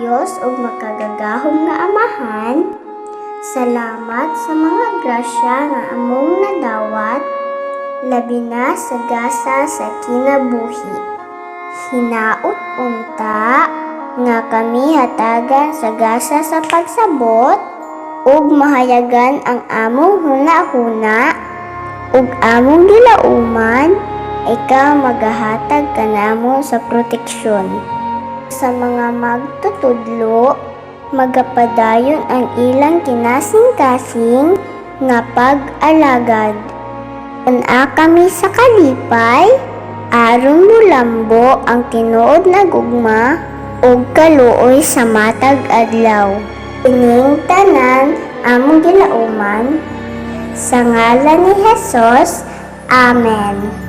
Diyos ug makagagahom nga Amahan, salamat sa mga grasya nga among nadawat, labi na sa gasa sa kinabuhi. Hinaot unta nga kami hatagan sa gasa sa pagsabot ug mahayagan ang among hunahuna ug among gilauman, ikaw magahatag kanamo sa proteksyon. Sa mga magtutudlo, magapadayon ang ilang kinasing-kasing nga pag-alagad. Una kami sa kalipay, aron mulambo ang tinuod na gugma ug kaluoy sa matag adlaw. Ining tanan among gilauman, sa ngalan ni Jesus, Amen.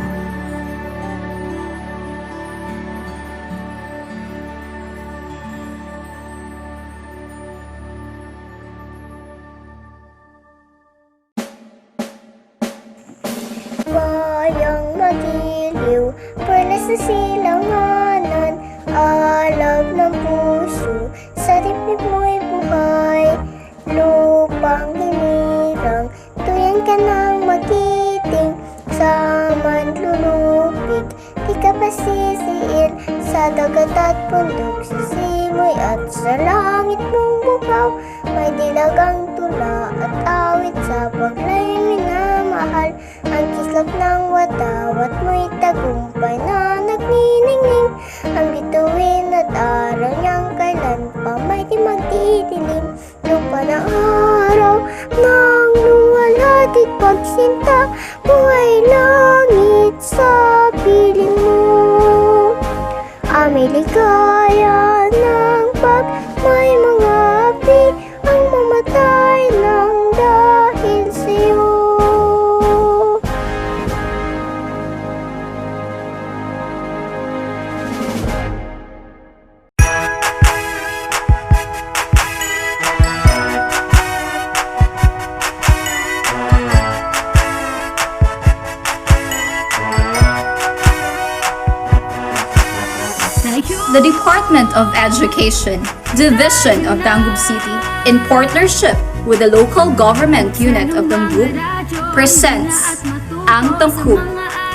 Bayang magiliw, perlas sa silanganan, alab ng puso, sa dibdib mo'y buhay. Lupang hinirang, tuyan ka ng magiting, sa manlulupig, di ka pasisiin, sa dagat at bundok, sa simoy at sa langit mong bukaw. May dilagang tula at awit sa paglayo minamahal, ang kislap ng watawat mo'y tagumpay na nagniningning. Ang bituin at araw niyang kailan pa may di magdidilim. Lupa ng araw nang luwalhati pagsinta, buhay langit sa piling mo. Aming ligaya ng pag may mga api, ang mamatay ng dahil sa'yo. The Department of Education, Division of TANGKUB City, in partnership with the local government unit of TANGKUB, presents ang TANGKUB,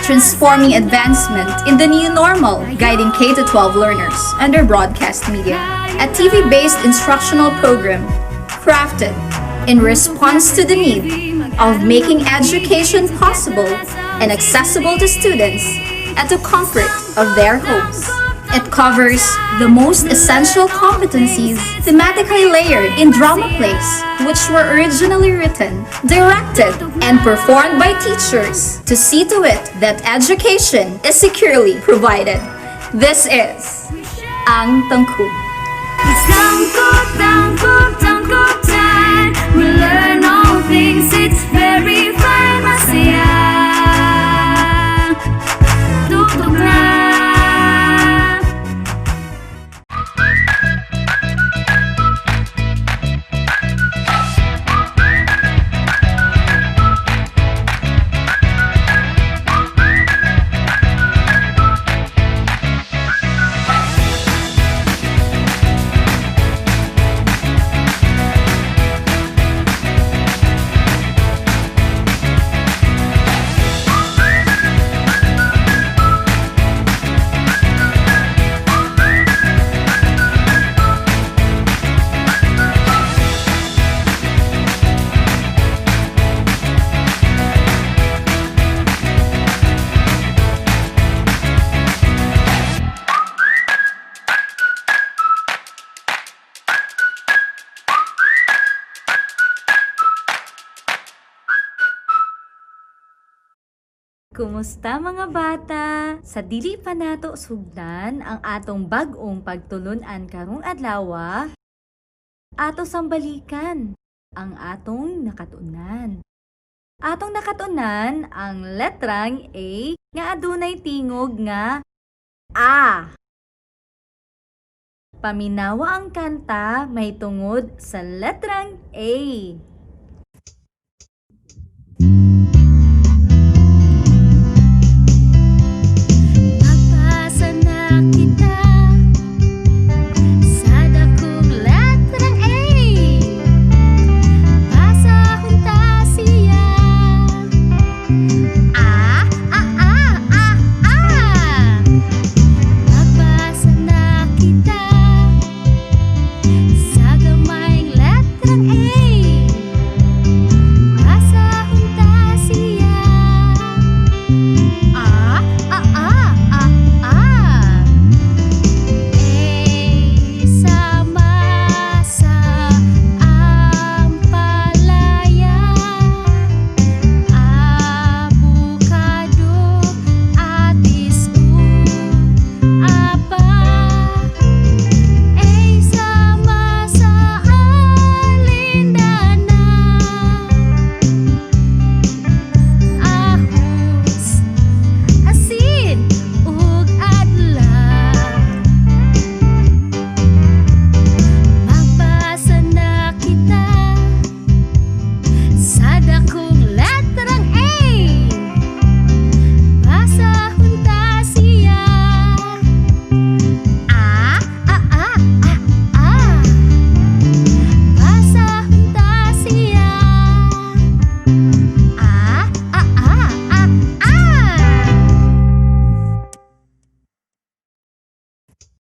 transforming advancement in the new normal, guiding K-12 learners under broadcast media, a TV-based instructional program crafted in response to the need of making education possible and accessible to students at the comfort of their homes. It covers the most essential competencies thematically layered in drama plays, which were originally written, directed, and performed by teachers to see to it that education is securely provided. This is ang TANGKUB. It's TANGKUB, TANGKUB, TANGKUB time. We learn all things, it's very fun, masaya. Tugtog na. Kumusta mga bata? Sa dili pa nato sugdan ang atong bag-ong pagtulunan karong adlaw, ato sambalikan ang atong nakatunan. Atong nakatunan ang letrang A nga adunay tingog nga A. Paminawa ang kanta may tungod sa letrang A. Magpasa na kita sa dako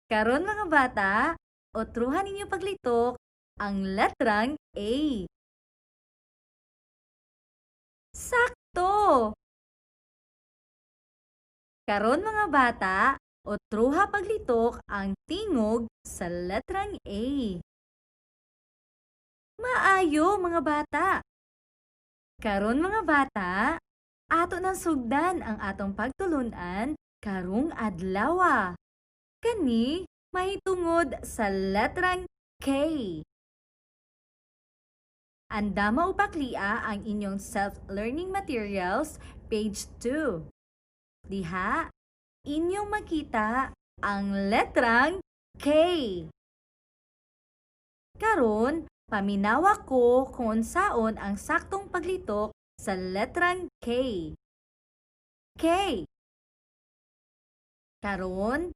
Karon mga bata, otruhan ninyo paglitok ang letrang A. Sakto! Karon mga bata, otruha paglitok ang tingog sa letrang A. Maayo mga bata! Karon mga bata, ato nang sugdan ang atong pagtulunan karong adlaw. Kani mahitungod sa letrang K. Andama upaklia ang inyong self-learning materials, page 2. Diha, inyong makita ang letrang K. Karon, paminawa ko kung unsaon ang saktong paglitok sa letrang K. K. Karon,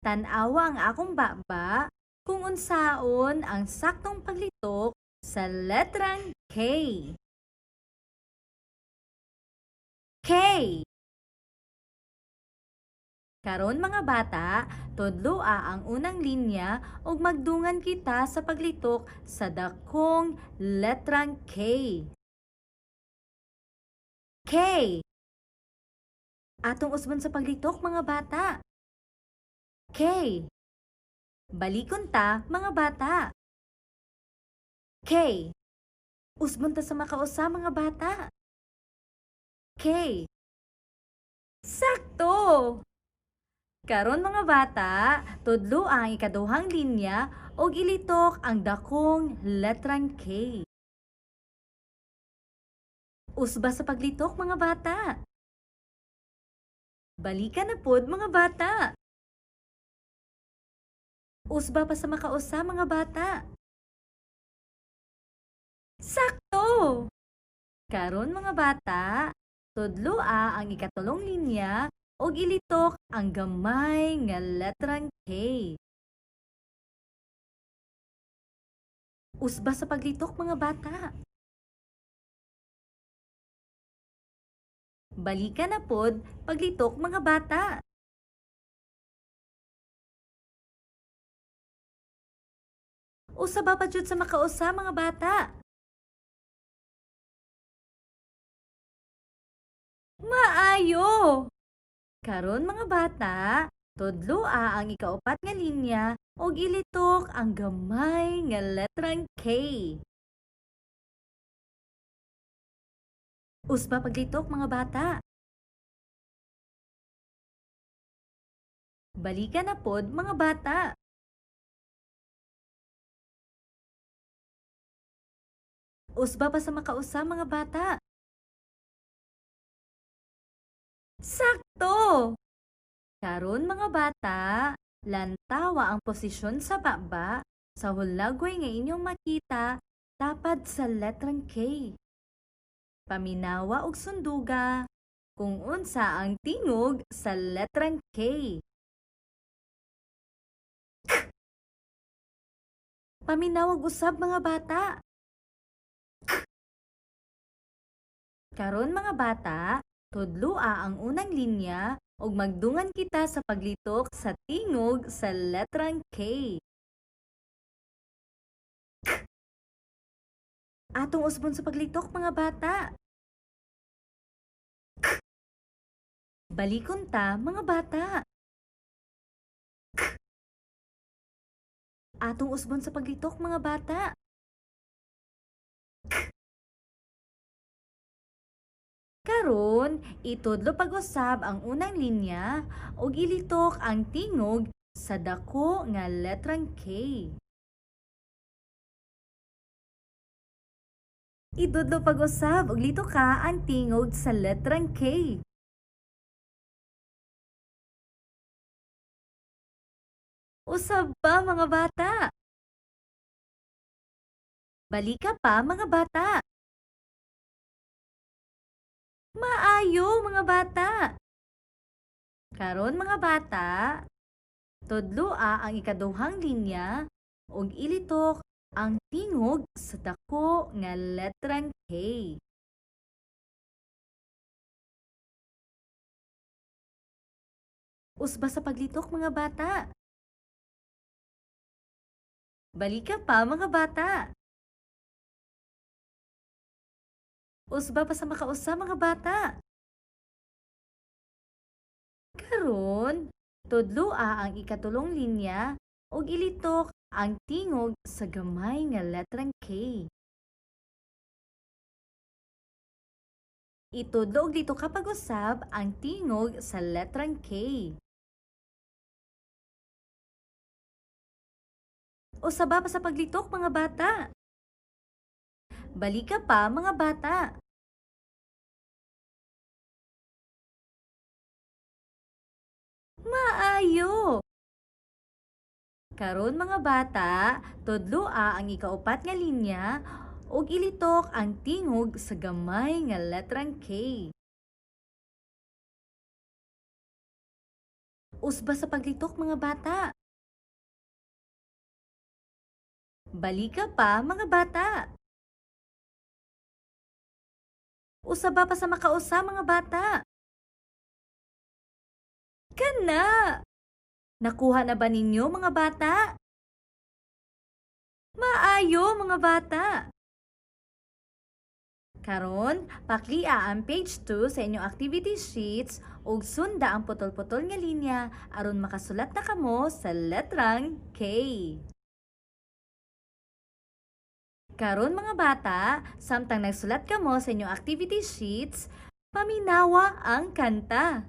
tan-awa ang akong baba kung unsaon ang saktong paglitok sa letrang K. K. Karon mga bata, tudloa ang unang linya ug magdungan kita sa paglitok sa dakong letrang K. K. Atong usbon sa paglitok mga bata. K. Balikon ta mga bata. K. Usbon ta sa makausa mga bata. K. Sakto! Karon mga bata, tudlo ang ikaduhang linya og ilitok ang dakong letrang K. Usba sa paglitok mga bata. Balikan na pod mga bata. Usba pa sa makausa mga bata. Sakto! Karon mga bata, tudloa ang ikatulong linya og ilitok ang gamay nga letrang K. Usba sa paglitok mga bata. Balikan na pod paglitok mga bata. Usaba pa jud sa makausa mga bata. Maayo! Karon mga bata, tudloa ang ikaupat nga linya og ilitok ang gamay nga letrang K. Usba paglitok mga bata. Balikan na pod mga bata. Usba pa sa makausa mga bata. Sakto! Karon mga bata, lantawa ang posisyon sa baba sa hulagway nga inyong makita tapad sa letrang K. Paminawa og sunduga kung unsa ang tingog sa letrang K. Paminawag usab mga bata. Karon mga bata, tudloa ang unang linya ug magdungan kita sa paglitok sa tingog sa letrang K. Atong usbon sa paglitok mga bata. Balikon ta mga bata. Atong usbon sa paglitok mga bata. Karon, itudlo pag-usab ang unang linya ug ilitok ang tingog sa dako nga letrang K. Itudlo pag-usab ug litok ka ang tingog sa letrang K. Usab pa mga bata. Balika pa mga bata. Maayo mga bata. Karon mga bata, tudloa ang ikaduhang linya ug ilitok ang tingog sa dako nga letrang K. Usba sa paglitok mga bata. Balika pa mga bata. Usba pa sa makausa mga bata. Karon, tudloa ang ikatulong linya ug ilitok ang tingog sa gamay nga letrang K. Itudlo og dito kapag usab ang tingog sa letrang K. Usaba pa sa paglitok mga bata. Balika pa mga bata. Maayo. Karon mga bata, tudloa ang ikaupat nga linya ug ilitok ang tingog sa gamay nga letrang K. Usba sa paglitok mga bata. Balika pa mga bata. Usaba pa sa makausa mga bata. Kana! Nakuha na ba ninyo mga bata? Maayo mga bata! Karon, paklia ang page 2 sa inyong activity sheets ug sunda ang putol-putol nga linya aron makasulat na kamo sa letrang K. Karon mga bata, samtang nagsulat kamo sa inyong activity sheets, paminawa ang kanta.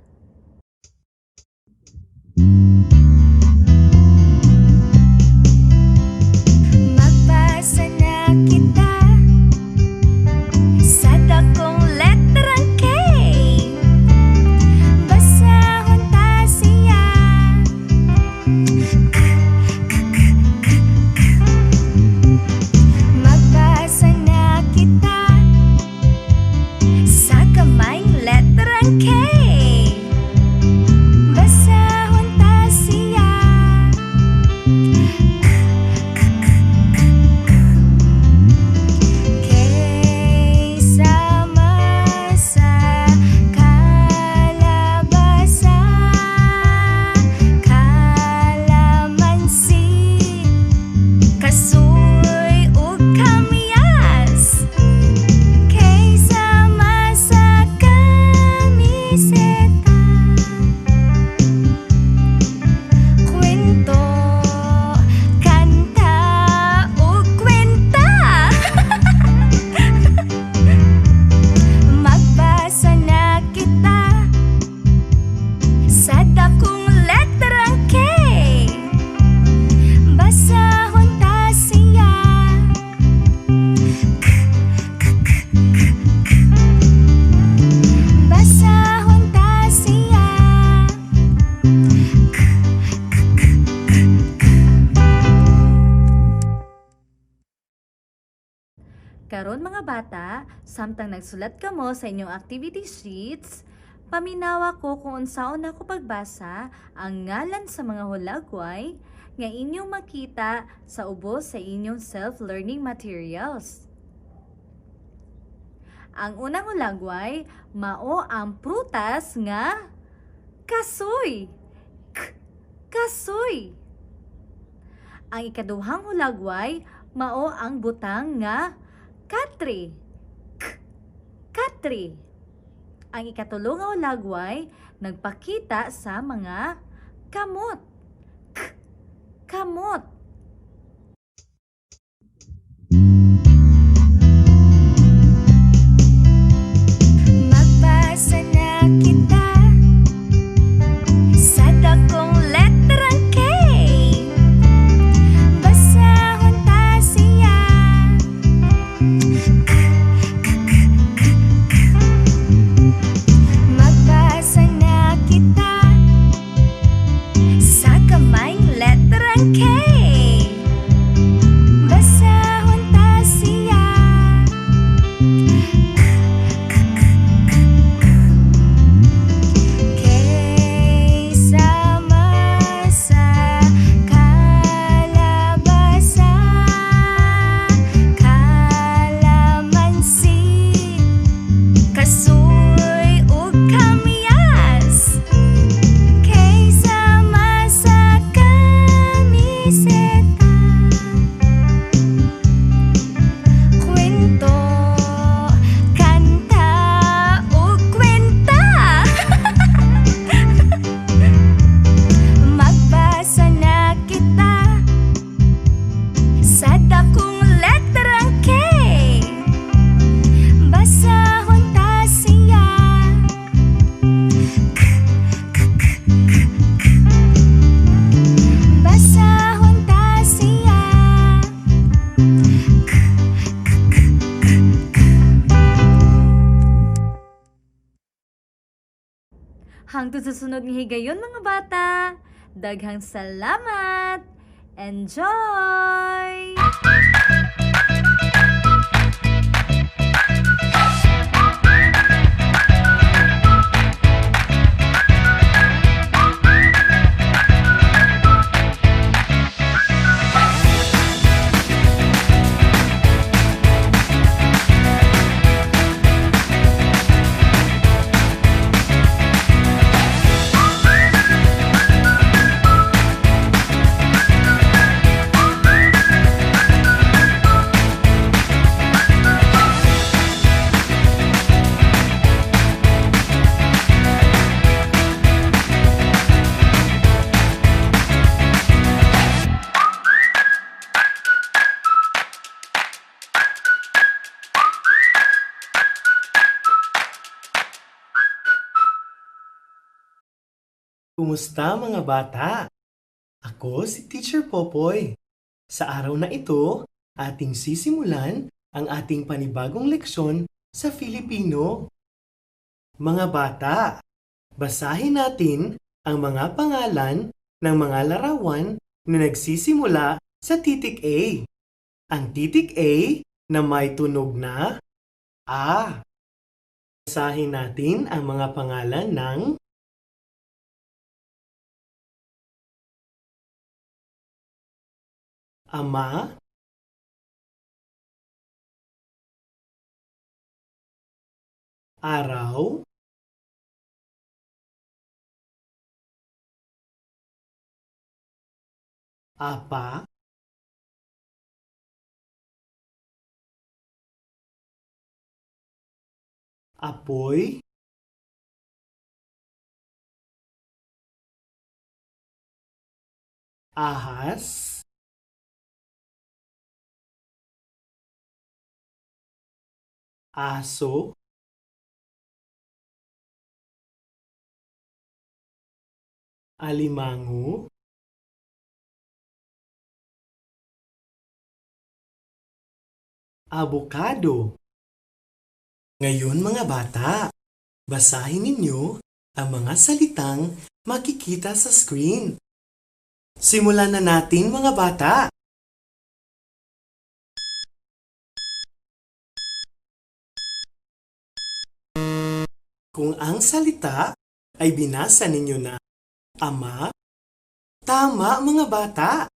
Magbasa na kita sa dakong letrang K. Basahon ta siya. Magbasa na kita sa gamayng letrang K. Basahon ta siya. Kay sama sa kalabasa, kalamansi, kasoy ug kamyas. Kay sama sa kamiseta, kwento, kanta ug kwenta. Magbasa na kita sa dakong letrang K. Basahon ta siya. Basahon ta siya. Karon mga bata, samtang nagsulat kamo sa inyong activity sheets, paminawa ko kung unsaon ako pagbasa ang ngalan sa mga hulagway nga inyong makita sa ubos sa inyong self-learning materials. Ang unang hulagway, mao ang prutas nga kasoy. Kasoy. Ang ikaduhang hulagway, mao ang butang nga katre. Katre. Ang ikatulo nga hulagway, nagpakita sa mga kamot. Kamot. Magbasa na kita sa dakong letrang K. Basahon ta siya. Magbasa na kita sa gamayng letrang K. Hangtod sa sunod nga higayon mga bata. Daghang salamat. Enjoy! Kumusta mga bata? Ako si Teacher Popoy. Sa araw na ito, ating sisimulan ang ating panibagong leksyon sa Filipino. Mga bata, basahin natin ang mga pangalan ng mga larawan na nagsisimula sa titik A. Ang titik A na may tunog na A. Basahin natin ang mga pangalan ng Ama, Araw, Apa, Apoy, Ahas, Aso, Alimango, Abokado. Ngayon mga bata, basahin ninyo ang mga salitang makikita sa screen. Simulan na natin mga bata. Kung ang salita ay binasa ninyo na ama, tama mga bata.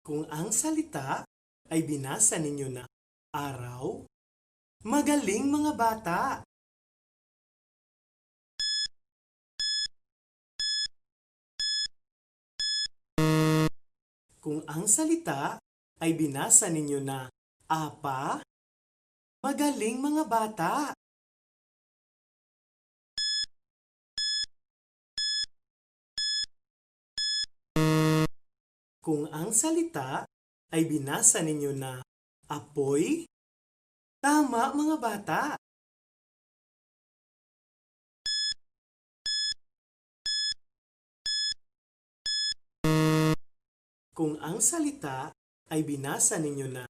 Kung ang salita ay binasa ninyo na araw, magaling mga bata. Kung ang salita ay binasa ninyo na apa, magaling mga bata. Kung ang salita ay binasa ninyo na apoy, tama mga bata. Kung ang salita ay binasa ninyo na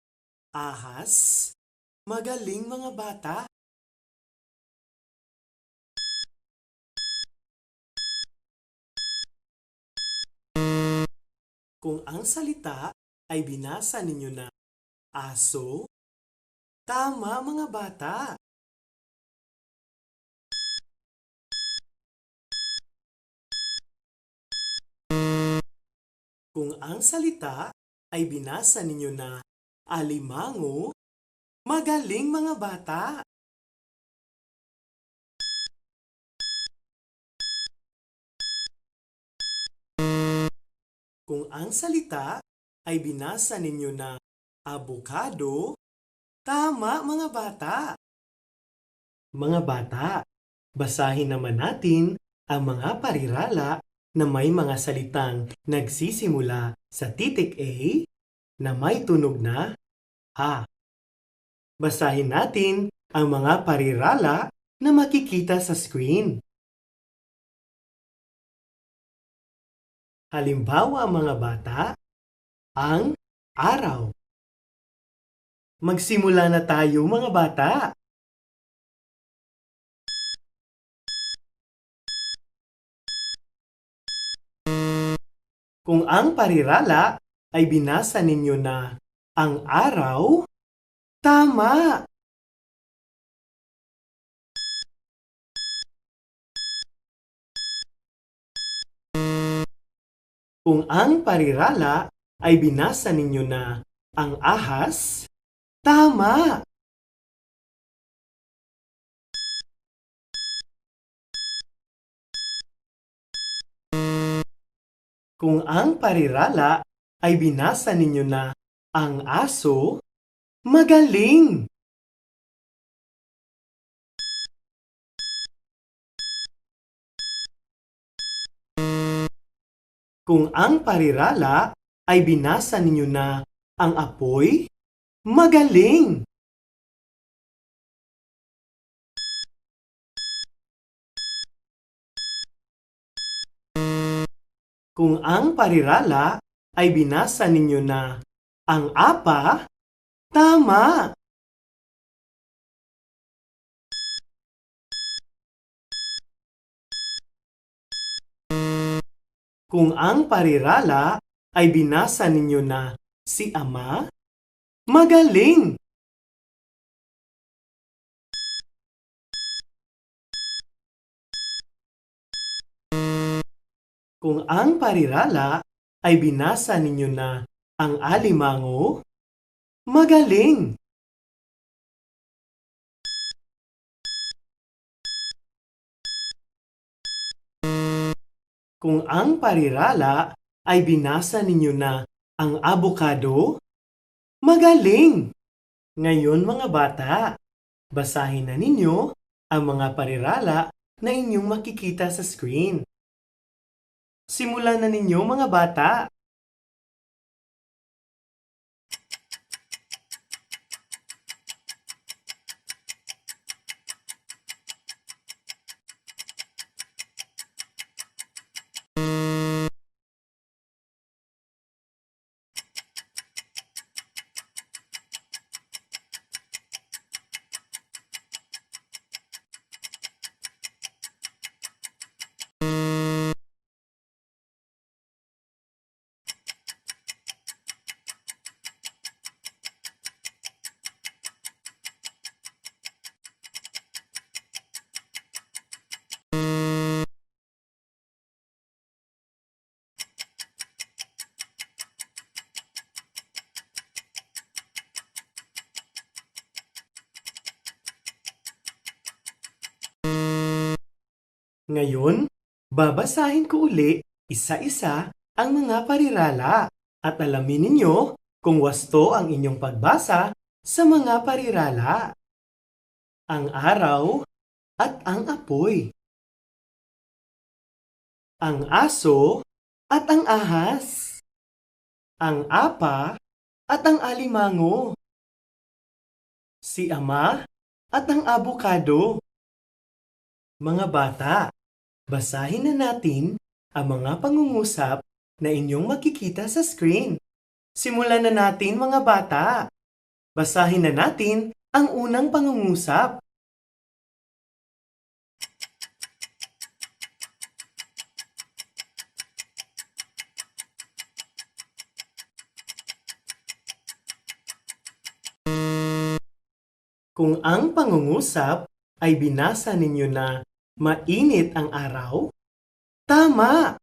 ahas, magaling mga bata. Kung ang salita ay binasa ninyo na aso, tama mga bata. Kung ang salita ay binasa ninyo na alimango, magaling mga bata. Kung ang salita ay binasa ninyo na abokado, tama mga bata. Mga bata, basahin naman natin ang mga parirala na may mga salitang nagsisimula sa titik A na may tunog na A. Basahin natin ang mga parirala na makikita sa screen. Halimbawa mga bata, ang araw. Magsimula na tayo mga bata. Kung ang parirala ay binasa ninyo na ang araw, tama! Kung ang parirala ay binasa ninyo na ang ahas, tama! Kung ang parirala ay binasa ninyo na ang aso, magaling! Kung ang parirala ay binasa ninyo na ang apoy, magaling! Kung ang parirala ay binasa ninyo na ang apa, tama! Kung ang parirala ay binasa ninyo na si ama, magaling! Kung ang parirala ay binasa ninyo na ang alimango, magaling! Kung ang parirala ay binasa ninyo na ang abokado, magaling! Ngayon mga bata, basahin na ninyo ang mga parirala na inyong makikita sa screen. Simulan na ninyo mga bata. Ngayon, babasahin ko uli isa-isa ang mga parirala at alamin ninyo kung wasto ang inyong pagbasa sa mga parirala. Ang araw at ang apoy. Ang aso at ang ahas. Ang apa at ang alimango. Si ama at ang abukado. Mga bata, basahin na natin ang mga pangungusap na inyong makikita sa screen. Simulan na natin mga bata. Basahin na natin ang unang pangungusap. Kung ang pangungusap ay binasa ninyo na mainit ang araw, tama!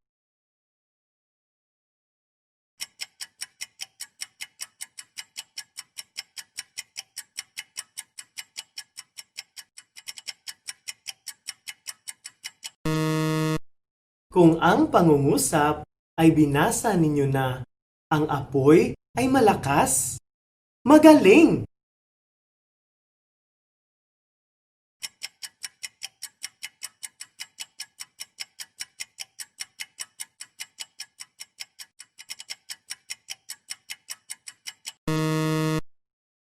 Kung ang pangungusap ay binasa ninyo na ang apoy ay malakas, magaling!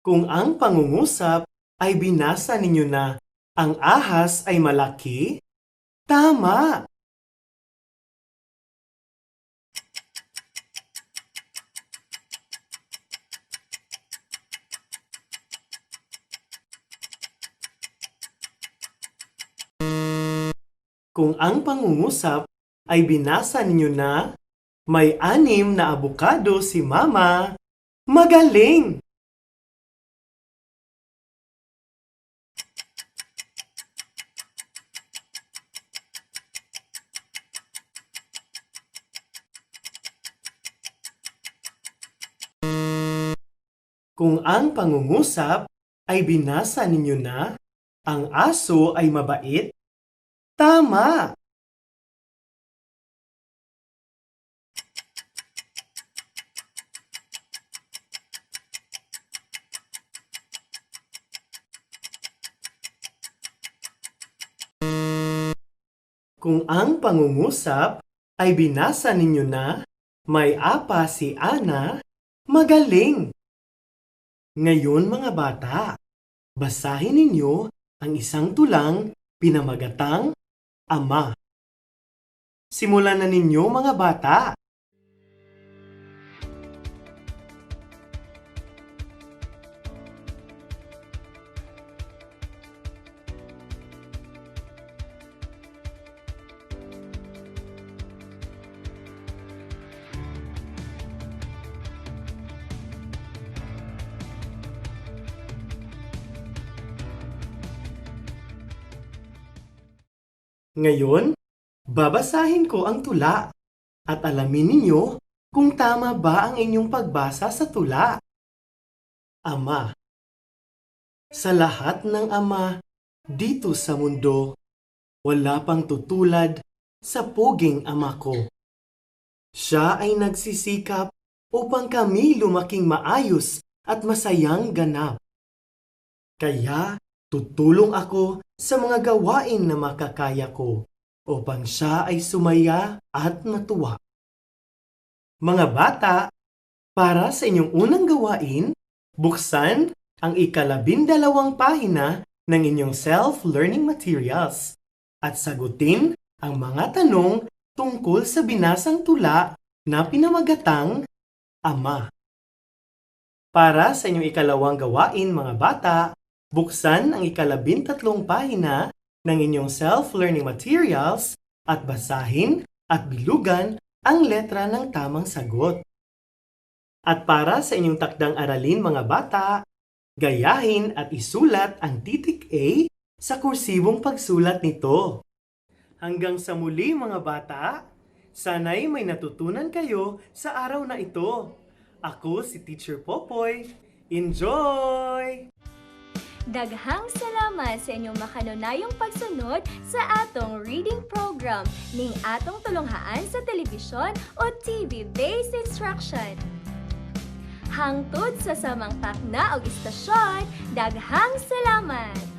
Kung ang pangungusap ay binasa ninyo na ang ahas ay malaki, tama! Kung ang pangungusap ay binasa ninyo na, may 6 na abukado si Mama. Magaling! Kung ang pangungusap ay binasa ninyo na, ang aso ay mabait. Tama! Kung ang pangungusap ay binasa ninyo na, may apa si Ana. Magaling! Ngayon mga bata, basahin ninyo ang isang tulang pinamagatang Ama. Simulan na ninyo mga bata. Ngayon, babasahin ko ang tula at alamin ninyo kung tama ba ang inyong pagbasa sa tula. Ama. Sa lahat ng ama dito sa mundo, wala pang tutulad sa poging ama ko. Siya ay nagsisikap upang kami lumaking maayos at masayang ganap. Kaya tutulong ako sa mga gawain na makakaya ko upang siya ay sumaya at matuwa. Mga bata, para sa inyong unang gawain, buksan ang 12 pahina ng inyong self-learning materials at sagutin ang mga tanong tungkol sa binasang tula na pinamagatang Ama. Para sa inyong 2 gawain mga bata, buksan ang 13 pahina ng inyong self-learning materials at basahin at bilugan ang letra ng tamang sagot. At para sa inyong takdang aralin mga bata, gayahin at isulat ang titik A sa kursibong pagsulat nito. Hanggang sa muli mga bata, sana'y may natutunan kayo sa araw na ito. Ako si Teacher Popoy. Enjoy! Daghang salamat sa inyong makanunayong pagsunod sa atong reading program ning atong tulunghaan sa telebisyon o TV-based instruction. Hangtod sa samang takna og istasyon, daghang salamat!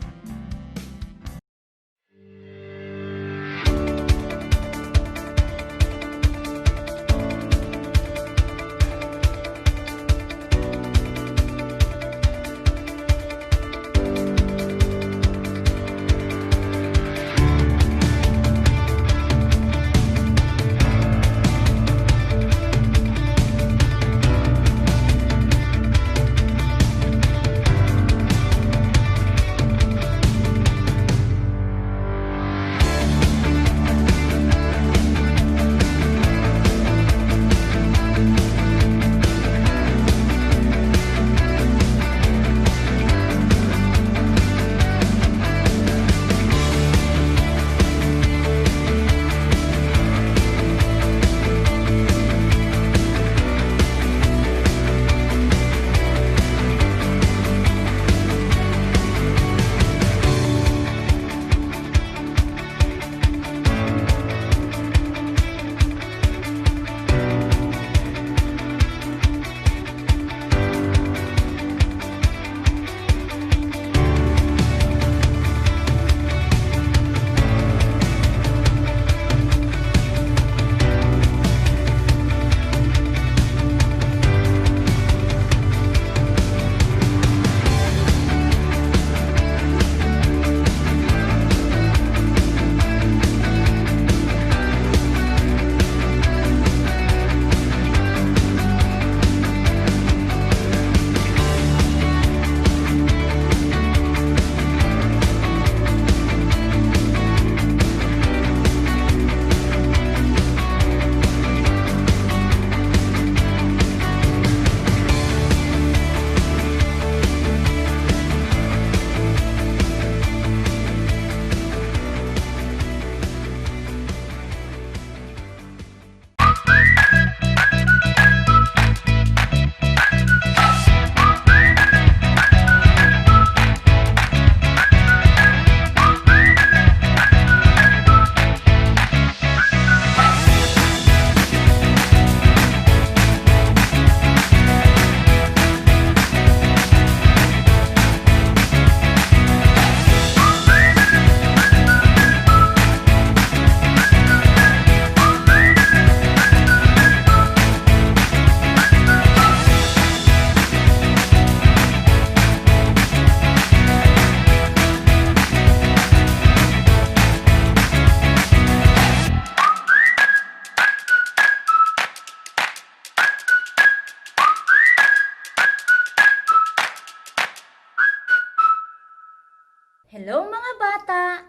Hello mga bata!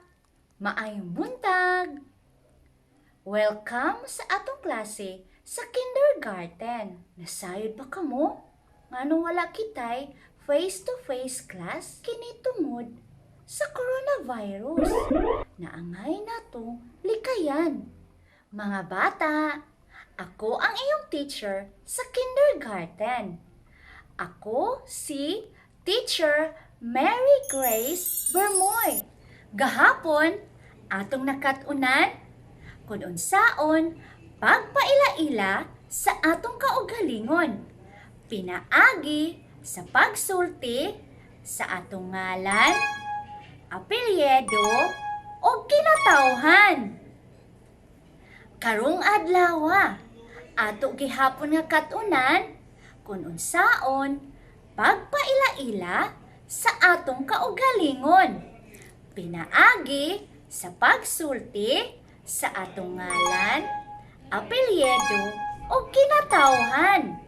Maayong buntag! Welcome sa atong klase sa kindergarten. Nasayod ba kamo? Ngano wala kitay face-to-face class kini tungod sa coronavirus na angay nato likayan. Mga bata, ako ang iyong teacher sa kindergarten. Ako si Teacher Mary Grace Bermoy. Gahapon, atong nakatunan kung unsaon pagpaila-ila sa atong kaugalingon. Pinaagi sa pagsulti sa atong ngalan, apelyido o kinatawhan. Karong adlaw, ato gihapon nga katunan kung unsaon pagpaila-ila sa atong kaugalingon. Pinaagi sa pagsulti sa atong ngalan, apelyido o kinatawhan.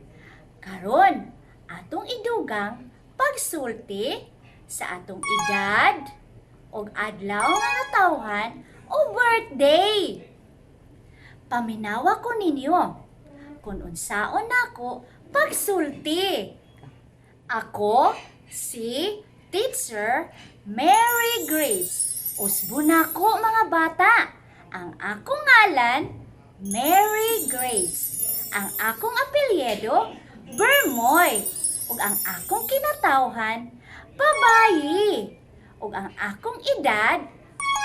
Karon, atong idugang pagsulti sa atong edad o adlaw nga natawhan o birthday. Paminawa ko ninyo kung unsaon nako pagsulti. Ako si Teacher Mary Grace. Usbo nako mga bata. Ang akong ngalan, Mary Grace. Ang akong apelyido, Bermoy. Ug ang akong kinatawhan, babayi. Ug ang akong edad,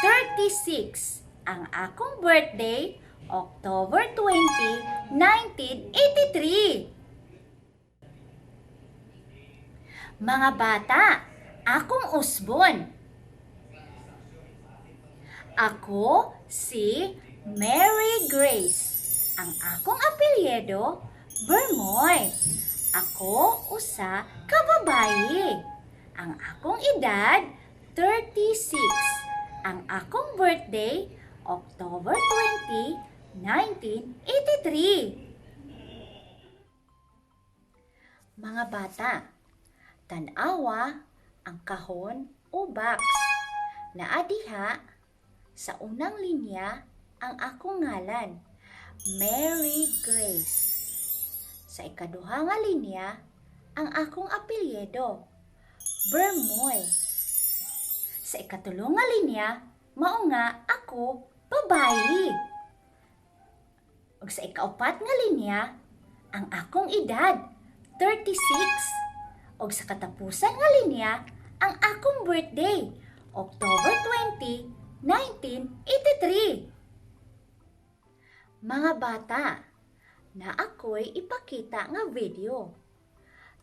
36. Ang akong birthday, October 20, 1983. Mga bata, akong usbon. Ako si Mary Grace. Ang akong apelyido, Bermoy. Ako usa ka babayi. Ang akong edad, 36. Ang akong birthday, October 20, 1983. Mga bata, tanawa ang kahon o box na adiha sa unang linya ang akong ngalan, Mary Grace. Sa ikaduha nga linya ang akong apelyido, Bermoy. Sa ikatulong nga linya mao nga ako babayi. Ug sa ikaupat nga linya ang akong edad, 36. Og sa katapusan nga linya, ang akong birthday, October 20, 1983. Mga bata, na ako'y ipakita nga video.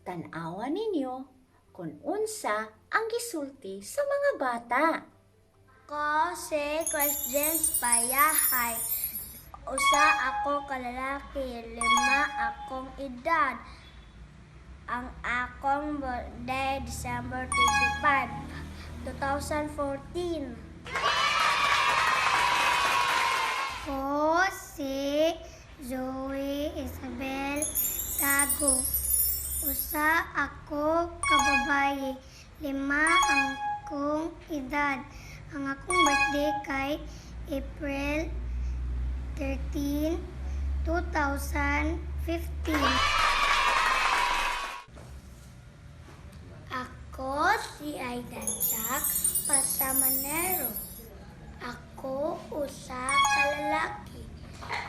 Tanawa ninyo kung unsa ang gisulti sa mga bata. Ko si Questions Payahay. Usa ako kalalaki, 5 akong edad. Ang akong birthday, December 25, 2014. Ko si Zoe Isabel Tago. Usa ako kababayi, 5 ang akong edad. Ang akong birthday kay April 13, 2015. Ako si Aidan Jack Pasamanero. Ako usa ka lalaki,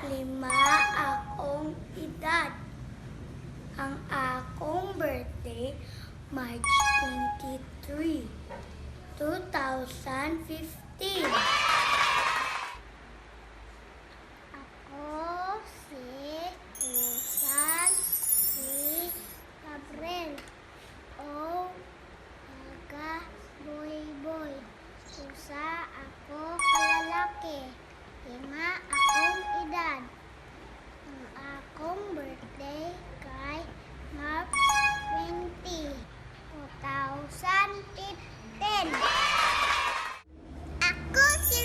5 akong edad. Ang akong birthday, March 23, 2015. Ako si Susan si Gabriel o Aga Boy Boy. Usa ako kalalaki, 5 akong edad. Ang akong birthday kay March 20, 2015. Ako si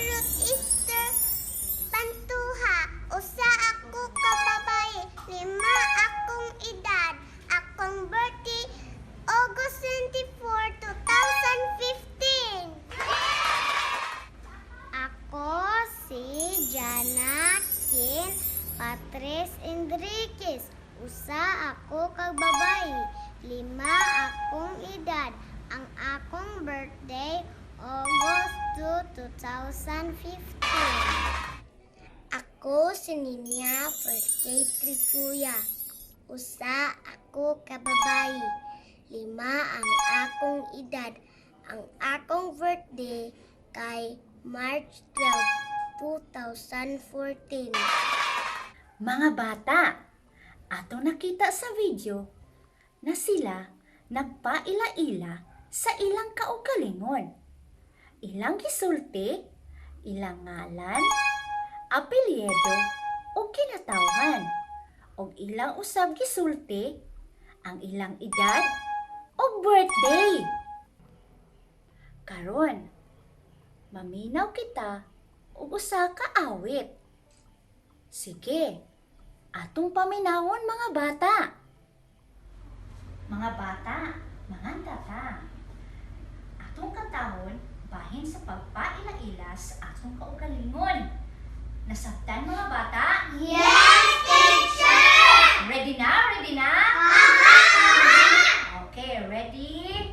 to 2015. Ako si Ninya, birthday 3 kuya. Usa ako kababayi. 5 ang akong edad. Ang akong birthday kay March 12, 2014. Mga bata, ato nakita sa video na sila nagpaila-ila sa ilang kaugalingon. Ilang gisulti, ilang ngalan, apelyido o kinatawhan. O ilang usab gisulti, ang ilang edad o birthday. Karon, maminaw kita og usa ka awit. Sige, atong paminawon mga bata. Mga bata, manganta ta. Atong katahon bahin sa pagpaila-ila sa atong kaugalingon. Nasabtan mga bata? Yes, teacher! Ready na? Ready na? Okay, ready?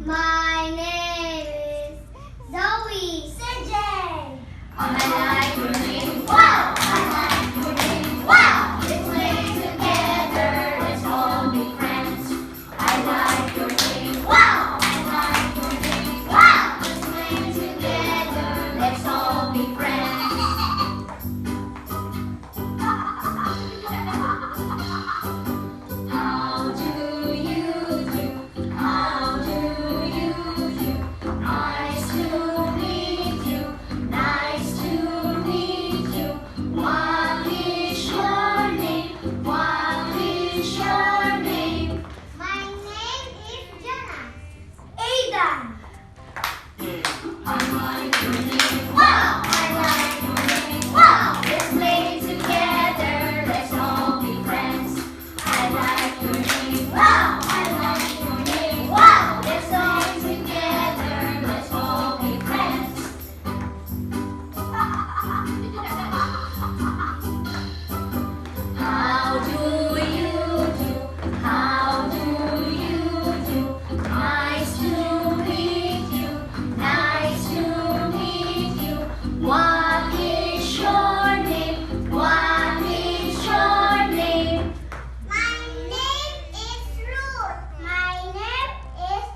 My name is Zoe Sejay. I like your name, wow! I like your name, wow! Let's play together, let's all be friends. I like your name, wow! I like your name, wow! Let's play together, let's all be friends. How do you do? How do you do? Nice to meet you. Nice to meet you. What is your name? What is your name? My name is Jonas. Aidan. I like your name. Wow! I like your name. Wow! Let's play together. Let's all be friends. I like your name. Wow! I like your name. Wow! Let's all together. Let's all be friends. How do you do? How do you do? Nice to meet you. Nice to meet you. What is your name? What is your name? My name is Ruth. My name is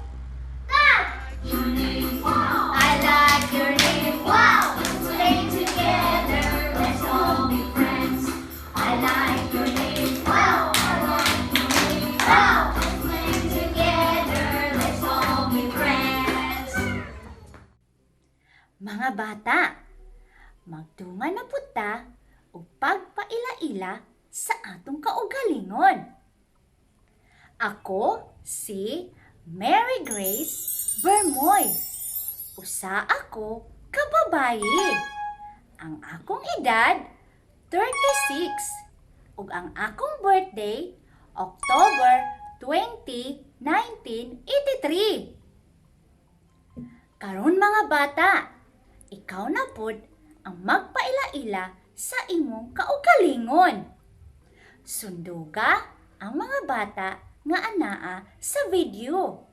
Bob. Your name, wow! I like your name, wow! Let's play together, let's all be friends. I like your name, wow! I like your name, wow! Let's play together, let's all be friends. Mga bata, magtungan na puta o pagpaila-ila sa atong kaugalingon. Ako si Mary Grace Bermoy. Usa ako kababayi. Ang akong edad 36 ug ang akong birthday October 20, 1983. Karon mga bata, ikaw na pod ang magpaila-ila sa imong kaugalingon. Sunduga ang mga bata nga anaa sa video.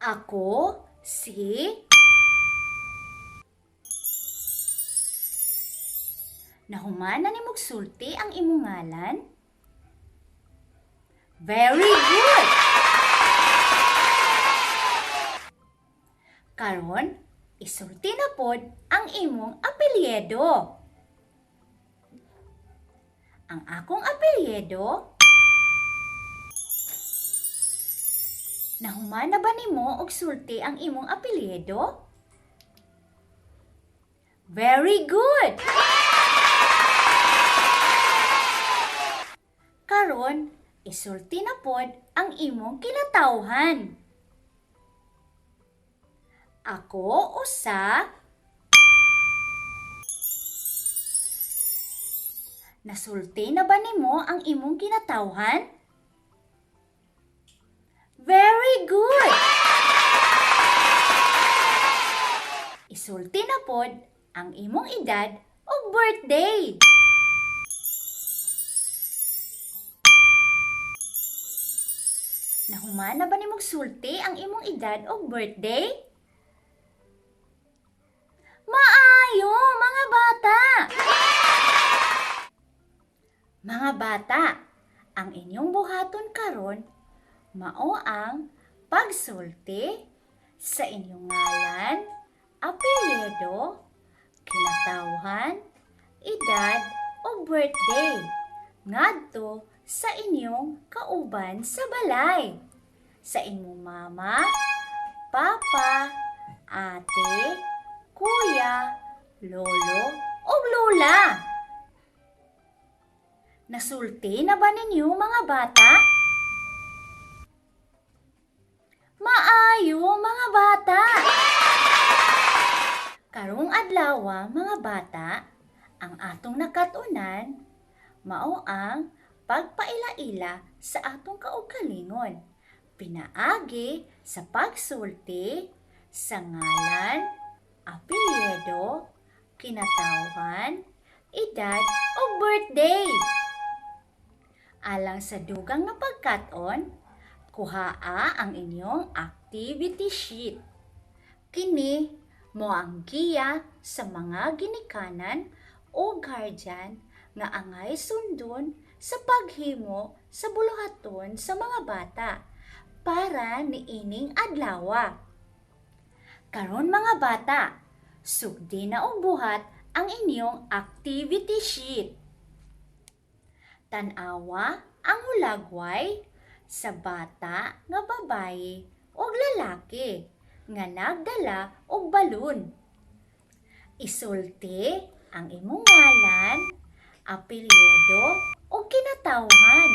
Ako si Nahuman na ni mugsulti ang imong ngalan? Very good! Karon, isulti na pod ang imong apelyido. Ang akong apelyido, nahuman na ba nimo og sulti ang imong apelyido? Very good! Karon, isulti na pod ang imong kinatawhan. Ako usa Nasulti na ba nimo ang imong kinatawhan? Isulti na pod ang imong edad o birthday. Nahuman na ba nimong sulti ang imong edad o birthday? Maayo, mga bata! Mga bata, ang inyong buhaton karon mao ang pagsulti sa inyong ngalan, apelyido, kinatawhan, edad o birthday ngadto sa inyong kauban sa balay. Sa inyong mama, papa, ate, kuya, lolo o lola. Nasulti na ba ninyo mga bata? Maayo mga bata! Karong adlaw mga bata, ang atong nakatunan mao ang pagpaila-ila sa atong kaugalingon. Pinaagi sa pagsulti sa ngalan, apelyido, kinatawhan, edad o birthday. Alang sa dugang na pagkaton, kuhaa ang inyong activity sheet. Kini mo ang giya sa mga ginikanan o guardian nga angay sundon sa paghimo sa buluhaton sa mga bata para niining adlaw. Karon mga bata, sugdi na og buhat ang inyong activity sheet. Tan-awa ang hulagway sa bata nga babayi o lalaki nga nagdala og balon. Isulti ang imong ngalan, apelyido o kinatawhan.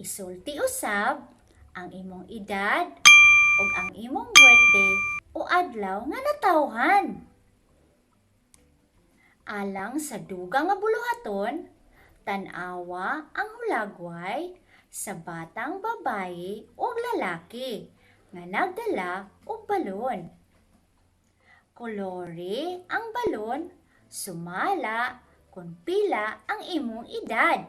Isulti usab ang imong edad o ang imong birthday o adlaw nga natawhan. Alang sa dugang nga buluhaton, tan-awa ang hulagway sa batang babayi o lalaki nga nagdala og balon. Kolore ang balon, sumala kung pila ang imong edad.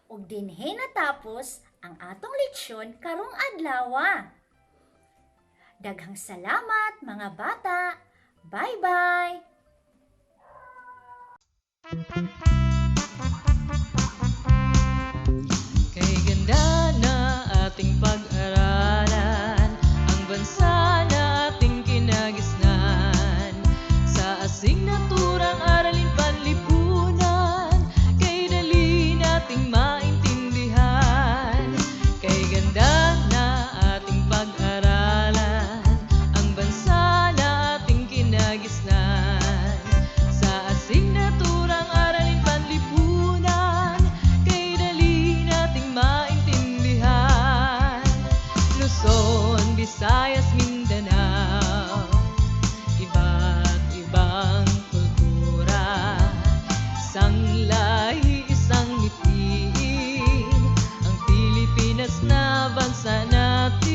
Ug dinhi natapos ang atong leksyon karong adlaw. Daghang salamat mga bata. Bye-bye! Kay ganda na ating pag-aralan, ang bansa na ating kinagisnan. Sa asignaturang aralin panlipunan, kay dali nating maintindihan. Kay ganda na ating pag-aralan, ang bansa na ating kinagisnan. Sa asignaturang aralin panlipunan, kay dali nating maintindihan. Luzon, Visayas, Mindanao, iba't ibang kultura, isang lahi, isang lipiin, ang Pilipinas na bansa natin.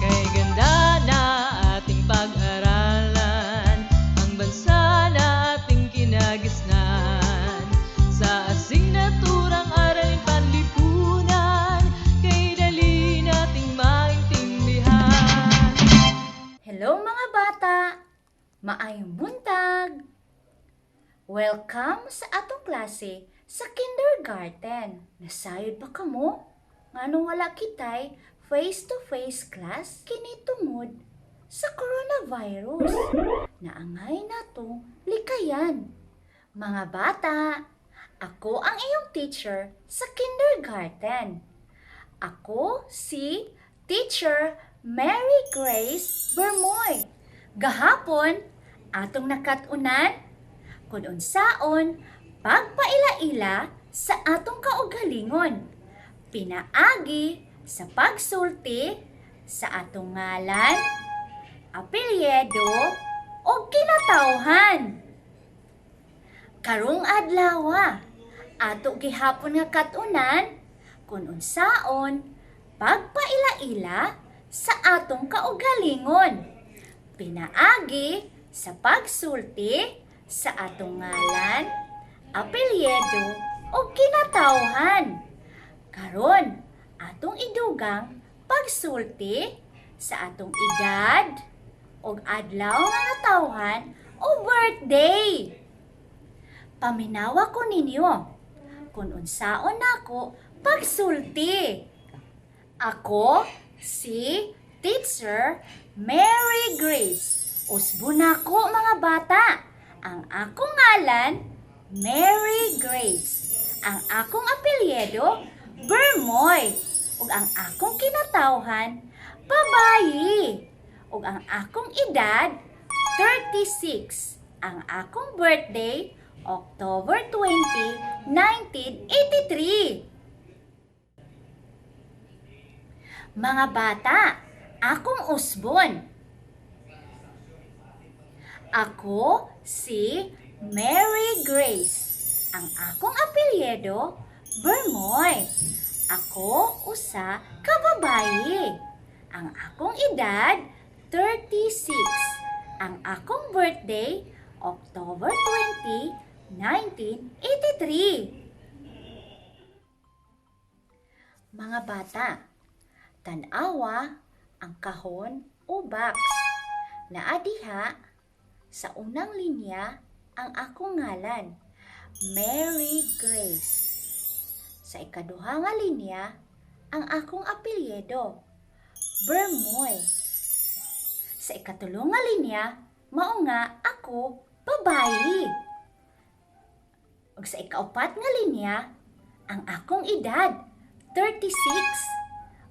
Kay ganda na ating pag-aralan, ang bansa na ating kinagisnan. Sa asignaturang aralin panlipunan, kay dali nating maintindihan. Hello mga bata! Maayong buntag! Welcome sa atong klase sa kindergarten. Nasayod ba kamo? Nganong wala kitay face-to-face class kini tungod sa coronavirus na angay natong likayan. Mga bata, ako ang iyong teacher sa kindergarten. Ako si Teacher Mary Grace Bermoy. Gahapon, atong nakatunan kung unsaon pagpaila-ila sa atong kaugalingon. Pinaagi sa pagsulti sa atong ngalan, apelyido o kinatawhan. Karong adlaw, ato gihapon nga katunan kung unsaon pagpaila-ila sa atong kaugalingon. Pinaagi sa pagsulti sa atong ngalan, apelyido o kinatawhan. Karon, atong idugang pagsulti sa atong edad o adlaw nga natawhan o birthday. Paminawa ko ninyo kung unsaon nako pagsulti. Ako si Teacher Mary Grace. Usbo nako mga bata. Ang akong ngalan, Mary Grace. Ang akong apelyido, Bermoy. Ug ang akong kinatawhan, babayi. Ug ang akong edad, 36. Ang akong birthday, October 20, 1983. Mga bata, akong usbon. Ako si Mary Grace. Ang akong apelyido, Bermoy. Ako usa ka babayi. Ang akong edad, 36. Ang akong birthday, October 20, 1983. Mga bata, tanawa ang kahon o box na adiha sa unang linya ang akong ngalan, Mary Grace. Sa ikaduha nga linya ang akong apelyido, Bermoy. Sa ikatulong nga linya, mao nga ako babayi. Ug sa ikaupat nga linya, ang akong edad, 36.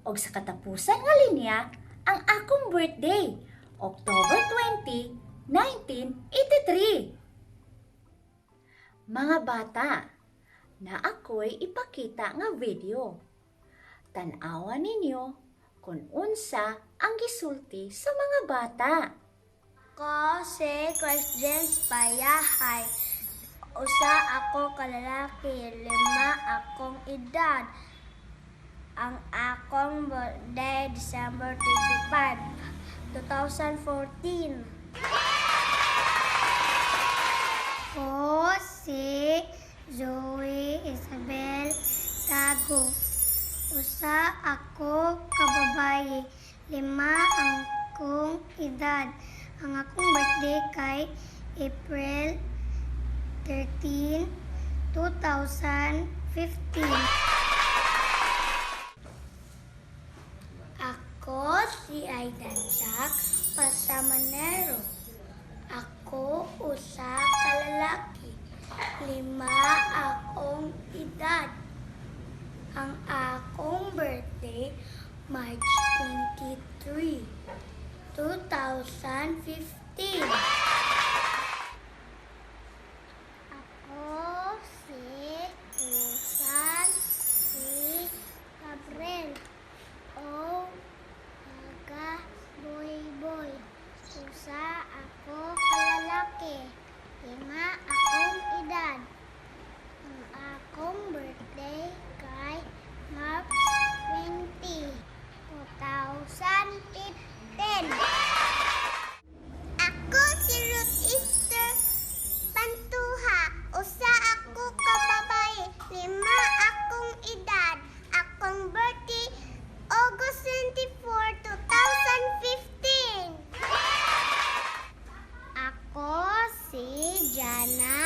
Ug sa katapusan nga linya, ang akong birthday, October 20, 1983. Mga bata, na ako'y ipakita nga video. Tanawa ninyo kung unsa ang gisulti sa mga bata. Ko si Christians Payahay. Usa ako kalalaki, 5 akong edad. Ang akong birthday, December 25, 2014. Ko si Zoe Isabel Tago. Usa ako kababayi, 5 ang akong edad. Ang akong birthday kay April 13, 2015. Ako si Aidan Jack Pasamanero. Ako usa ka lalaki, 5 akong edad. Ang akong birthday, March 23, 2015. Ako si Susan si Gabriel o Aga Boy Boy. Usa ako kalalaki, 5 akong edad. Ang akong birthday kay March 20, 2015. Ako si Ruth Easter Pantuha. Usa ako ka babae, 5 akong edad. Akong birthday, August 24, 2015. Ako si Jana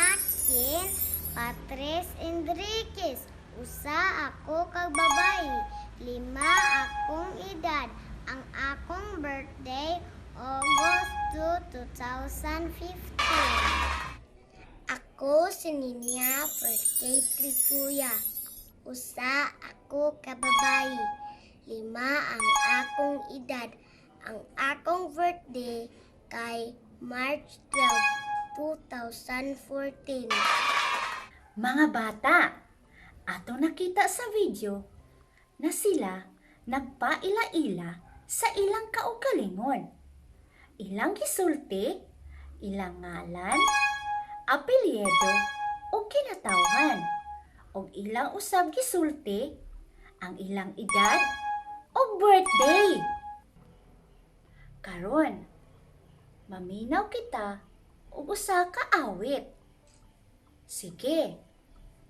Kin Patres Enriquez. Usa ako ka babae, 5 akong edad. Ang akong birthday, August 2, 2015. Ako si Ninya Birthday Trikuya. Usa ako ka babae, 5 ang akong edad. Ang akong birthday kay March 12, 2014. Mga bata, ato nakita sa video na sila nagpaila-ila sa ilang kaugalingon. Ilang gisulti, ilang ngalan, apelyido o kinatawhan. O ilang usab gisulti, ang ilang edad o birthday. Karon, maminaw kita og usa ka awit. Sige,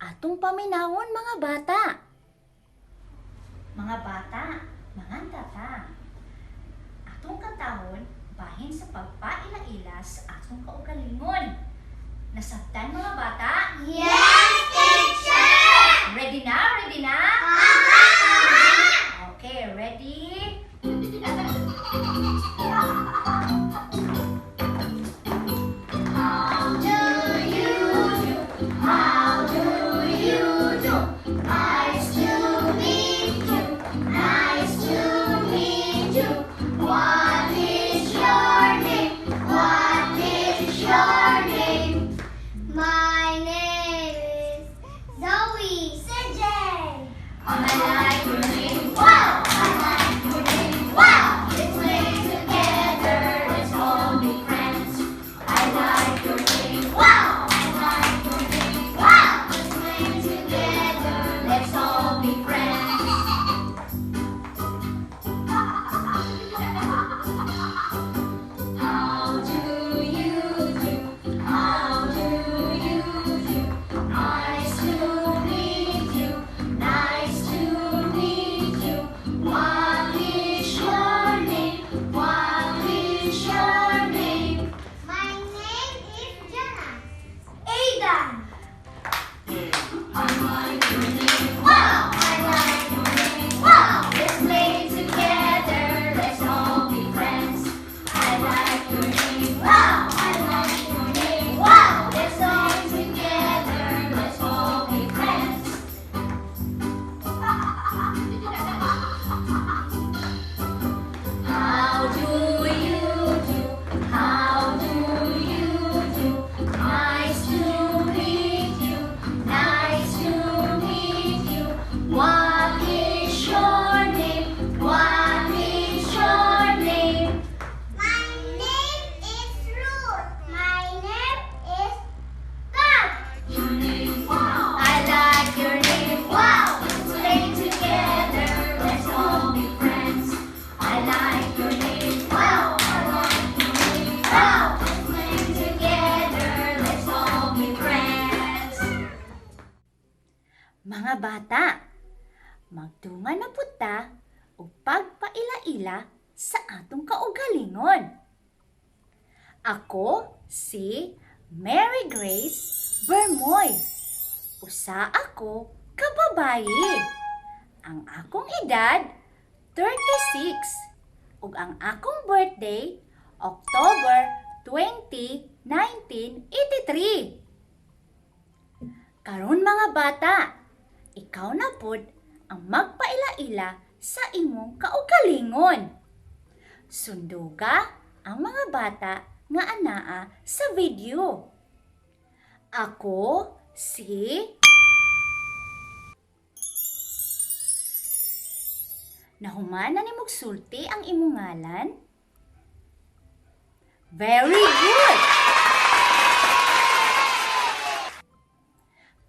atong paminawon mga bata. Mga bata, manganta ta. Atong katahon bahin sa pagpaila-ila sa atong kaugalingon. Nasabtan mga bata? Yes, teacher! Ready na? Ready na? Okay, ready? How do you do? How do you do? Nice to meet you. Nice to meet you. What is your name? What is your name? My name is Zoe. CJ. I like your name. Wow! I like your name. Wow! Let's play together. Let's all be friends. I like your name. Wow! I like your name. Wow! Let's play together. Let's all be friends. How do you do? How do you do? Nice to meet you. Nice to meet you. What is your name? What is your name? My name is Jonas. Aidan. I like your name. Wow! I like your name. Wow! Let's play together. Let's all be friends. I like your name. Wow! I like your name. Wow! Let's all together. Let's all be friends. How do you do? How do you do? Nice to meet you. Nice to meet you. What is your name? What is your name? My name is Ruth. My name is Bob. Your name? Wow. I like your name. Wow. Let's play together. Let's all be friends. I like your name. Wow. I like your name. Wow. Let's play together. Let's all be friends. Mga bata, magtungan na puta o pagpaila-ila sa atong kaugalingon. Ako si Mary Grace Bermoy. Usa ako ka babayi. Ang akong edad 36 ug ang akong birthday October 20, 1983. Karon mga bata, ikaw na pod ang magpaila-ila sa imong kaugalingon. Sunduga ang mga bata nga anaa sa video. Ako si Nahuman na ni sulti ang imong ngalan? Very good!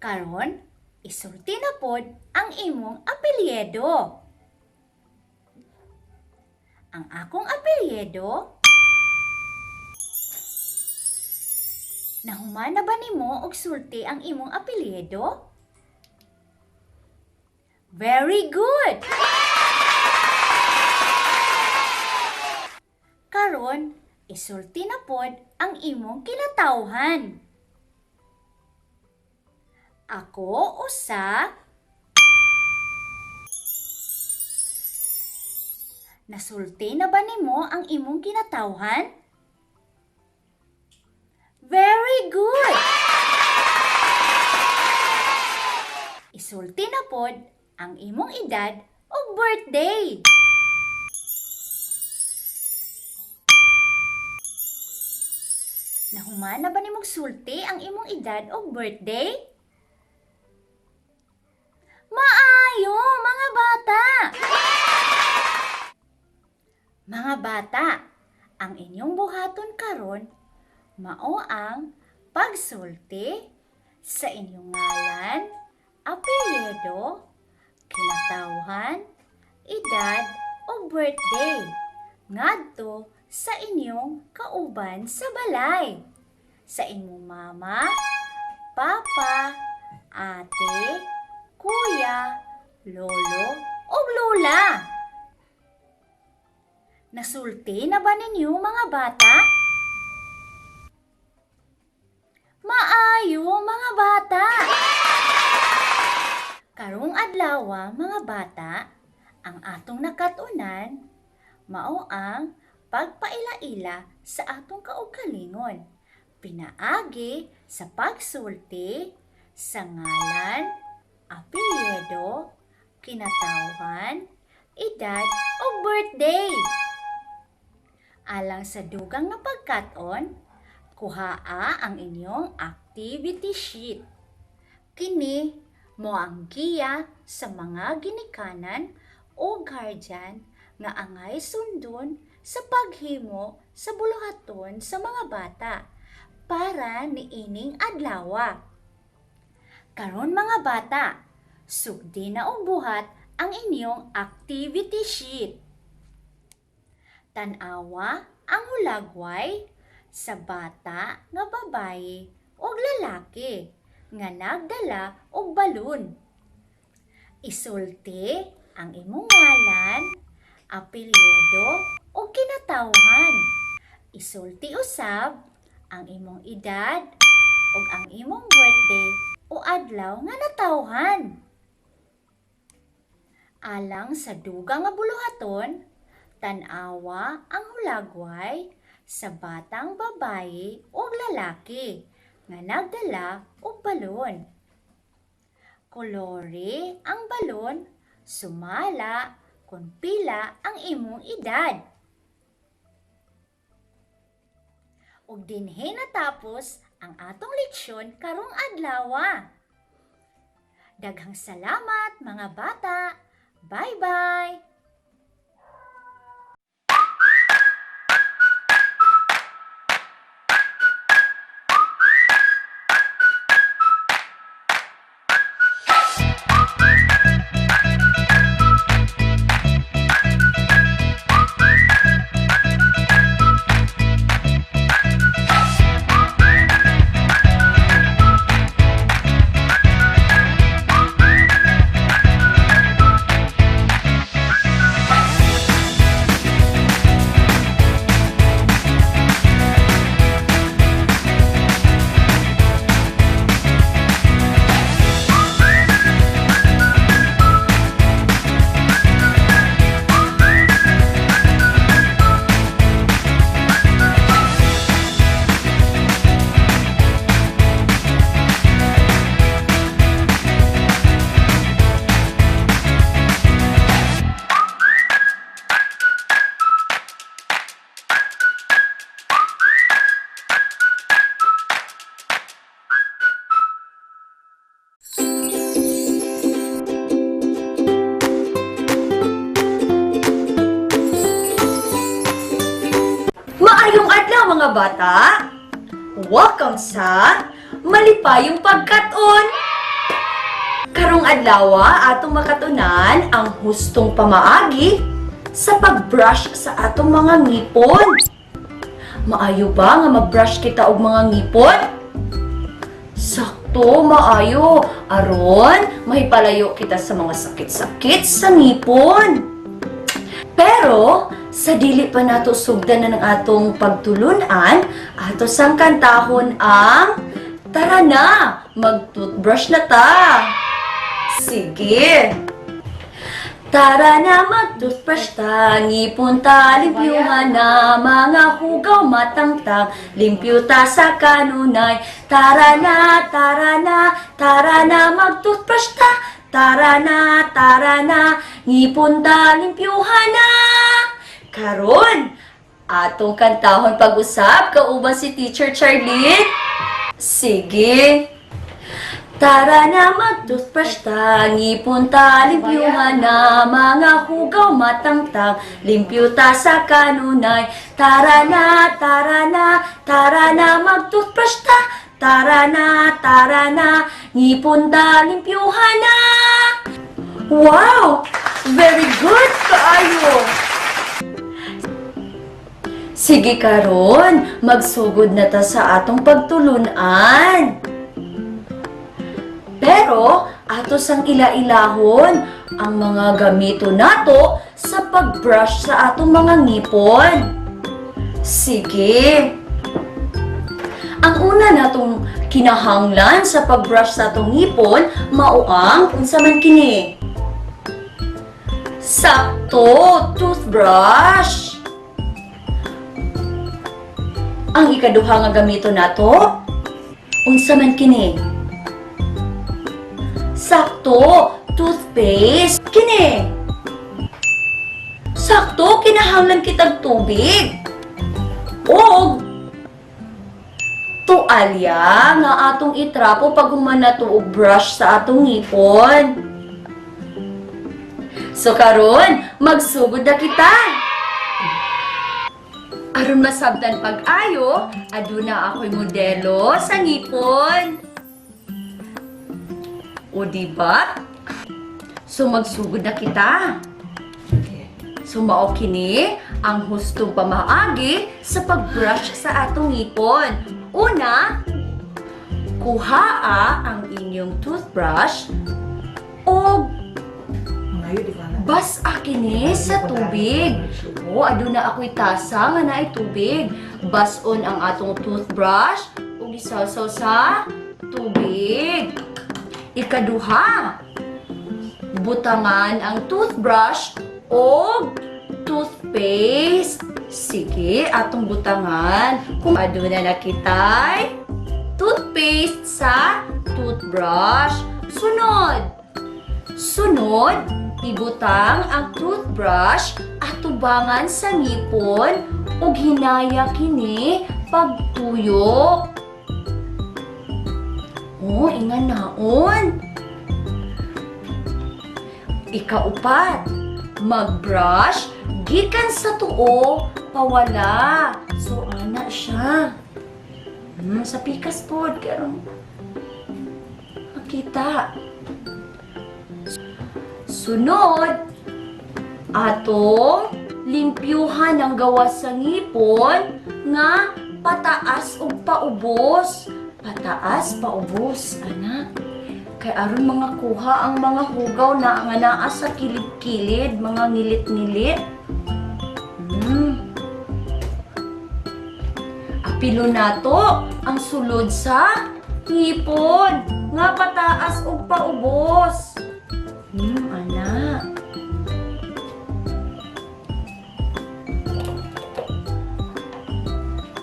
Karon, isulti na pod ang imong apelyido. Ang akong apelyido, nahuman na ba nimo og sulti ang imong apelyido? Very good! Karon, isulti na pod ang imong kinatawhan. Ako usa Nasulti na ba nimo ang imong kinatawhan? Very good! Isulti na pod ang imong edad ug birthday. Nahuman na ba nimong sulti ang imong edad ug birthday? Maayo, mga bata! Mga bata, ang inyong buhaton karon mao ang pagsulti sa inyong ngalan, apelyido, kinatawhan, edad o birthday ngadto sa inyong kauban sa balay. Sa inyong mama, papa, ate, kuya, lolo, o lola. Nasulti na ba ninyo mga bata? Maayo mga bata! Karong adlaw mga bata, ang atong nakatunan, mao ang pagpaila-ila sa atong kaugalingon. Pinaagi sa pagsulti sa ngalan, apelyido, kinatawhan, edad o birthday. Alang sa dugang na pagkaton, kuhaa ang inyong activity sheet. Kini mo ang giya sa mga ginikanan o guardian nga angay sundon sa paghimo sa buluhaton sa mga bata para niining adlaw. Karon mga bata, sugdi na og buhat ang inyong activity sheet. Tan-awa ang hulagway sa bata nga babayi o lalaki nga nagdala og balon. Isulti ang imong ngalan, apelyido o kinatawhan. Isulti usab ang imong edad o ang imong birthday o adlaw nga natawhan. Alang sa dugang nga buluhaton, tan-awa ang hulagway sa batang babayi o lalaki nga nagdala og balon. Kolore ang balon, sumala kung pila ang imong edad. Ug dinhi natapos ang atong leksyon karong adlaw. Daghang salamat mga bata. Bye-bye! Maayong adlaw mga bata! Welcome sa Malipayong Pagkaton! Karong adlaw atong makatunan ang hustong pamaagi sa pagbrush sa atong mga ngipon. Maayo ba nga mag-brush kita og mga ngipon? Sakto, maayo. Aron, mahipalayo kita sa mga sakit-sakit sa ngipon. Pero, sa dili pa nato sugdan na ng atong pagtulunan, ato sang kantahon ang tara na, mag-toothbrush na ta. Sige. Tara na, mag-toothbrush ta, ngipon ta, limpyuhan na, mga hugaw matangtang, limpyo ta sa kanunay. Tara na, tara na, tara na, mag-toothbrush ta. Tara na, ngipon ta, limpyuhan na. Karon, atong kantahon pag-usap, kauban si Teacher Charlene. Sige. Tara na, mag-toothbrush ta, ngipon ta, limpyuhan na, mga hugaw matangtang, limpyo ta sa kanunay. Tara na, mag-toothbrush ta. Tara na, ngipon ta, limpyuhan na. Wow! Very good, kaayo! Sige karon, magsugod na ta sa atong pagtulunan. Pero, ato sang ila-ilahon ang mga gamito nato sa pagbrush sa atong mga ngipon. Sige. Ang una natong kinahanglan sa pagbrush sa atong ngipon, mao ang unsa man kini? Sakto, toothbrush. Ang ikaduha nga gamito nato, unsa man kini? Sakto, toothpaste. Kini. Sakto, kinahanglan kitag tubig. O tualya nga atong itrapo pag humana to og brush sa atong ngipon. So karon, magsugod na kita. Aron masabtan pag-ayo, aduna ako'y modelo sa ngipon. O diba? So magsugod na kita. So mao kini ang hustong pamaagi sa pagbrush sa atong ngipon. Una, kuhaa ang inyong toothbrush o bas-a kini sa tubig. O aduna ako'y tasa nga naay tubig. Bas-on ang atong toothbrush ug isawsaw sa tubig. Ikaduha, butangan ang toothbrush o toothpaste. Sige, atong butangan. Kung aduna na kitay toothpaste sa toothbrush. Sunod, ibutang ang toothbrush at tubangan sa ngipon ug hinaya kini pagtuyok. O, ingan naon. Ikaupat, mag-brush gikan sa tuo pawala. So, ana siya. Sa pikas pod, karong makita. Sunod, atong limpyuhan ang gawas sa ngipon nga pataas ug paubos. Pataas, paubos, anak. Kay aron mga kuha ang mga hugaw na nga naa sa kilid-kilid, mga ngilit-ngilit. Apilo nato ang sulod sa ngipon nga pataas ug paubos. Anak.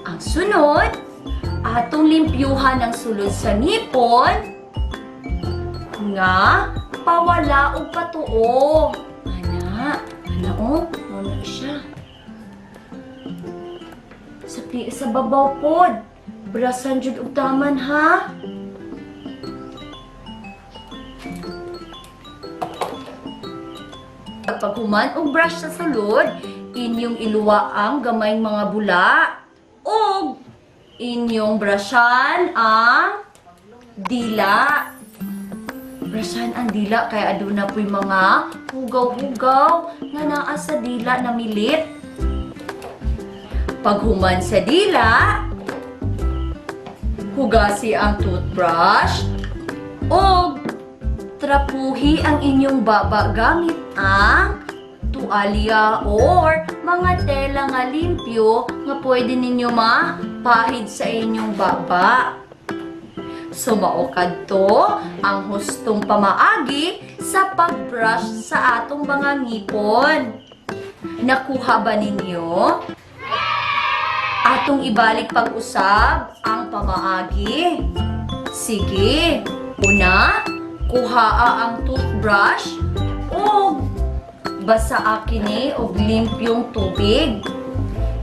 Ang sunod, atong limpyuhan ang sulod sa ngipon nga pawala og patuo. Ana, o, ano siya? Sa babaw pod, brasan jud og taman ha. Pag human og brush sa sulod, inyong iluwa ang gamay mga bula og inyong brushan ang dila. Brushan ang dila kay aduna po'y mga hugaw-hugaw nga naa sa dila na milit. Paghuman sa dila, hugasi ang toothbrush o trapuhi ang inyong baba gamit ang tualya or mga tela nga limpyo nga pwede ninyo mapahid sa inyong baba. Sumaokad to ang hustong pamaagi sa pagbrush sa atong mga ngipon. Nakuha ba ninyo? Atong ibalik pag-usab ang pamaagi. Sige. Una, kuhaa ang toothbrush o basa kini og limpyong tubig.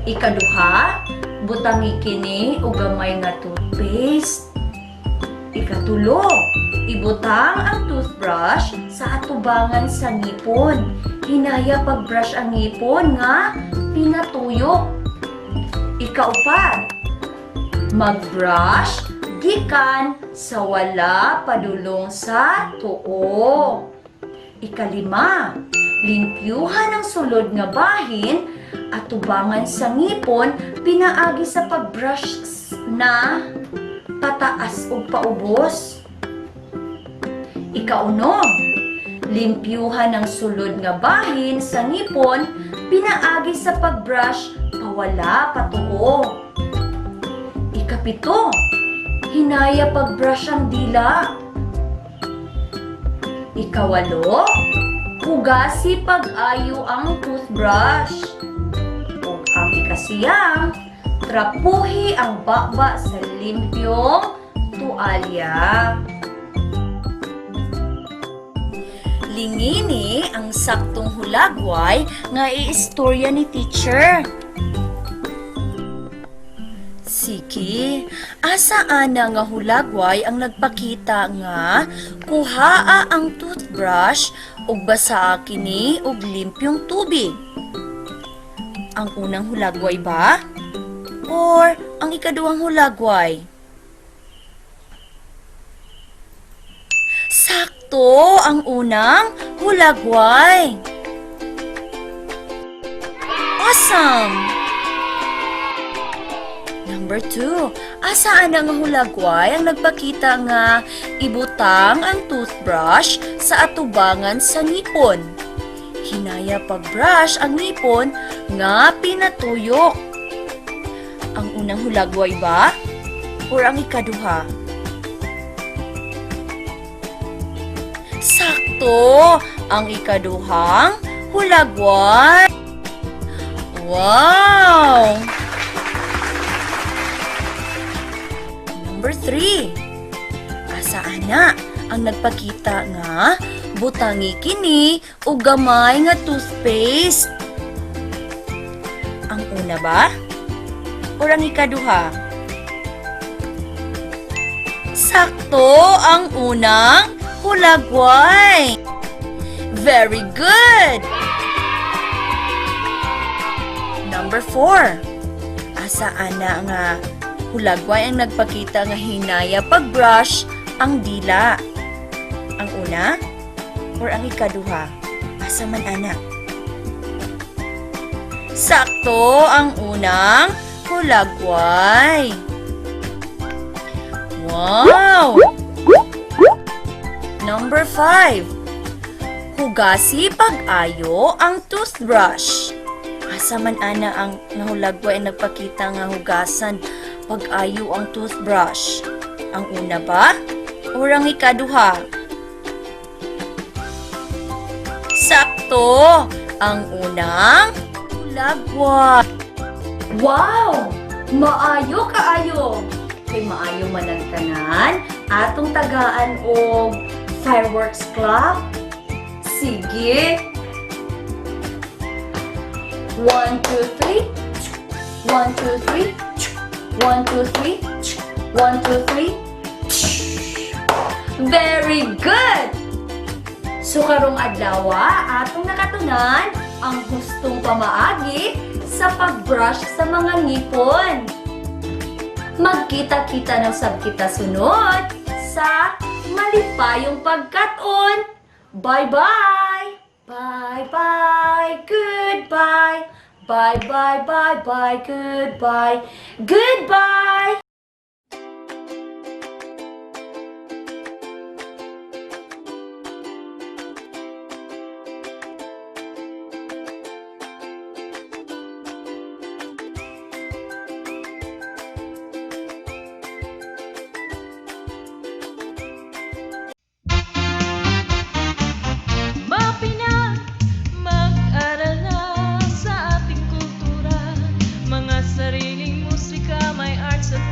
Ikaduha, butangi kini og gamay nga toothpaste. Ikatulo, ibutang ang toothbrush sa atubangan sa ngipon. Hinaya pag-brush ang ngipon nga pinatuyok. Ikaupat, mag-brush gikan sa wala padulong sa tuo. Ikalima, limpyuhan ang sulod nga bahin atubangan sa ngipon, pinaagi sa pagbrush na pataas o paubos. Ikaunom, limpyuhan ng sulod nga bahin sa ngipon, pinaagi sa pagbrush pawala patuo. Ikapito, hinaya pagbrush ang dila. Ikawalo, hugasi pag-ayo ang toothbrush. O ang ikasiyam, trapuhi ang baba sa limpyong tuwalya. Lingini ang saktong hulagway nga iistorya ni teacher. Sige, asaan na nga hulagway ang nagpakita nga kuhaa ang toothbrush ug basaa kini og limpyong tubig? Ang unang hulagway ba? Or ang ikaduhang hulagway? Sakto, ang unang hulagway. Awesome! Number 2, asaan ang hulagway ang nagpakita nga ibutang ang toothbrush sa atubangan sa ngipon? Hinaya pagbrush ang ngipon nga pinatuyok. Ang unang hulagway ba? O ang ikaduha? Sakto! Ang ikaduhang hulagway. Wow! Number 3. Asaan na ang nagpakita nga butangi kini o gamay nga toothpaste? Ang una ba? O ang ikaduha? Sakto, ang unang hulagway. Very good! Number 4. Asaan na nga hulagway ang nagpakita nga hinaya pagbrush ang dila? Ang una or ang ikaduha? Asa man ana? Sakto, ang unang hulagway. Wow! Number 5. Hugasi pag-ayo ang toothbrush. Asa man ana ang hulagway ang nagpakita nga hugasan pag-ayo ang toothbrush? Ang una ba? O ang ikaduha? Sakto! Ang unang hulagway. Wow! Maayo kaayo! Kay maayo man ang tanan, atong tagaan og fireworks club. Sige! 1, 2, 3. 1, 2, 3. 1, 2, 3. 1, 2, 3. Very good! So karong adlaw atong nakatunan ang hustong pamaagi sa pagbrush sa mga ngipon. Magkita-kita ng sabkita sunod sa malipayong pagkaton. Bye-bye! Bye-bye! Goodbye! Bye-bye, bye-bye, goodbye. Goodbye! Mapina, mag-aral na sa ating kultura. Mga sariling musika, may arts at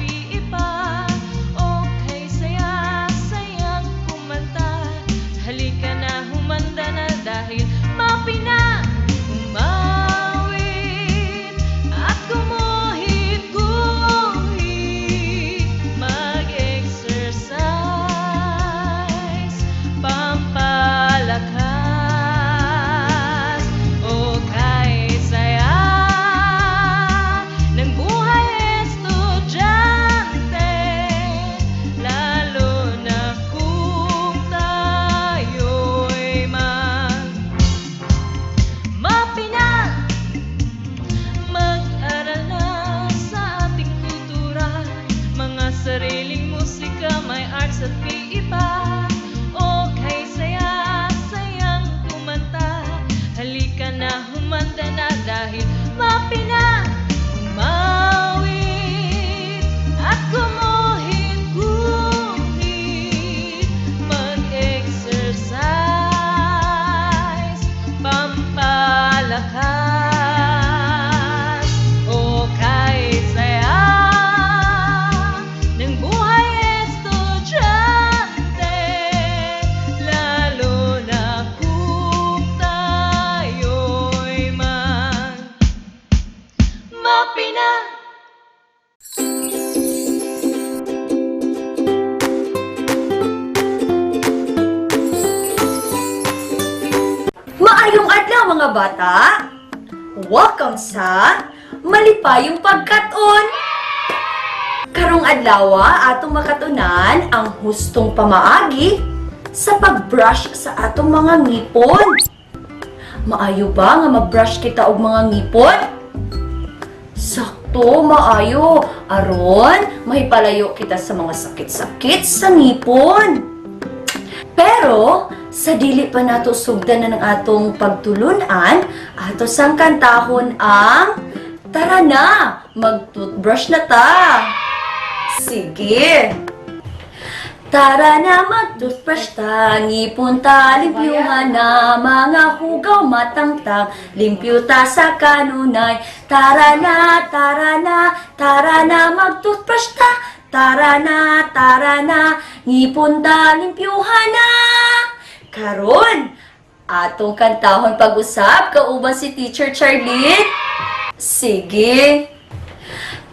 arts at iba. Okay, saya, sayang kumanta. Halika na, humanda na dahil mapina. Umawit at gumuhit-guhit. Mag-exercise, pampalakas. Okay, saya ng buhay estudyante, lalo na kung tayo'y mapina. Maayong adlaw mga bata! Welcome sa Malipayong Pagkaton! Karong adlaw atong makatunan ang hustong pamaagi sa pagbrush sa atong mga ngipon. Maayo ba nga magbrush kita og mga ngipon? Sakto, maayo. Aron, mahipalayo kita sa mga sakit-sakit sa ngipon. Pero, sa dili pa nato sugdan ng atong pagtulunan, ato sang kantahon ang tara na, mag-toothbrush na ta. Sige. Tara na, mag-toothbrush ta, ngipon ta, limpyuhan na, mga hugaw matangtang, limpyo ta sa kanunay. Tara na, tara na, tara na, mag-toothbrush ta, tara na, ngipon ta, limpyuhan na. Karon, atong kantahon pag-usap, kauban si Teacher Charlene. Sige.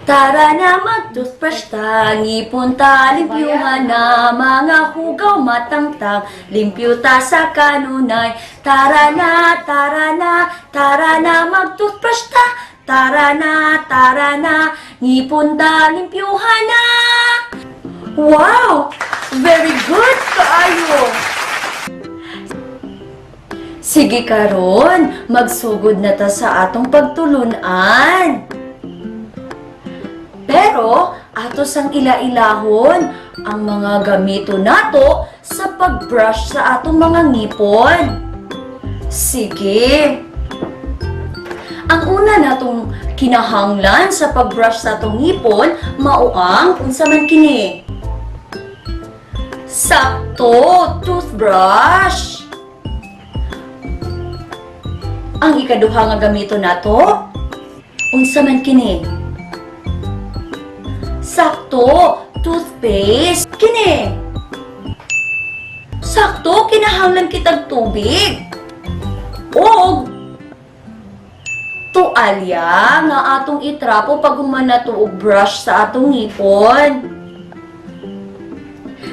Tara na, mag-toothbrush ta, ngipon ta, limpyuhan na, mga hugaw matangtang, limpyo ta sa kanunay. Tara na, mag-toothbrush ta, tara na, ngipon ta, limpyuhan na. Wow! Very good, kaayo! Sige karon, magsugod na ta sa atong pagtulunan. Pero, ato sang ila-ilahon ang mga gamito nato sa pagbrush sa atong mga ngipon. Sige. Ang una natong kinahanglan sa pagbrush sa atong ngipon, mao ang unsa man kini? Sakto, toothbrush. Ang ikaduha nga gamito nato, unsa man kini? Sakto, toothpaste. Kini. Sakto, kinahanglan kitag tubig. O tualya nga atong itrapo pag humanato og brush sa atong ngipon.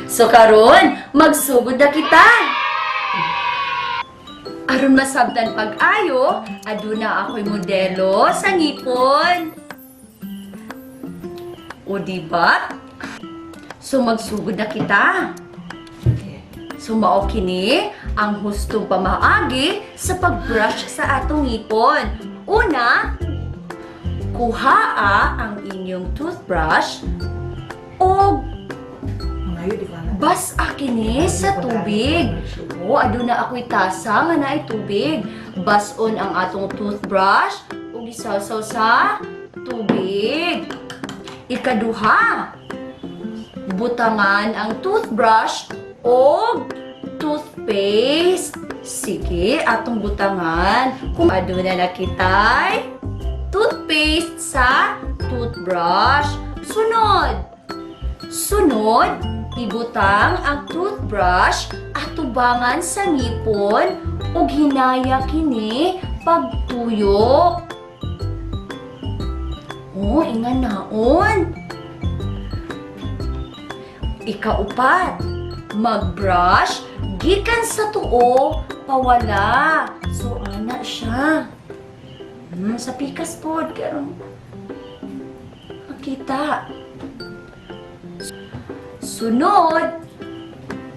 So karon, magsugod na kita. Aron masabtan pag-ayo, aduna ako'y modelo sa ngipon. O diba? So magsugod na kita. So mao kini ang hustong pamaagi sa pagbrush sa atong ngipon. Una, kuhaa ang inyong toothbrush o bas-a kini sa tubig. O aduna ako'y tasa nga naay tubig. Bas-on ang atong toothbrush ug isawsaw sa tubig. Ikaduha, butangan ang toothbrush o toothpaste. Sige, atong butangan. Kung aduna na kitay toothpaste sa toothbrush. Sunod, ibutang ang toothbrush at tubangan sa ngipon ug hinaya kini pagtuyo. Oh, ingan naon. Ikaupat, mag-brush gikan sa tuo pawala. So ana siya. Sa pikas pod karon makita. Sunod,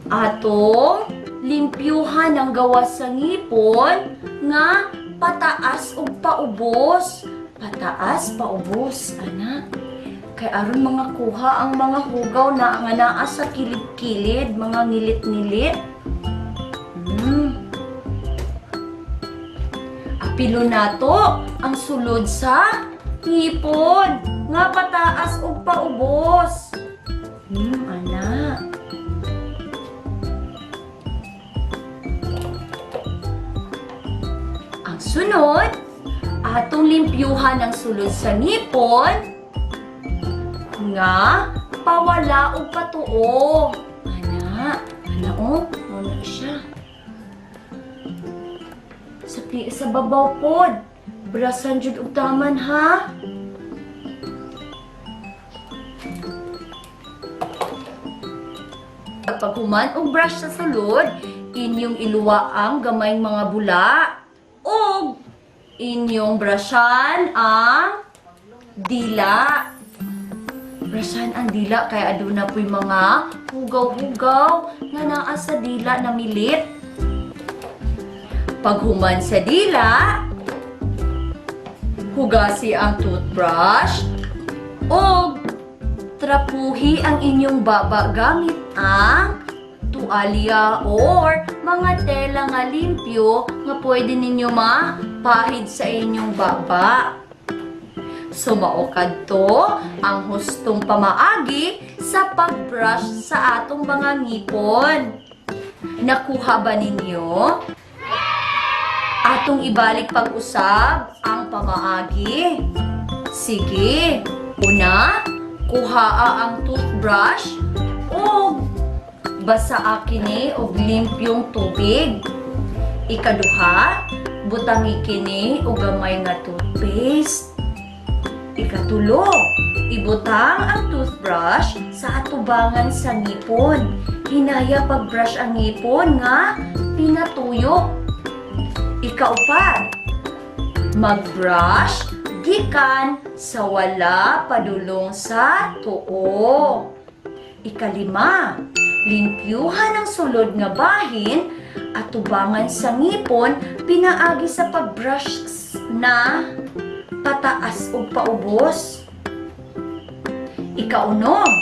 atong limpyuhan ang gawas sa ngipon nga pataas ug paubos. Pataas, paubos, anak. Kay aron mga kuha ang mga hugaw na nga naa sa kilid-kilid, mga ngilit-ngilit. Apilo nato ang sulod sa ngipon nga pataas ug paubos. Ana. Ang sunod, atong limpyuhan ang sulod sa ngipon nga pawala og patuo. Ana oh, ano siya? Sa babaw pod, brasan jud og taman ha. Pag human og brush sa sulod, inyong iluwa ang gamayng mga bula og inyong brushan ang dila. Brushan ang dila kay aduna po'y mga hugaw-hugaw nga naa sa dila na milit. Paghuman sa dila, hugasi ang toothbrush o trapuhi ang inyong baba gamit ang tuwalya or mga tela nga limpyo nga pwede ninyo mapahid sa inyong baba. Sumao kadto ang hustong pamaagi sa pagbrush sa atong mga ngipon. Nakuha ba ninyo? Atong ibalik pag-usab ang pamaagi. Sige, una, kuhaa ang toothbrush o basaa kini og limpyong tubig. Ikaduha, butangi kini og gamay nga toothpaste. Ikatulo, ibutang ang toothbrush sa atubangan sa ngipon. Hinaya pag-brush ang ngipon nga pinatuyok. Ikaupat, mag-brush gikan sa wala padulong sa tuo. Ikalima, limpyuhan ang sulod nga bahin at tubangan sa ngipon pinaagi sa pag-brush na pataas o paubos. Ikaunom,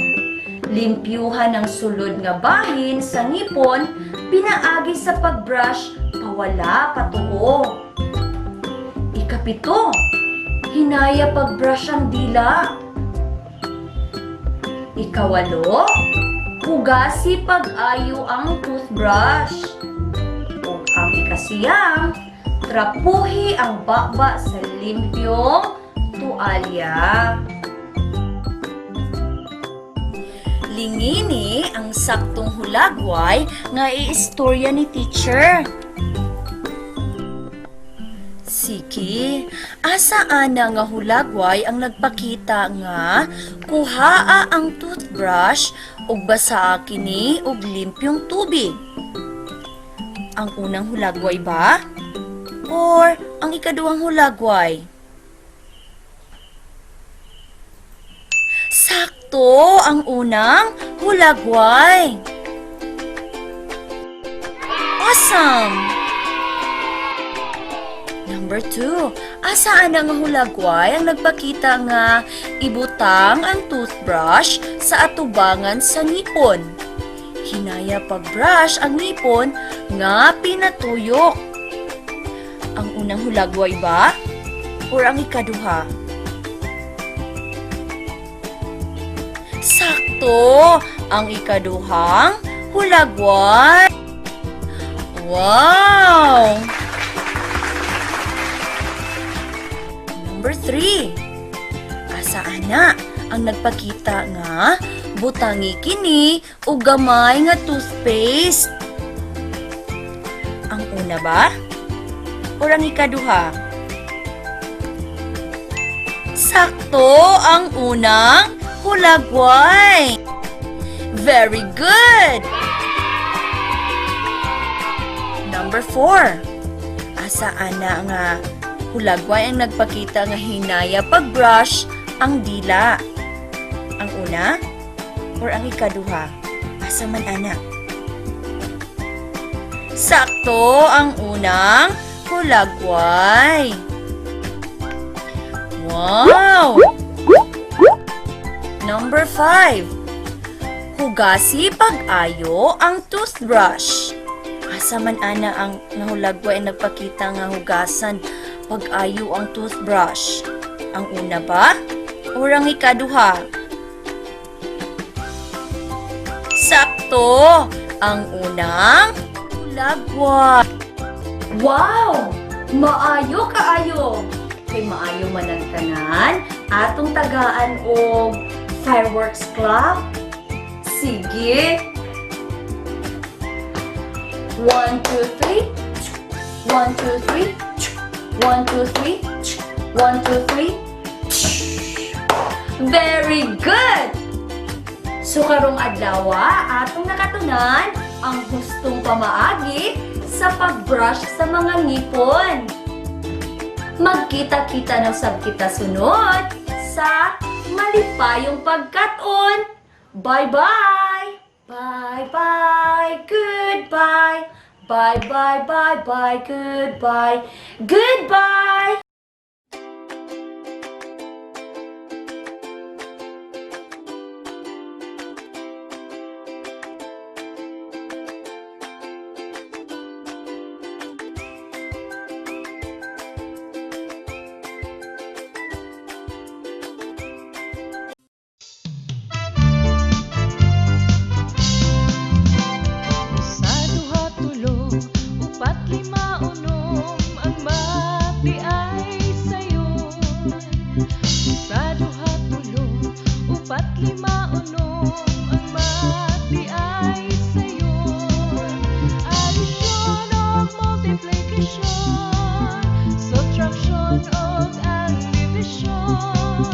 limpyuhan ang sulod nga bahin sa ngipon pinaagi sa pag-brush pawala patuo. Ikapito, hinaya pag-brush ang dila. Ikawalo, hugasi pag-ayo ang toothbrush. Ug ang ikasiyam, trapuhi ang baba sa limpyong tuwalya. Lingini ang saktong hulagway nga iistorya ni teacher. Sige, asaan na nga hulagway ang nagpakita nga kuhaa ang toothbrush ug basaa kini og limpyong tubig? Ang unang hulagway ba? Or ang ikaduhang hulagway? Sakto ang unang hulagway. Awesome! Number 2, asaan ang hulagway ang nagpakita nga ibutang ang toothbrush sa atubangan sa ngipon? Hinaya pag-brush ang ngipon nga pinatuyok. Ang unang hulagway ba? O ang ikaduha? Sakto! Ang ikaduhang hulagway. Wow! Number 3. Asaan na ang nagpakita nga butangi kini o gamay nga toothpaste? Ang una ba? O ang ikaduha? Sakto ang unang hulagway. Very good! Number 4. Asaan na nga hulagway ang nagpakita nga hinaya pag-brush ang dila? Ang una or ang ikaduha? Asa man ana? Sakto ang unang hulagway. Wow! Number 5. Hugasi pag-ayo ang toothbrush. Asa man ana ang nahulagwa ay nagpakita nga hugasan pag-ayo ang toothbrush. Ang una ba? O ang ikaduha? Sakto! Ang unang hulagwa. Wow! Maayo kaayo! Kay maayo man ang tanan, atong tagaan og fireworks club. Sige! 1, 2, 3. 1, 2, 3. 1, 2, 3. 1, 2, 3. Very good! So karong adlaw atong nakatunan ang hustong pamaagi sa pag-brush sa mga ngipon. Magkita-kita na sab kita sunod sa malipayong pagkaton. Bye-bye! Bye-bye! Goodbye! Bye-bye, bye-bye, goodbye! Goodbye! Sa duha tulo, upat lima unom, ang mati ay sayon. Sa duha tulo, upat lima unom, ang mati ay sayon. Addition o multiplication, subtraction o ang division.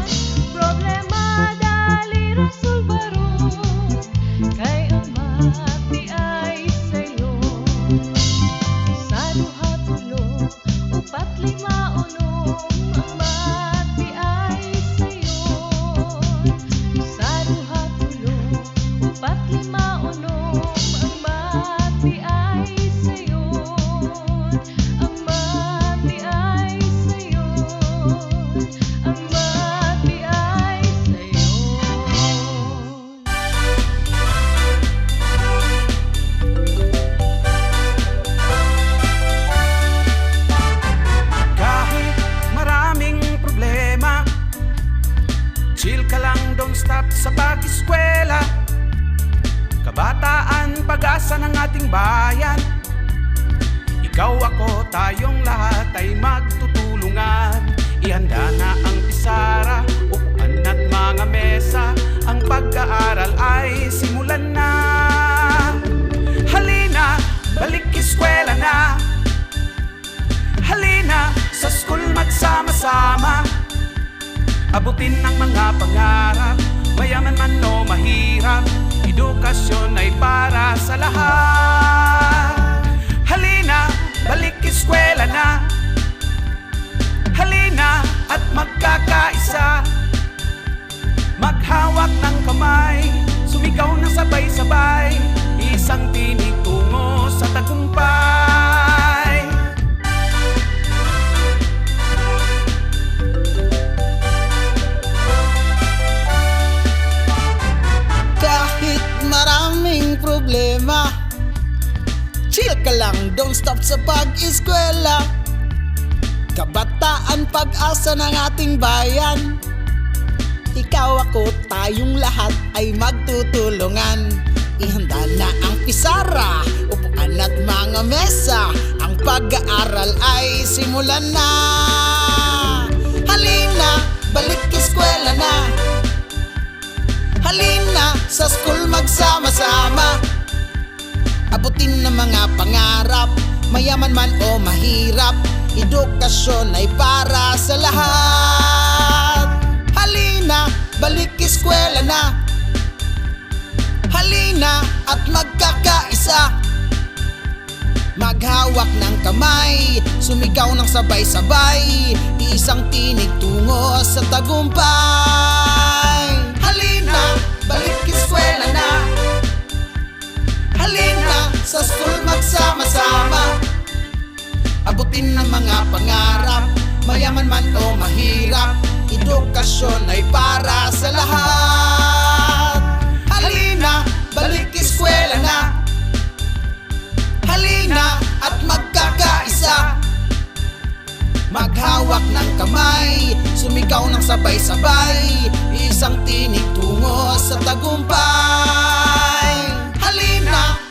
Problema dali ra sulbaron, kay ang mati ay sayon. Sa duha tulo, upat lima unom, ang mati ay sayon. Sa duha tulo, upat lima unom, ang mati ay sayon. Ang mati ay sayon. Ang mati ay sayon. Kahit maraming problema, chill ka lang, don't stop sa pag-eskwela. Kabataan, pag-asa ng ating bayan. Ikaw, ako, tayong lahat ay magtutulungan. Ihanda na ang pisara, upuan at mga mesa. Ang pag-aaral ay simulan na. Halina, balik eskwela na. Halina, sa school magsama-sama. Abutin ang mga pangarap, mayaman man o mahirap. Edukasyon ay para sa lahat. Halina, balik eskwela na. Halina at magkakaisa. Maghawak ng kamay, sumigaw na sabay-sabay. Isang tinig tungo sa tagumpay. Kahit maraming problema, chill ka lang, don't stop sa pag-eskwela. Kabataan, pag-asa ng ating bayan. Ikaw, ako, tayong lahat ay magtutulungan. Ihanda na ang pisara, upuan at mga mesa. Ang pag-aaral ay simulan na. Halina, balik eskwela na. Halina, sa school magsama-sama. Abutin ng mga pangarap, mayaman man o mahirap. Edukasyon ay para sa lahat. Halina, balik eskwela na. Halina at magkakaisa. Maghawak ng kamay, sumigaw ng sabay-sabay. Isang tinig tungo sa tagumpay. Halina, balik eskwela na. Halina, sa school magsama-sama. Abutin ng mga pangarap, mayaman man o mahirap. edukasyon ay para sa lahat. Halina, balik eskwela na. Halina at magkakaisa. Maghawak ng kamay, sumigaw ng sabay-sabay, isang tinig tungo sa tagumpay. Halina!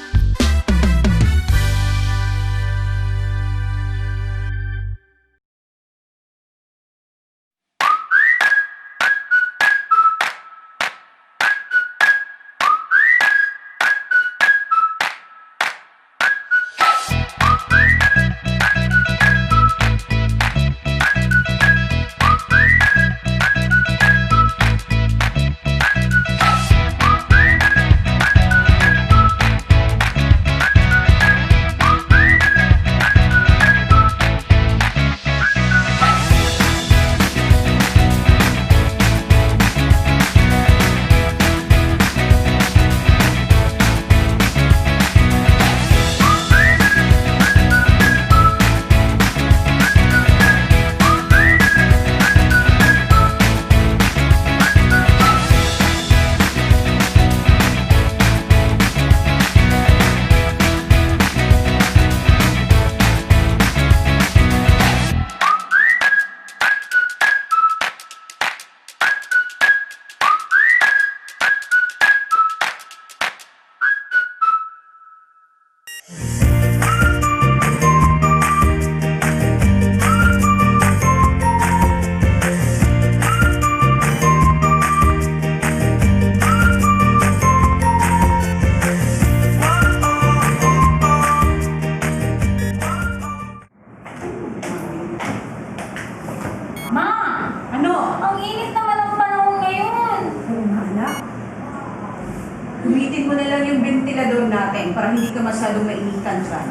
Gamitin mo na lang yung ventilador natin para hindi ka masyadong mainitan dyan.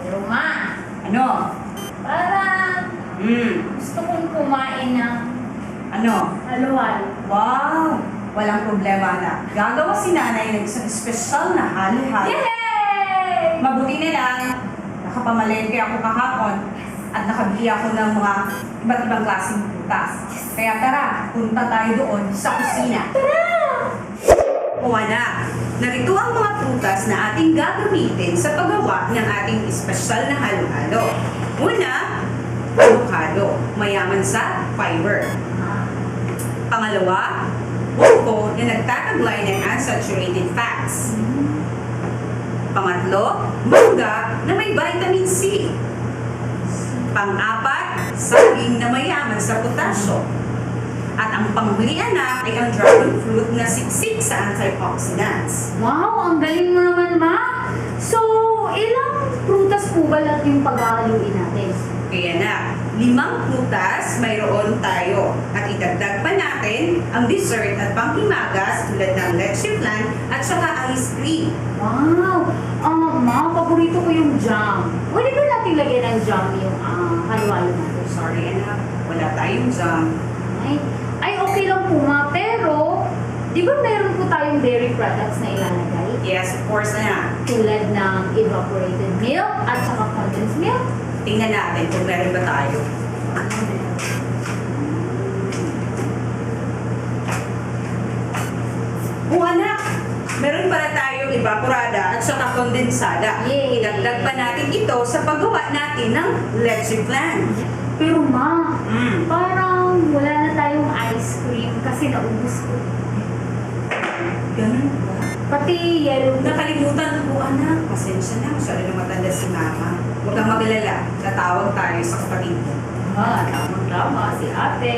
Pero ma, Ano? parang gusto kong kumain ng Ano? halo-halo. Wow! Walang problema na. Gagawa si nanay ng isang espesyal na halo-halo. Yay! Mabuti na lang, nakapamalengke ako kahapon at nakabili ako ng mga iba't ibang klaseng prutas. Kaya tara, punta tayo doon sa kusina. O anak, narito ang mga prutas na ating gagamitin sa paggawa ng ating espesyal na halo-halo. Una, avocado, mayaman sa fiber. Pangalawa, buko na nagtataglay ng unsaturated fats. Pangatlo, mangga na may vitamin C. Pang-apat, saging na mayaman sa potasyo. At ang panghuli anak ay ang dragon fruit na siksik sa antioxidants. Wow, ang galing mo naman, ma! So, ilang prutas po ba lahat yung paghahaluin natin? Kaya na, 5 prutas mayroon tayo. At idagdag pa natin ang dessert at panghimagas tulad ng leche flan at saka ice cream. Wow! Ma, paborito ko yung jam. Pwede ba natin lagyan ng jam yung halo-halo natin? Sorry anak, wala tayong jam. Ay, okay lang po, ma. Pero, di ba meron po tayong dairy products na ilalagay? Yes, of course anak. Tulad ng evaporated milk at saka condensed milk? Tingnan natin kung meron ba tayo. O anak, meron pala tayong evaporada at saka kondensada. Yay! Idagdag pa natin ito sa paggawa natin ng leche flan. Pero ma, parang wala na tayong ice cream kasi naubos ko. Ganun ba? Pati yellow na. Nakalimutan ko anak. Pasensya na, masyado na matanda si mama. Huwag kang magalala, tatawag tayo sa kapatid mo. Tama si ate.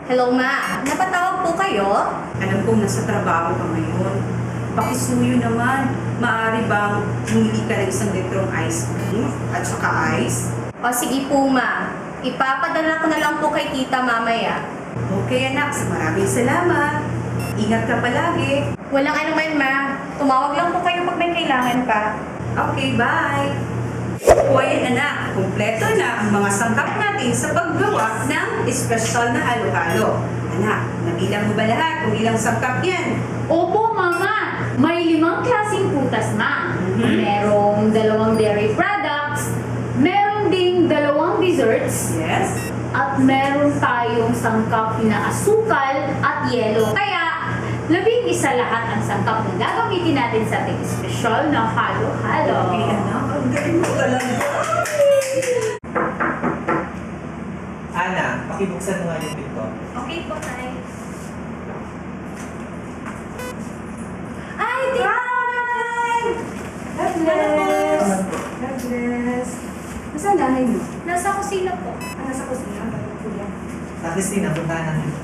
Hello, ma. Napatawag po kayo? Alam kong nasa trabaho ka ngayon. Pakisuyo naman. Maaari bang bumili ka ng 1 litrong ice cream at saka ice? O sige po, ma. Ipapadala ko na lang po kay tita mamaya. Okay anak, maraming salamat. Ingat ka palagi. Walang anuman, ma. Tumawag lang po kayo pag may kailangan pa. Okay, bye. O ayan anak, kumpleto na ang mga sangkap natin sa paggawa ng espesyal na halo-halo. Anak, nabilang mo ba lahat kung ilang sangkap yan? Opo, mama. May 5 klaseng prutas, ma. Merong 2 dairy products, desserts. Yes. At meron tayong sangkap na asukal at yelo. Kaya, 11 lahat ang sangkap na gagamitin natin sa ating espesyal na halo-halo. Okay, anak. Ang galing mo talaga. Ana, pakibuksan mo nga yung pinto. Okay po, Tay. Ay, Tay! God bless. God bless. Nasaan nanay mo? Nasa kusina po. Nasa kusina. Kuya. Sa Christina, puntahan natin.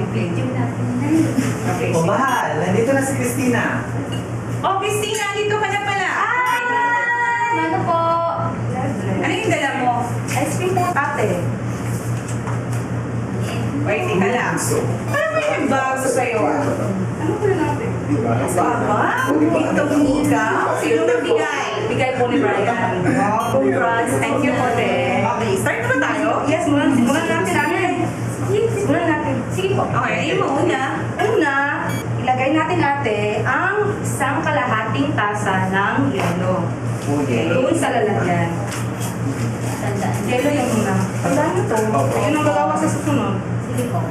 Okay. natin. Okay. O mahal, nandito na si Christina. Oh, Christina, dito ka na pala. Ano po? Ano yung dala mo? Ice cream po. Ate. Wait, tika lang. Parang may bago sa'yo ah. Ano ba natin? Aba, itong ikaw? Sino nagbigay? Bigay po ni Brian. Wow, congrats. Thank you po, te. Okay, start na ba tayo? Yes, simulan natin natin. Simulan natin. Sige po. Okay, mo una. Una, ilagay natin ate ang isang kalahating tasa ng yelo. Okay. Doon sa lalagyan. Tandaan. Yelo yung una. Tandaan nyo to. Ayun ang gagawa sa susunod. Sige po.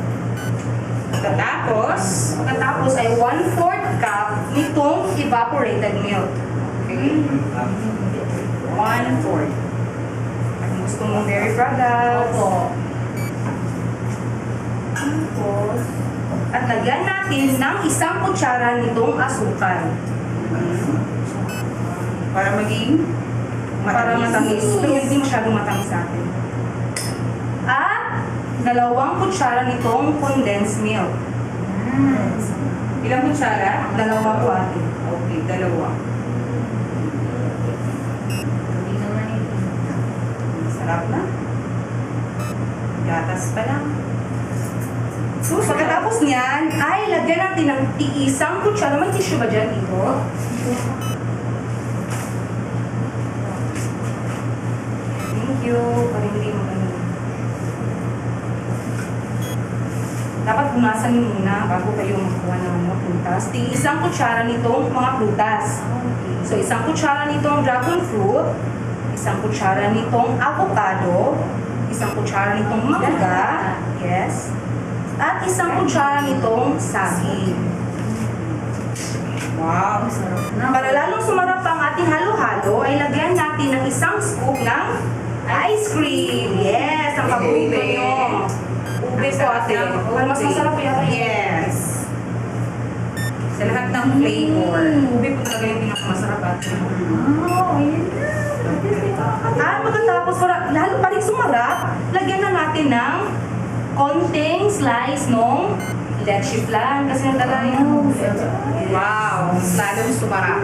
Pagkatapos ay 1/4 cup nitong evaporated milk. Okay? 1/4. At gusto mong dairy products. Opo. Tapos, at lagyan natin ng 1 kutsara nitong asukal. Para maging matamis. Pero hindi masyadong matamis sa atin. At 2 kutsara nitong condensed milk. Ilang kutsara? 2 po ate. Okay, 2. Hindi naman ito. Sarap na. Gatas pa lang. So, pagkatapos niyan, ay lagyan natin ng 1 kutsara. May tissue ba dyan, Iko? Thank you. Para hindi mo ganun. Dapat punasan niyo muna bago kayo magkuha ng mga prutas. 1 kutsara nitong mga prutas. So, 1 kutsara nitong dragon fruit, 1 kutsara nitong avocado, 1 kutsara nitong mangga, yes, at 1 kutsara nitong saging. Wow! Para lalong sumarap ang ating halo-halo, ay lagyan natin ng 1 scoop ng ice cream. Yes! Ang paborito nyo. Ube po ate. Para mas masarap yan. Yes! Sa lahat ng flavor. Ube po talaga yung pinakamasarap ate. At pagkatapos, lalo pa rin sumarap, lagyan na natin ng konting slice nung leche flan. Kasi nagdala yun. Wow! Lalong sumarap.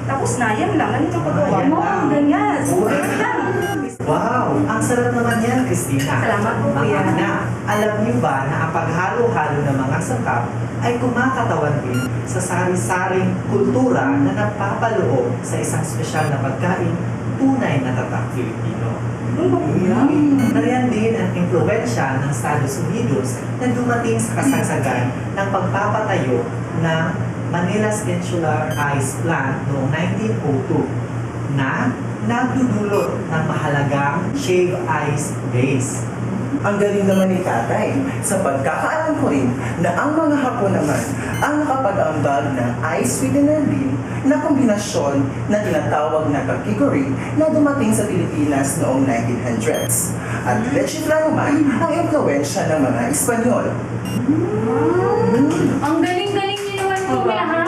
Tapos na, yan lang. Ano yung paggawa mo? Ganyan. Ganyan lang. Wow! Ang sarap naman yan, Christina. Salamat po, kuya. Mga anak, alam niyo ba na ang paghalo-halo ng mga sangkap ay kumakatawan din sa sari-saring kultura na nagpapaloob sa isang espesyal na pagkain, tunay na tatak Pilipino. Nariyan din ang impluwensya ng Estados Unidos na dumating sa kasagsagan ng pagpapatayo ng Manila's Insular Ice Plant noong 1902 na nagdudulot ng mahalagang shave ice base. Ang galing naman ni tatay. Sa pagkakaalam ko rin na ang mga Hapon naman ang nakapag-ambag ng ice sweetener din na kombinasyon na tinatawag na kakigori na dumating sa Pilipinas noong 1900s. At leche flan naman ang impluwensya ng mga Espanyol. Ang galing-galing niyo naman po lahat.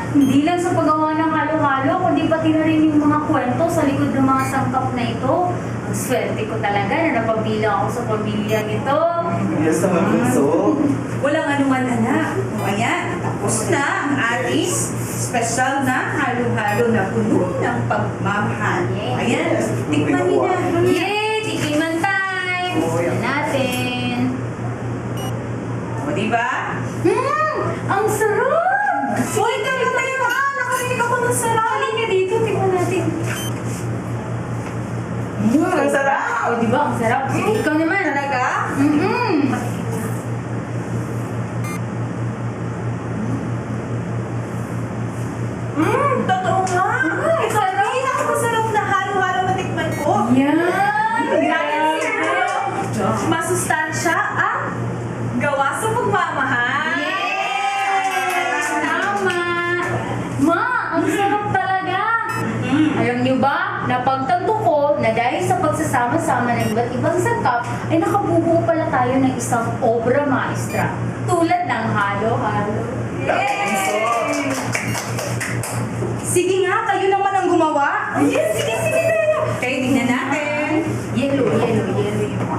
Hindi lang sa paggawa ng halo-halo, kundi pati na rin yung mga kwento sa likod ng mga sangkap na ito. Ang swerte ko talaga na napabilang ako sa pamilya nito. Yes naman bunso. Walang anuman anak. O ayan, tapos na ang ating special na halo-halo na puno ng pagmamahal. Ayan, tikman niyo na. Yay! Tikiman time! Tignan natin. O, diba? Ang sarap! Uy, talaga tayo ba? Nakarinig ako ng sarap. Halika dito, tignan natin. Ang sarap! O, diba? Ang sarap. Ikaw naman. Talaga? Masustansya ang gawa sa pagmamahal. Tama! Ma, ang sarap talaga! Alam niyo ba, napagtanto ko na dahil sa pagsasama-sama ng iba't ibang sangkap, ay nakabubuo pala tayo ng isang obra maestra. Tulad ng halo-halo. Sige nga, kayo naman ang gumawa. Yes, sige. Kayo tingnan natin. Yellow.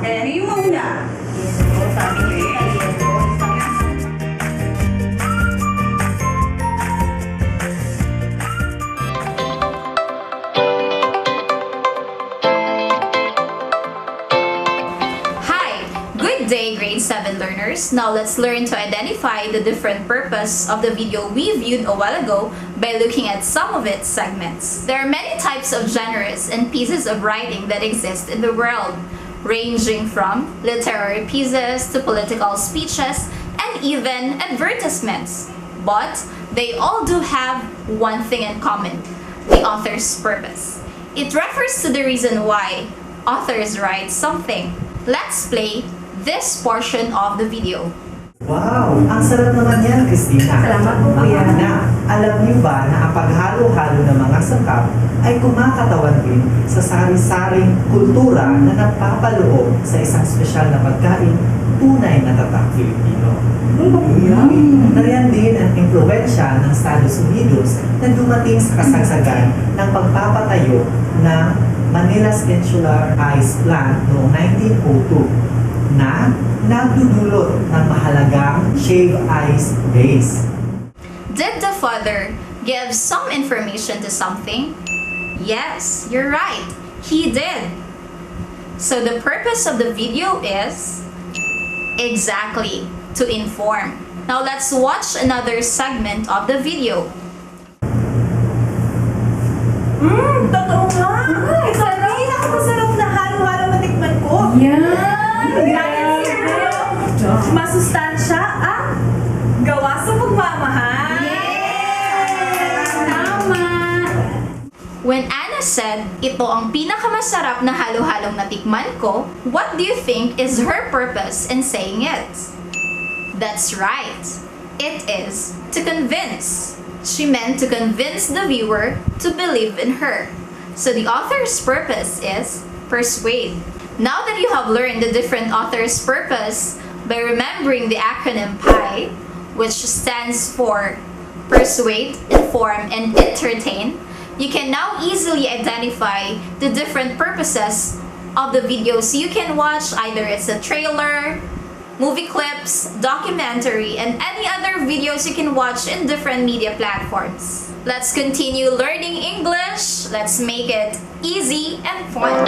Ano yung mauna? Yellow, sabi niyo na yellow. Hi! Good day, grade 7 learners. Now let's learn to identify the different purpose of the video we viewed a while ago by looking at some of its segments. There are many types of genres and pieces of writing that exist in the world, ranging from literary pieces to political speeches and even advertisements. But they all do have one thing in common: the author's purpose. It refers to the reason why authors write something. Let's play this portion of the video. Wow! Ang sarap naman yan, Christina. Salamat po, Kuya. Mga anak, alam niyo ba na ang paghalo-halo ng mga sangkap ay kumakatawan din sa sari-saring kultura na nagpapaloob sa isang espesyal na pagkain, tunay na tatak Filipino. Nariyan din ang impluwensya ng Estados Unidos na dumating sa kasagsagan ng pagpapatayo ng Manila's Insular Ice Plant noong 1902 na nagdudulot ng mahalagang shave ice base. Did the father give some information to something? Yes, you're right. He did. So the purpose of the video is exactly to inform. Now let's watch another segment of the video. Totoo nga. Napakasarap na halo-halo matikman ko. Masustansya ang gawa sa pagmamahal. Tama! When Anna said, ito ang pinakamasarap na halo-halong natikman ko, what do you think is her purpose in saying it? That's right. It is to convince. She meant to convince the viewer to believe in her. So the author's purpose is persuade. Now that you have learned the different author's purpose by remembering the acronym PI, which stands for Persuade, Inform, and Entertain, you can now easily identify the different purposes of the videos you can watch. Either it's a trailer, movie clips, documentary, and any other videos you can watch in different media platforms. Let's continue learning English. Let's make it easy and fun.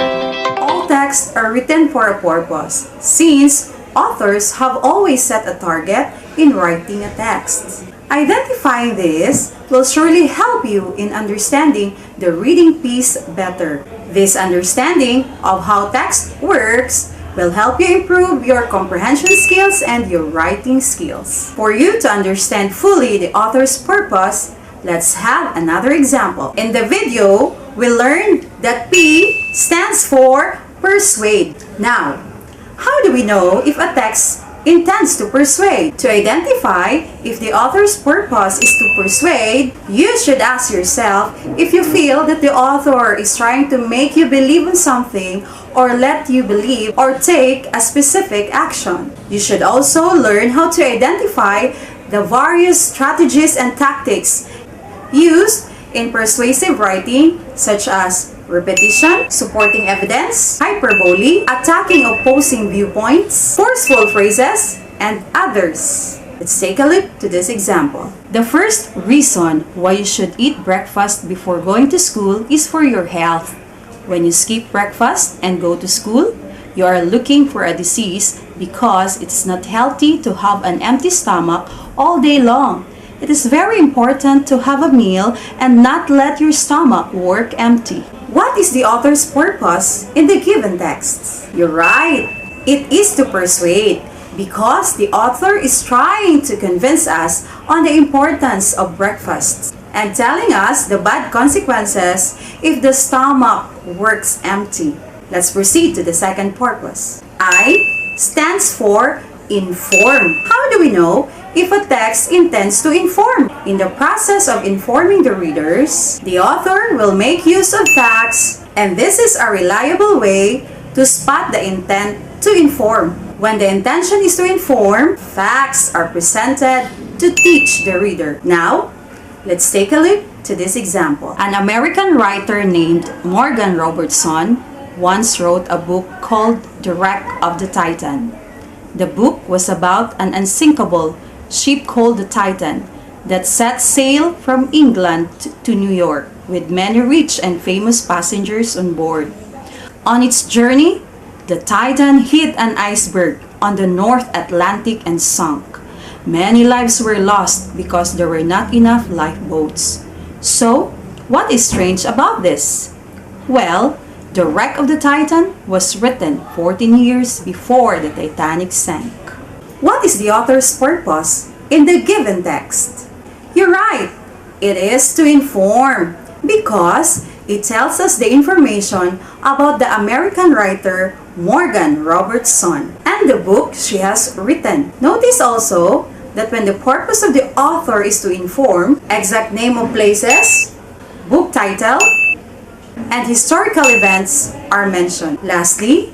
All texts are written for a purpose, since authors have always set a target in writing a text. Identifying this will surely help you in understanding the reading piece better. This understanding of how text works will help you improve your comprehension skills and your writing skills. For you to understand fully the author's purpose, let's have another example. In the video, we learned that P stands for persuade. Now, how do we know if a text intends to persuade? To identify if the author's purpose is to persuade, you should ask yourself if you feel that the author is trying to make you believe in something or let you believe or take a specific action. You should also learn how to identify the various strategies and tactics used in persuasive writing, such as repetition, supporting evidence, hyperbole, attacking opposing viewpoints, forceful phrases, and others. Let's take a look to this example. The first reason why you should eat breakfast before going to school is for your health. When you skip breakfast and go to school, you are looking for a disease because it's not healthy to have an empty stomach all day long. It is very important to have a meal and not let your stomach work empty. What is the author's purpose in the given texts? You're right. It is to persuade, because the author is trying to convince us on the importance of breakfast and telling us the bad consequences if the stomach works empty. Let's proceed to the second purpose. I stands for inform. How do we know if a text intends to inform? In the process of informing the readers, the author will make use of facts, and this is a reliable way to spot the intent to inform. When the intention is to inform, facts are presented to teach the reader. Now, let's take a look to this example. An American writer named Morgan Robertson once wrote a book called The Wreck of the Titan. The book was about an unsinkable ship called the Titan that set sail from England to New York with many rich and famous passengers on board. On its journey, the Titan hit an iceberg on the North Atlantic and sunk. Many lives were lost because there were not enough lifeboats. So, what is strange about this? Well, The Wreck of the Titan was written 14 years before the Titanic sank. What is the author's purpose in the given text? You're right, it is to inform because it tells us the information about the American writer Morgan Robertson and the book she has written. Notice also that when the purpose of the author is to inform, exact name of places, book title, and historical events are mentioned. Lastly,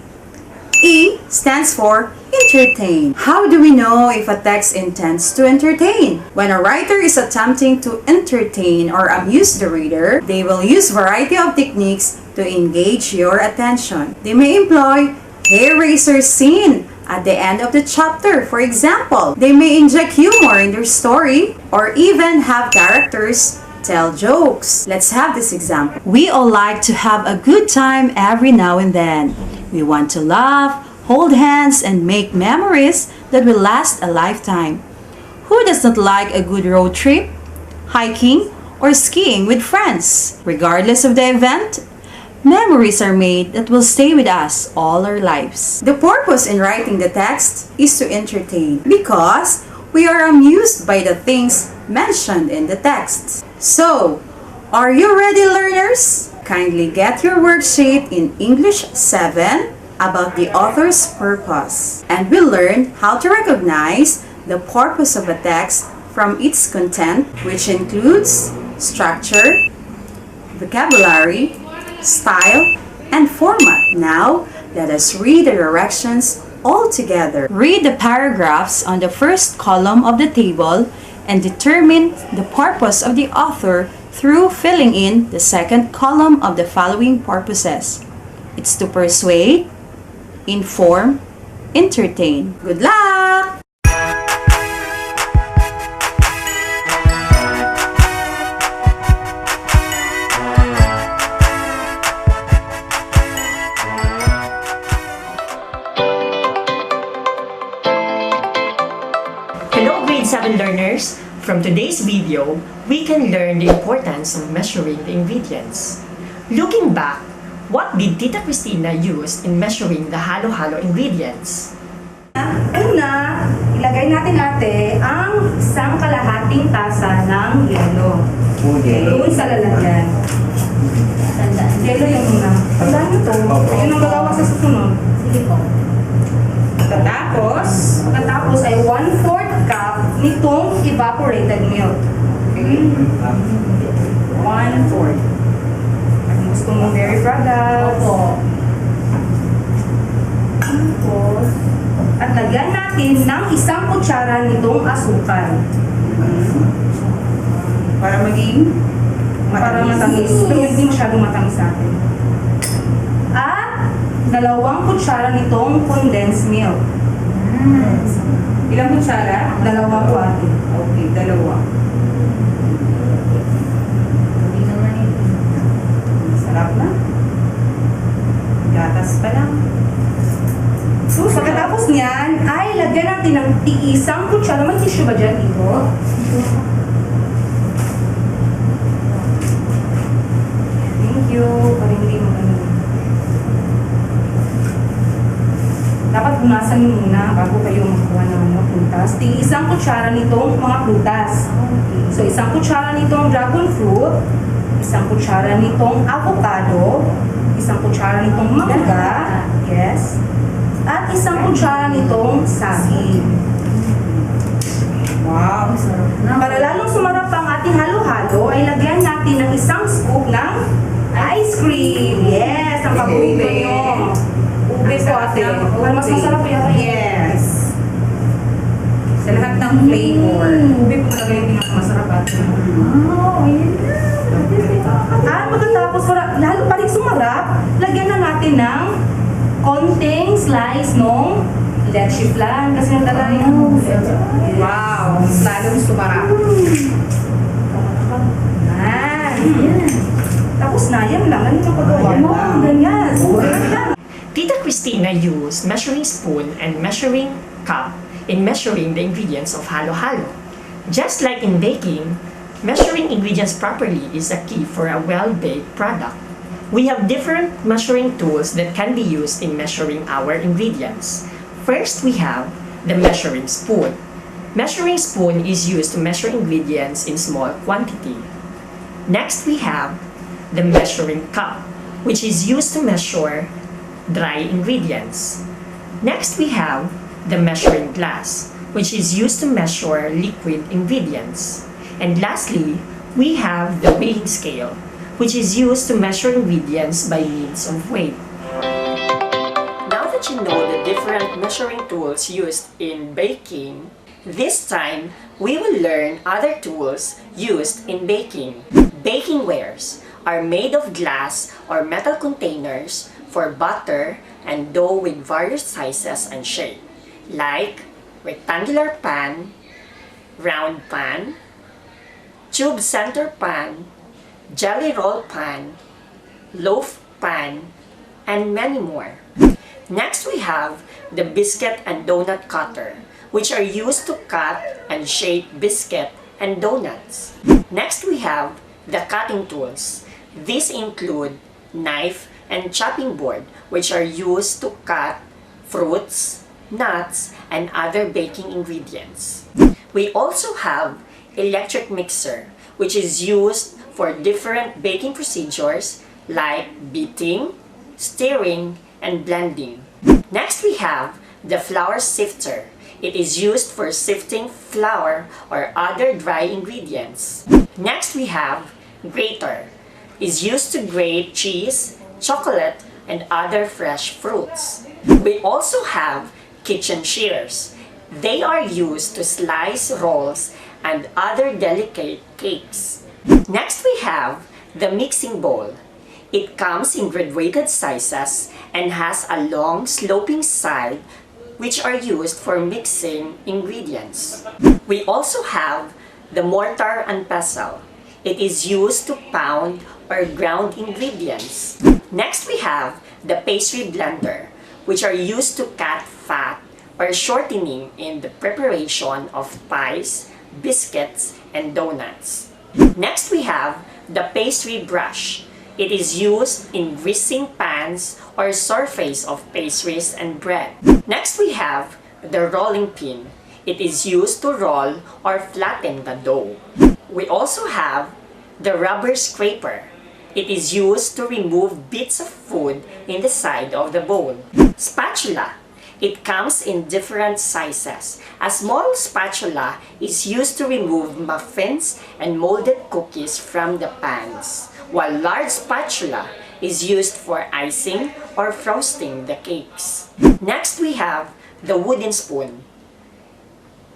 E stands for entertain. How do we know if a text intends to entertain? When a writer is attempting to entertain or amuse the reader, they will use variety of techniques to engage your attention. They may employ hair raiser scene at the end of the chapter. For example, they may inject humor in their story or even have characters tell jokes. Let's have this example. We all like to have a good time every now and then. We want to laugh, hold hands, and make memories that will last a lifetime. Who does not like a good road trip, hiking, or skiing with friends? Regardless of the event, memories are made that will stay with us all our lives. The purpose in writing the text is to entertain because we are amused by the things mentioned in the text. So, are you ready, learners? Kindly get your worksheet in English 7 about the author's purpose, and we'll learn how to recognize the purpose of a text from its content, which includes structure, vocabulary, style, and format. Now, let us read the directions all together. Read the paragraphs on the first column of the table and determine the purpose of the author through filling in the second column of the following purposes. It's to persuade, inform, entertain. Good luck! Hello grade 7 learners! From today's video, we can learn the importance of measuring the ingredients. Looking back, what did Tita Cristina use in measuring the halo-halo ingredients? Una, ilagay natin ang isang kalahating tasa ng yelo. Doon sa lalagyan. Yelo yung una. Tandaan nyo to. Ayun ang gagawa sa susunod. Sige po. Pagkatapos ay 1/4 cup nitong evaporated milk. Okay? 1/4. At gusto mo dairy products. Opo. Tapos, at lagyan natin ng 1 kutsara nitong asukal. Para maging matamis. Pero hindi masyadong matamis sa atin. At 2 kutsara nitong condensed milk. Ilang kutsara? 2 po ate. Okay, 2. Sarap na. Gatas pa lang. So, pagkatapos niyan, ay lagyan natin ng 1 kutsara. May tissue ba dyan dito? Thank you. Para hindi mo dapat punasan niyo muna bago kayo magkuha ng prutas. 1 kutsara nitong mga prutas. So, 1 kutsara nitong dragon fruit, 1 kutsara nitong avocado, isang kutsara nitong mangga, yes, at isang kutsara nitong saging. Wow! Para lalong sumarap ang ating halo-halo, ay lagyan natin ng isang scoop ng ice cream. Yes! Ang paborito nyo. Ube po ate. Para mas masarap yan. Yes! Sa lahat ng flavor. Ube po talaga yung pinakamasarap ate. Oh, yun na. At pagkatapos, lalo pa rin sumarap, lagyan na natin ng konting slice ng leche flan kasi nadala yung wow, lalong sumarap. Tapos na, yan lang. Ano yung paggawa mo? Ganyan. Tita Christina used measuring spoon and measuring cup in measuring the ingredients of halo-halo. Just like in baking, measuring ingredients properly is a key for a well-baked product. We have different measuring tools that can be used in measuring our ingredients. First, we have the measuring spoon. Measuring spoon is used to measure ingredients in small quantity. Next, we have the measuring cup, which is used to measure dry ingredients. Next, we have the measuring glass, which is used to measure liquid ingredients. And lastly, we have the weighing scale, which is used to measure ingredients by means of weight. Now that you know the different measuring tools used in baking, this time we will learn other tools used in baking. Baking wares are made of glass or metal containers for butter and dough with various sizes and shape, like rectangular pan, round pan, tube center pan, jelly roll pan, loaf pan, and many more. Next, we have the biscuit and donut cutter, which are used to cut and shape biscuit and donuts. Next, we have the cutting tools. These include knife and chopping board, which are used to cut fruits, nuts, and other baking ingredients. We also have electric mixer, which is used for different baking procedures like beating, stirring, and blending. Next, we have the flour sifter. It is used for sifting flour or other dry ingredients. Next, we have grater. Is used to grate cheese, chocolate, and other fresh fruits. We also have kitchen shears. They are used to slice rolls and other delicate cakes. Next, we have the mixing bowl. It comes in graduated sizes and has a long sloping side which are used for mixing ingredients. We also have the mortar and pestle. It is used to pound or ground ingredients. Next, we have the pastry blender, which are used to cut fat or shortening in the preparation of pies, biscuits, and donuts. Next, we have the pastry brush. It is used in greasing pans or surface of pastries and bread. Next, we have the rolling pin. It is used to roll or flatten the dough. We also have the rubber scraper. It is used to remove bits of food in the side of the bowl. Spatula. It comes in different sizes. A small spatula is used to remove muffins and molded cookies from the pans, while large spatula is used for icing or frosting the cakes. Next, we have the wooden spoon.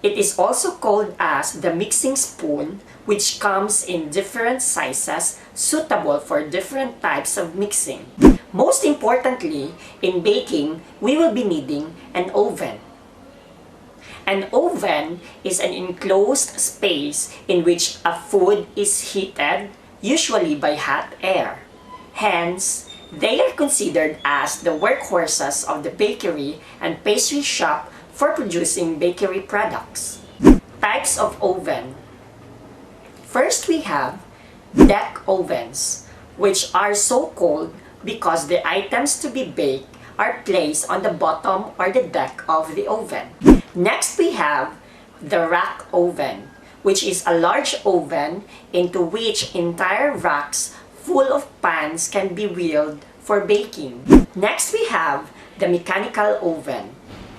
It is also called as the mixing spoon, which comes in different sizes suitable for different types of mixing. Most importantly, in baking, we will be needing an oven. An oven is an enclosed space in which a food is heated, usually by hot air. Hence, they are considered as the workhorses of the bakery and pastry shop for producing bakery products. Types of oven. First, we have deck ovens, which are so called because the items to be baked are placed on the bottom or the deck of the oven. Next, we have the rack oven, which is a large oven into which entire racks full of pans can be wheeled for baking. Next, we have the mechanical oven.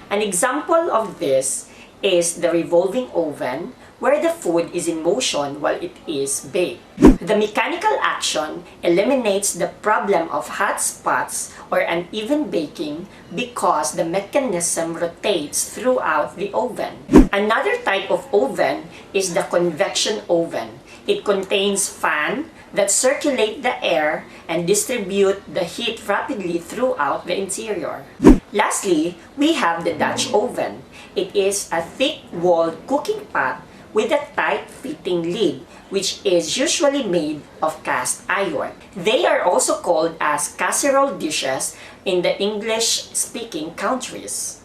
An example of this is the revolving oven, where the food is in motion while it is baked. The mechanical action eliminates the problem of hot spots or uneven baking because the mechanism rotates throughout the oven. Another type of oven is the convection oven. It contains fan that circulate the air and distribute the heat rapidly throughout the interior. Lastly, we have the Dutch oven. It is a thick-walled cooking pot with a tight-fitting lid, which is usually made of cast iron. They are also called as casserole dishes in the English-speaking countries.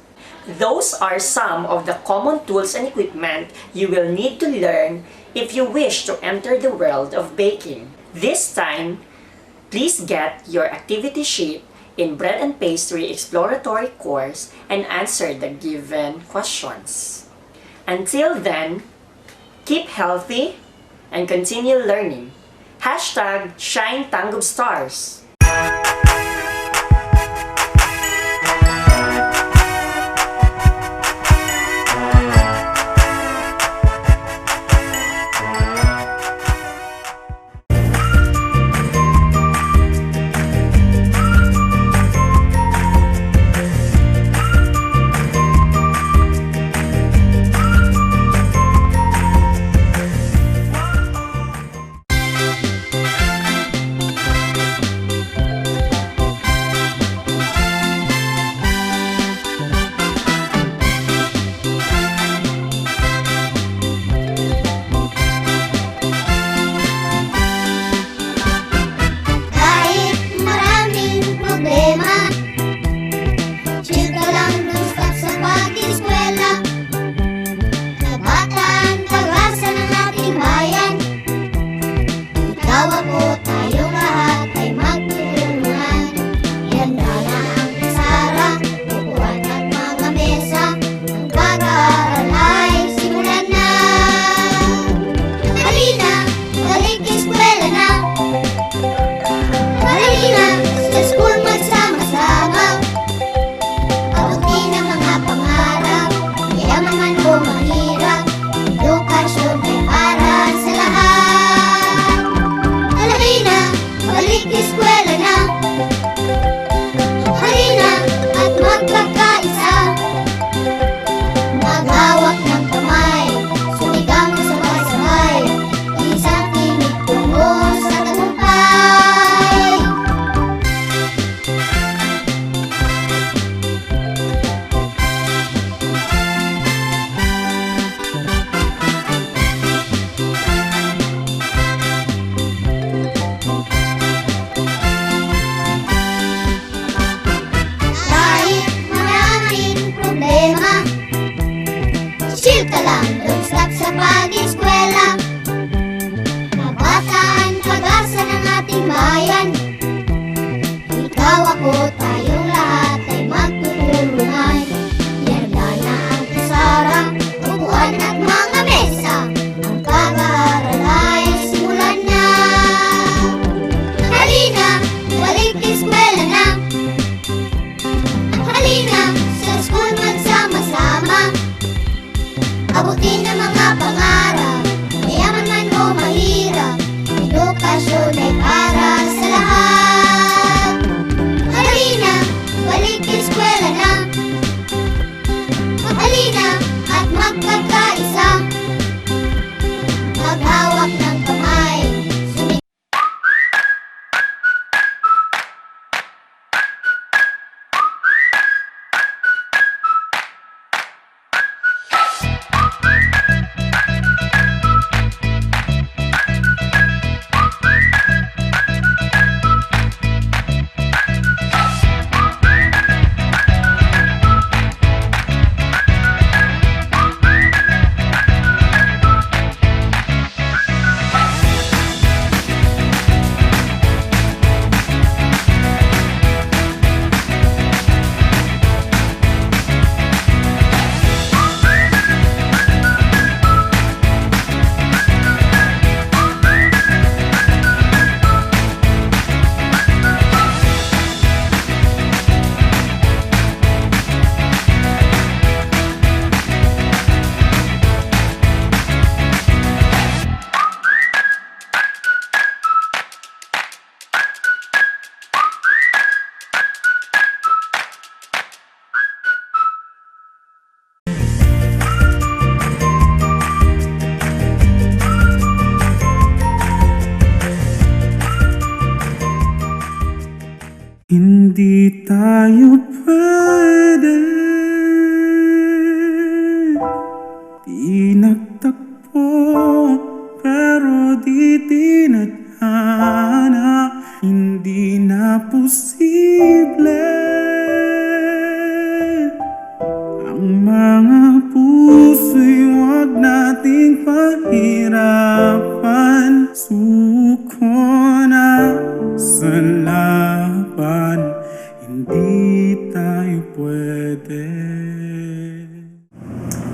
Those are some of the common tools and equipment you will need to learn if you wish to enter the world of baking. This time, please get your activity sheet in Bread and Pastry Exploratory course and answer the given questions. Until then, keep healthy and continue learning. #Shine TANGKUB Stars. Edukasyon ay para sa lahat. Halina, tayo pwede. Di nagtakpo, pero di tinadhana. Hindi na posible ang mga puso'y huwag nating pahirapan. Suko na sa laban, hindi tayo pwede.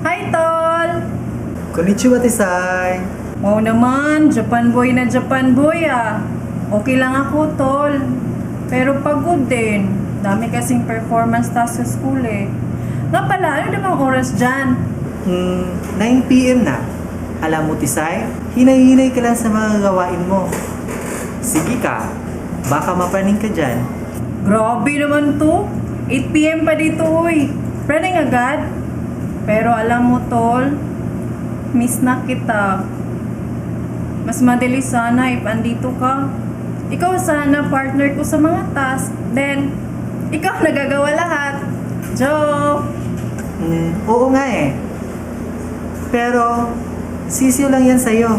Hi, Tol! Konnichiwa, Tisay! Wow naman, Japan boy na Japan boy ah. Okay lang ako, Tol. Pero pagod din. Dami kasing performance task sa school eh. Nga pala, ano namang oras dyan? 9 p.m. na. Alam mo, Tisay, hinay-hinay ka lang sa mga gawain mo. Sige ka, baka mapraning ka dyan. Grabe naman to. 8 p.m. pa dito, uy. Running agad. Pero alam mo, Tol, miss na kita. Mas madali sana if andito ka. Ikaw sana partner ko sa mga task. Then, ikaw nagagawa lahat. Joke! Oo nga eh. Pero, sisiyo lang yan sa'yo.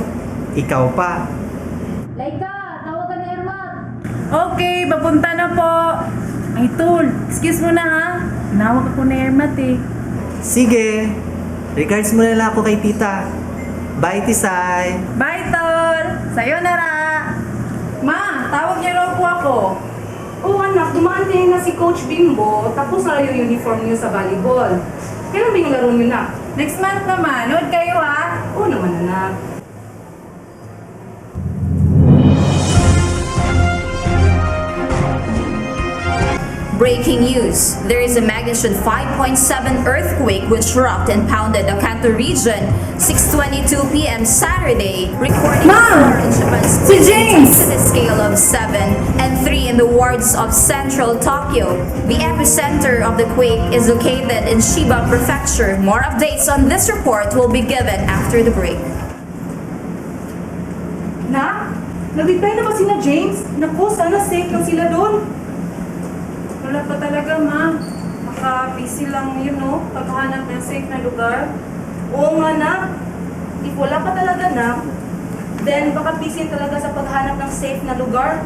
Ikaw pa. Laika, tawagan ni Ermat. Okay, papunta na po. Ay, Tol, excuse mo na ha. Tinawag ako ni Ermat eh. Sige. Regards mo na lang ako kay tita. Bye, Tisay. Bye, Tol! Sayonara! Ma, tawag niyo raw po ako. Oo anak, dumaan din na si Coach Bimbo, tapos na yung uniform niyo sa volleyball. Kailan ba yung laro niyo na? Next month naman, nood kayo ha? Oo naman anak. Breaking news. There is a magnitude 5.7 earthquake which rocked and pounded the Kanto region 6:22 p.m. Saturday, recording 4 in Japan's intensity scale of 7 and 3 in the wards of central Tokyo. The epicenter of the quake is located in Chiba Prefecture. More updates on this report will be given after the break. Na? Nag-reply na ba sina James? Naku, sana safe lang sila doon. Wala pa talaga, ma. Baka busy lang yun, no? Paghahanap ng safe na lugar. Oo nga na. If wala pa talaga na, then baka busy talaga sa paghanap ng safe na lugar.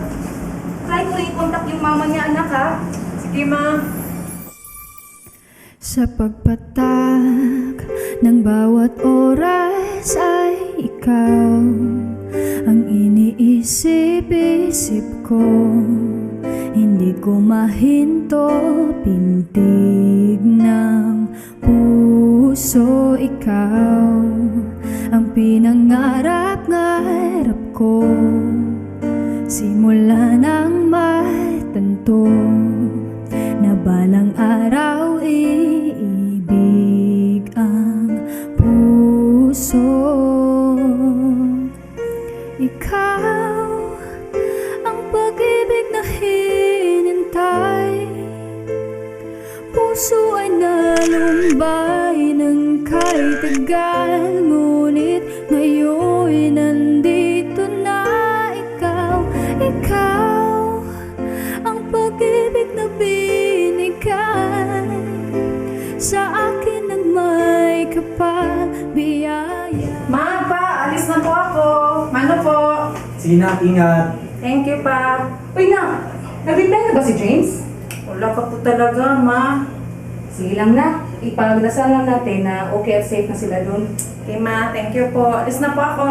Try ko rin i-contact yung mama niya, anak ha. Sige, ma. Sa pagpatak ng bawat oras ay ikaw ang iniisip-isip ko. Hindi ko mahinto, pintig ng puso. Ikaw ang pinangarap-ngarap ko. Simula nang matanto na balang araw iibig ang puso. Ikaw ang pag-ibig na hinintay. Puso ay nalumbay ng kahit tagal, ngunit ngayon nandito na ikaw. Ikaw ang pag-ibig na binigay sa akin ng may kapal biyaya. Ma, pa, alis na po ako. Mano po? Sige na, ingat. Thank you, pa. Uy na, nag-reply na ba si James? Wala pa po talaga, ma. Sige lang na, ipagdasal lang natin na okay at safe na sila doon. Okay, ma. Thank you po. Alis na po ako.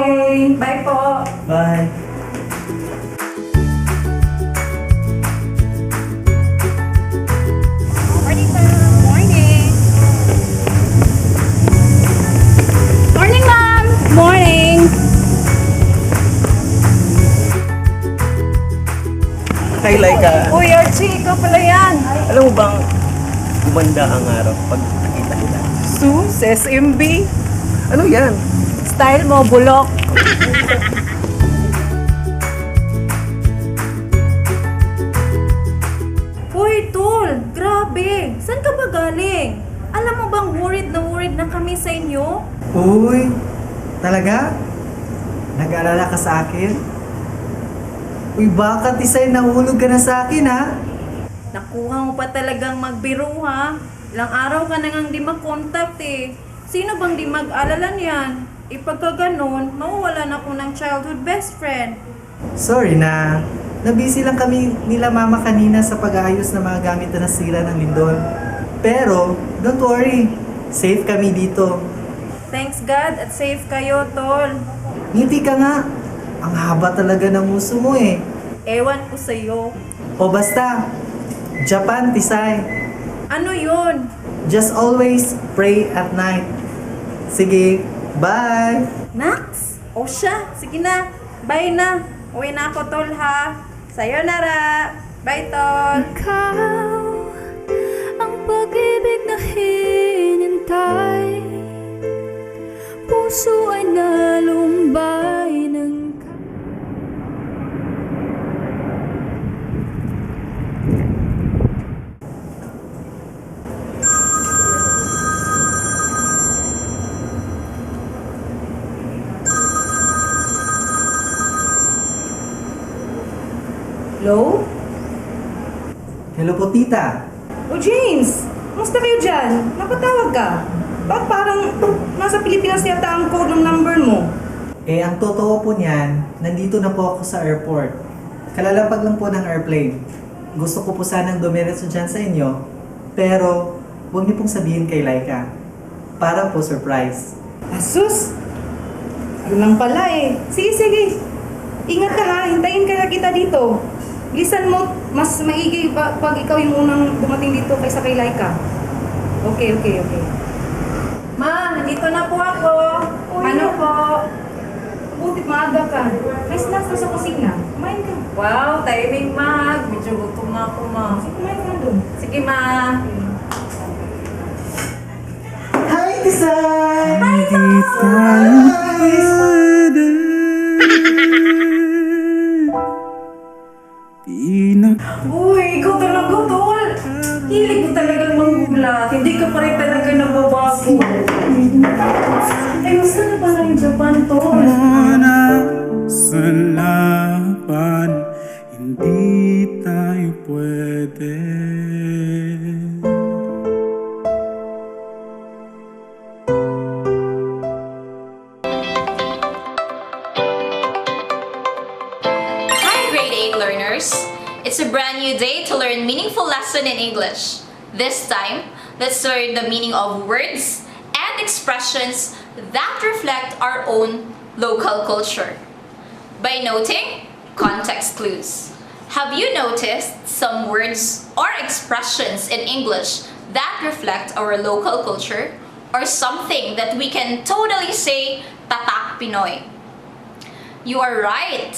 Bye po. Bye. Morning, sir. Morning. Morning, ma'am. Morning. Hi, Laika. Uy, Archie, ikaw pala yan. Alam mo bang gumanda ang araw pag nakita kita? Sus, SMB. Ano yan? Style mo, bulok. Uy, Tol, grabe. Saan ka ba galing? Alam mo bang worried na kami sa inyo? Uy, talaga? Nag-alala ka sa akin? Uy, baka Tisay, nahulog ka na sa akin ha? Nakuha mo pa talagang magbiro ha. Ilang araw ka na ngang di mag-contact eh. Sino bang di mag-alala niyan? Ipagka ganun, mawawalan ako ng childhood best friend. Sorry na. Nabisi lang kami nila mama kanina sa pag-aayos ng mga gamit na nasira ng lindol. Pero, don't worry. Safe kami dito. Thanks God at safe kayo, tol. Ngiti ka nga. Ang haba talaga ng muso mo eh. Ewan ko sa'yo. O basta, Japan Tisay. Ano yun? Just always pray at night. Sige, bye! Max? O siya, sige na. Bye na. Uwi na ako, tol ha. Sayonara. Bye, tol. Ikaw ang pag-ibig na hinintay. Puso ay nalumbay ng Hello? Hello po, tita. O James, musta kayo dyan? Napatawag ka. Bakit parang nasa Pilipinas yata ang code ng number mo? Eh, ang totoo po niyan, nandito na po ako sa airport. Kalalapag lang po ng airplane. Gusto ko po sanang dumiretso dyan sa inyo, pero huwag niyo pong sabihin kay Laika. Para po surprise. Asus! Ano lang pala eh. Sige, sige. Ingat ka ha. Hintayin kaya kita dito. Bilisan mo, mas maigi pag ikaw yung unang dumating dito kaysa kay Laika. Okay. Ma, nandito na po ako. Ano po? Butit maaga ka. May snacks na sa kusina. Kumain ka. Wow, timing mag. Medyo gutom na ako, ma. Sige, kumain ka doon. Sige, ma. Hi, Tisay! Hi, Uy, ikaw talaga, tol. Hilig mo talagang manggulat. Hindi ka pa rin talaga nababago. Ay, gusto na pala yung Japan, tol. Sa laban, hindi tayo pwede. Hi, grade 8 learners! It's a brand new day to learn meaningful lesson in English. This time, let's learn the meaning of words and expressions that reflect our own local culture. By noting context clues. Have you noticed some words or expressions in English that reflect our local culture? Or something that we can totally say, tatak Pinoy? You are right!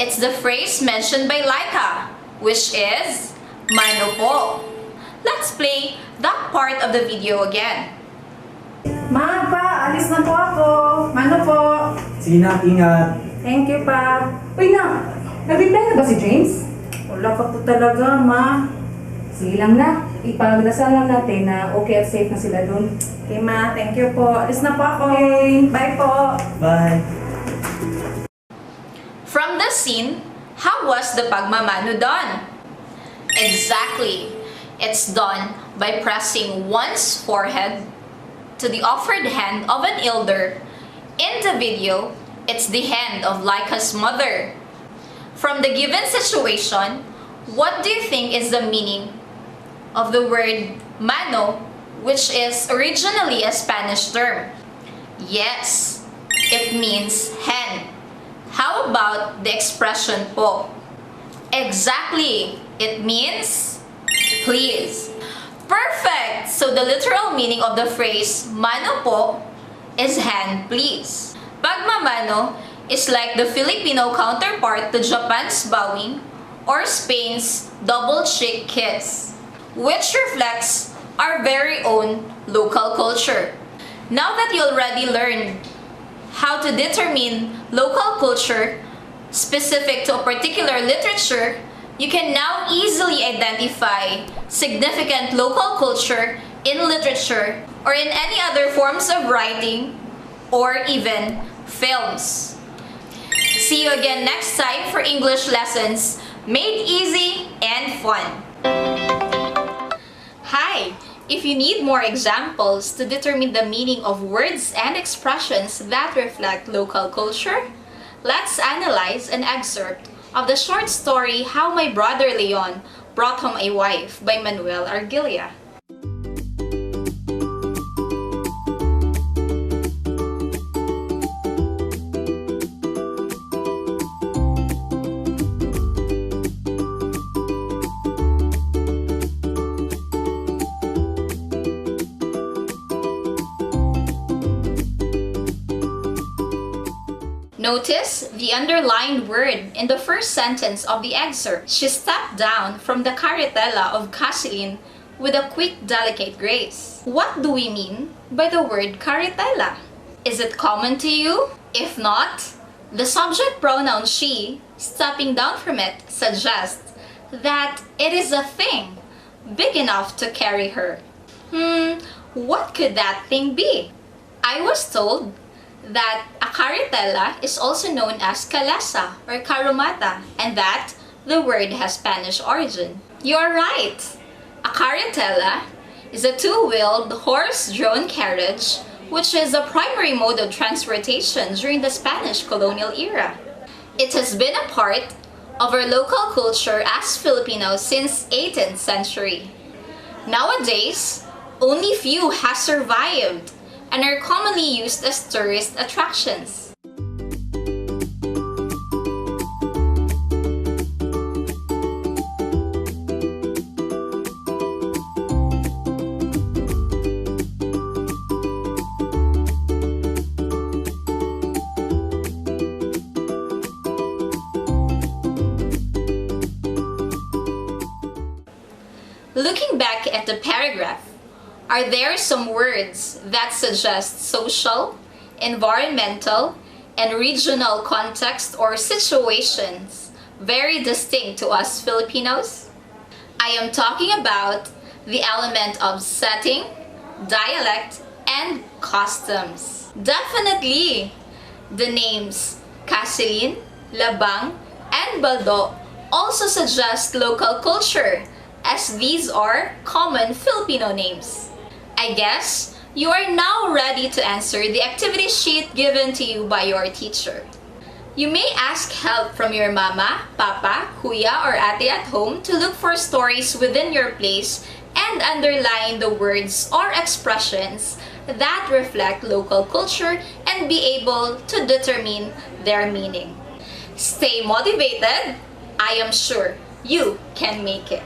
It's the phrase mentioned by Laika, which is, mano po. Let's play that part of the video again. Ma, pa, alis na po ako. Mano po. Sige na, ingat. Thank you, pa. Uy na, nag-reply na ba si James? Wala pa po talaga, ma. Sige lang na. Ipagdasal lang natin na okay at safe na sila dun. Okay, ma. Thank you po. Alis na po ako. Okay. Bye po. Bye. From the scene, how was the pagmamano done? Exactly. It's done by pressing one's forehead to the offered hand of an elder. In the video, it's the hand of Laika's mother. From the given situation, what do you think is the meaning of the word mano, which is originally a Spanish term? Yes, it means hand. How about the expression po? Exactly, it means please. Perfect! So the literal meaning of the phrase mano po is hand please. Pagmamano is like the Filipino counterpart to Japan's bowing or Spain's double cheek kiss, which reflects our very own local culture. Now that you already learned how to determine local culture specific to a particular literature, you can now easily identify significant local culture in literature or in any other forms of writing or even films. See you again next time for English lessons made easy and fun. Hi! If you need more examples to determine the meaning of words and expressions that reflect local culture, let's analyze an excerpt of the short story How My Brother Leon Brought Home a Wife by Manuel Argilia. Notice the underlined word in the first sentence of the excerpt. She stepped down from the carretela of Casilin with a quick, delicate grace. What do we mean by the word carretela? Is it common to you? If not, the subject pronoun she, stepping down from it, suggests that it is a thing big enough to carry her. What could that thing be? I was told that a carretela is also known as calesa or carumata, and that the word has Spanish origin. You are right! A carretela is a two-wheeled horse-drawn carriage which is a primary mode of transportation during the Spanish colonial era. It has been a part of our local culture as Filipinos since 18th century. Nowadays, only few have survived and are commonly used as tourist attractions. Looking back at the paragraph, are there some words that suggest social, environmental, and regional context or situations very distinct to us Filipinos? I am talking about the element of setting, dialect, and customs. Definitely! The names Casilin, Labang, and Baldo also suggest local culture, as these are common Filipino names. I guess you are now ready to answer the activity sheet given to you by your teacher. You may ask help from your mama, papa, kuya, or ate at home to look for stories within your place and underline the words or expressions that reflect local culture and be able to determine their meaning. Stay motivated. I am sure you can make it.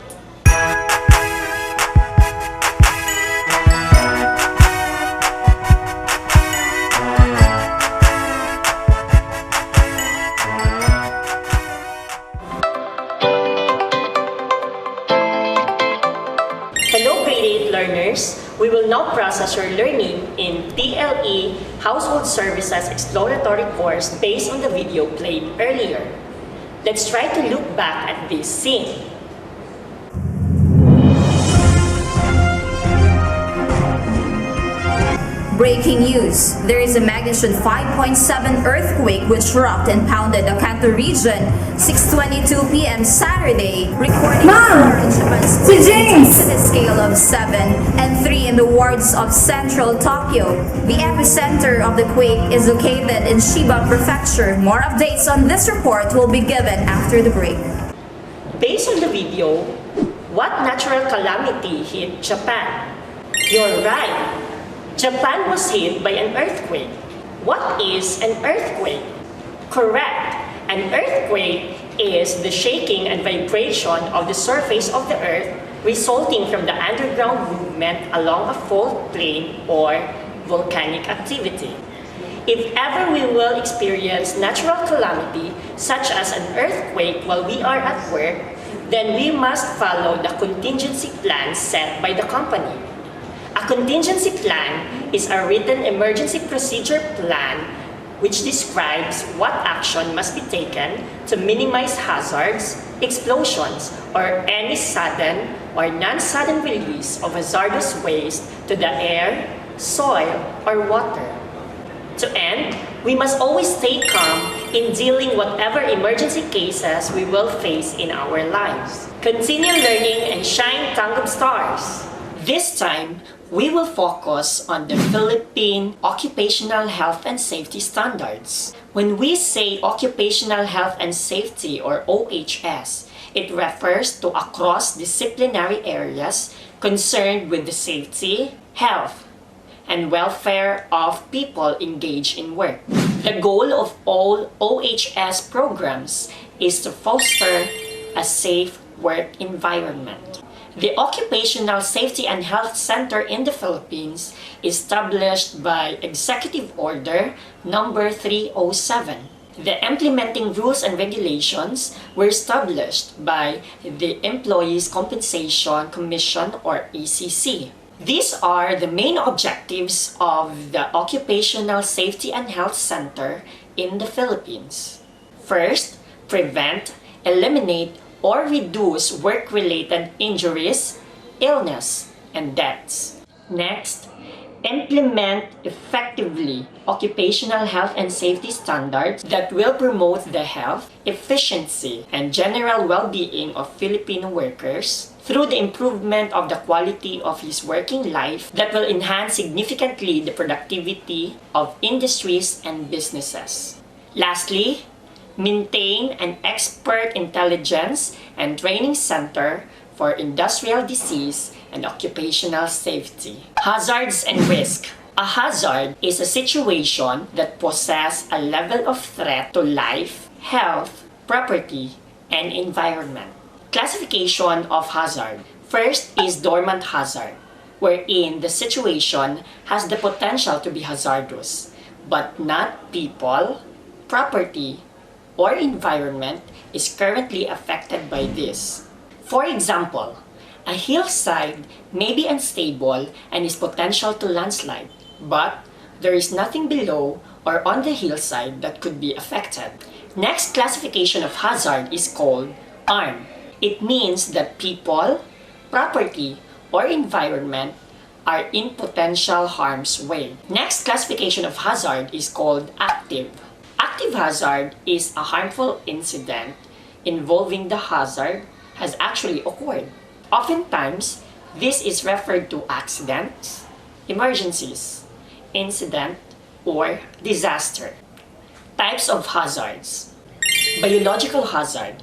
Hello grade 8 learners! We will now process your learning in TLE Household Services Exploratory course based on the video played earlier. Let's try to look back at this scene. Breaking news! There is a magnitude 5.7 earthquake which rocked and pounded the Kanto region 6:22 p.m. Saturday, recording in Japan's to the scale of 7 and 3 in the wards of central Tokyo. The epicenter of the quake is located in Chiba Prefecture. More updates on this report will be given after the break. Based on the video, what natural calamity hit Japan? You're right! Japan was hit by an earthquake. What is an earthquake? Correct! An earthquake is the shaking and vibration of the surface of the earth resulting from the underground movement along a fault plane or volcanic activity. If ever we will experience natural calamity such as an earthquake while we are at work, then we must follow the contingency plan set by the company. A contingency plan is a written emergency procedure plan which describes what action must be taken to minimize hazards, explosions, or any sudden or non-sudden release of hazardous waste to the air, soil, or water. To end, we must always stay calm in dealing whatever emergency cases we will face in our lives. Continue learning and shine TANGKUB stars. This time, we will focus on the Philippine Occupational Health and Safety Standards. When we say Occupational Health and Safety or OHS, it refers to cross-disciplinary areas concerned with the safety, health, and welfare of people engaged in work. The goal of all OHS programs is to foster a safe work environment. The Occupational Safety and Health Center in the Philippines, established by Executive Order Number 307. The implementing rules and regulations were established by the Employees Compensation Commission or ECC. These are the main objectives of the Occupational Safety and Health Center in the Philippines. First, prevent, eliminate, or reduce work-related injuries, illness, and deaths. Next, implement effectively occupational health and safety standards that will promote the health, efficiency, and general well-being of Filipino workers through the improvement of the quality of his working life that will enhance significantly the productivity of industries and businesses. Lastly, maintain an expert intelligence and training center for industrial disease and occupational safety. Hazards and risk. A hazard is a situation that poses a level of threat to life, health, property, and environment. Classification of hazard. First is dormant hazard, wherein the situation has the potential to be hazardous, but not people, property, or environment is currently affected by this. For example, a hillside may be unstable and is potential to landslide, but there is nothing below or on the hillside that could be affected. Next classification of hazard is called armed. It means that people, property, or environment are in potential harm's way. Next classification of hazard is called active. Active hazard is a harmful incident involving the hazard has actually occurred. Oftentimes, this is referred to accidents, emergencies, incident, or disaster. Types of hazards. Biological hazard.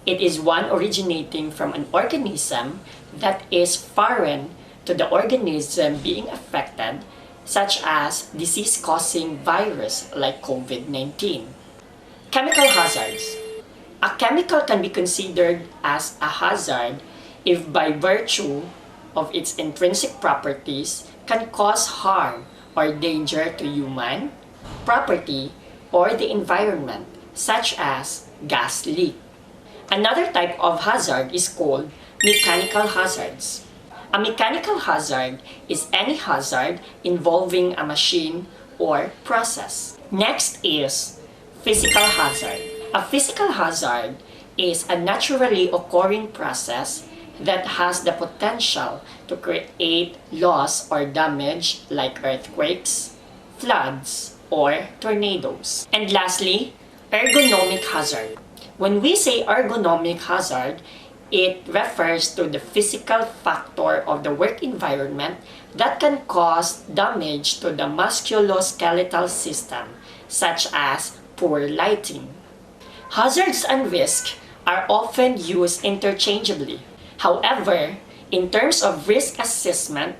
It is one originating from an organism that is foreign to the organism being affected, such as disease-causing virus like COVID-19. Chemical hazards. A chemical can be considered as a hazard if by virtue of its intrinsic properties can cause harm or danger to human, property, or the environment, such as gas leak. Another type of hazard is called mechanical hazards. A mechanical hazard is any hazard involving a machine or process. Next is physical hazard. A physical hazard is a naturally occurring process that has the potential to create loss or damage like earthquakes, floods, or tornadoes. And lastly, ergonomic hazard. When we say ergonomic hazard, it refers to the physical factor of the work environment that can cause damage to the musculoskeletal system, such as poor lighting. Hazards and risk are often used interchangeably. However, in terms of risk assessment,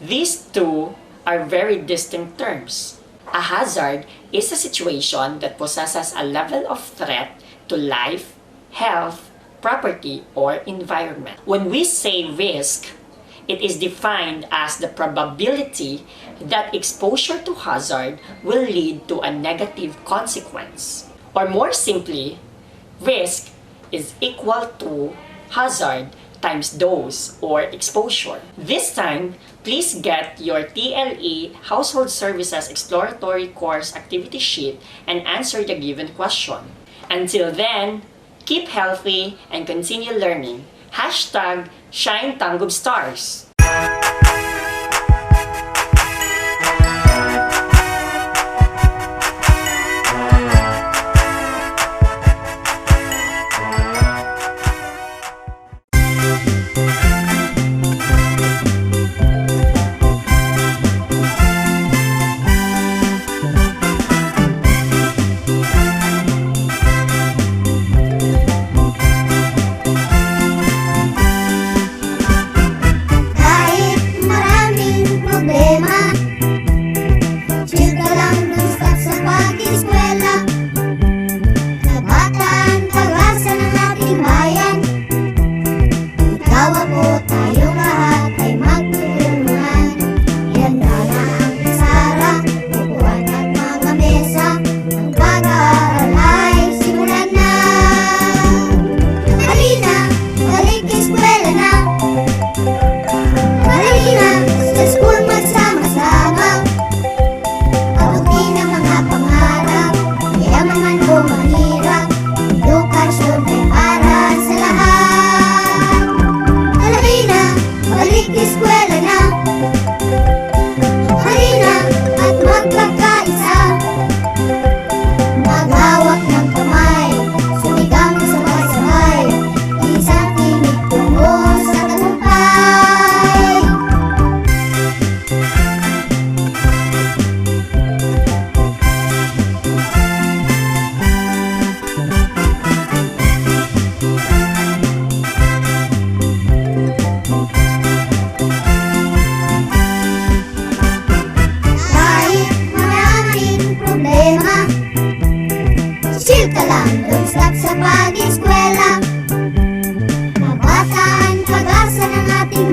these two are very distinct terms. A hazard is a situation that possesses a level of threat to life, health, property, or environment. When we say risk, it is defined as the probability that exposure to hazard will lead to a negative consequence. Or more simply, risk is equal to hazard times dose or exposure. This time, please get your TLE Household Services Exploratory Course Activity Sheet and answer the given question. Until then, keep healthy and continue learning. Hashtag Shine TANGKUB Stars.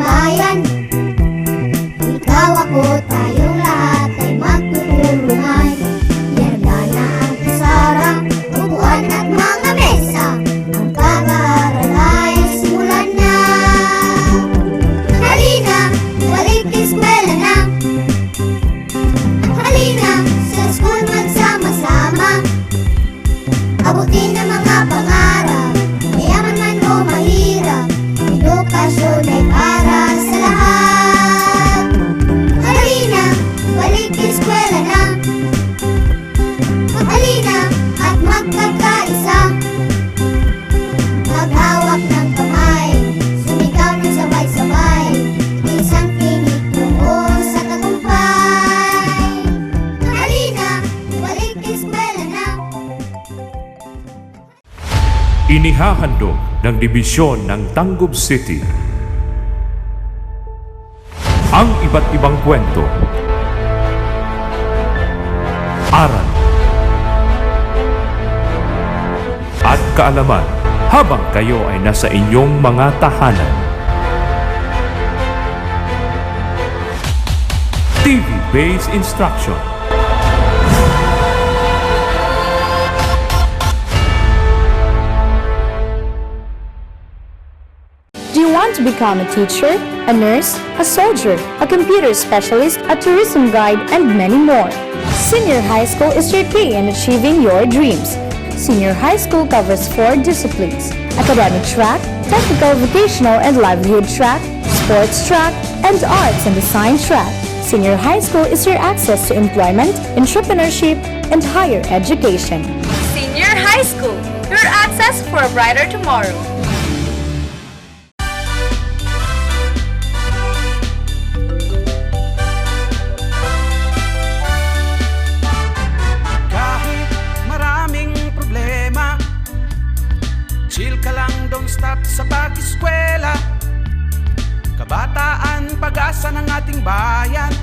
bayan. Ikaw, ako, tayong lahat ay magtutulungan. Ihanda na ang pizarra, upuan at mga mesa. Ang pag-aaral ay simulan na. Halina, balik eskwela na. Halina, sa school magsama-sama. Abutin ang mga pangarap, mayaman man o mahirap. Edukasyon ay para sa lahat. Halina, balik eskwela na. Halina, at magkakaisa. Maghawak ng kamay, sumigaw ng sabay-sabay. Isang tinig tungo sa tagumpay. Halina, balik eskwela na. Inihahandog ng Dibisyon ng Tangkub City ang iba't ibang kwento, aral, at kaalaman habang kayo ay nasa inyong mga tahanan. TV-based instruction. Do you want to become a teacher, a nurse, a soldier, a computer specialist, a tourism guide, and many more? Senior High School is your key in achieving your dreams. Senior High School covers 4 disciplines: academic track, technical, vocational, and livelihood track, sports track, and arts and design track. Senior High School is your access to employment, entrepreneurship, and higher education. Senior High School, your access for a brighter tomorrow. Kahit maraming problema, chill ka lang, don't stop sa pag-eskwela. Kabataan, pag-asa ng ating bayan.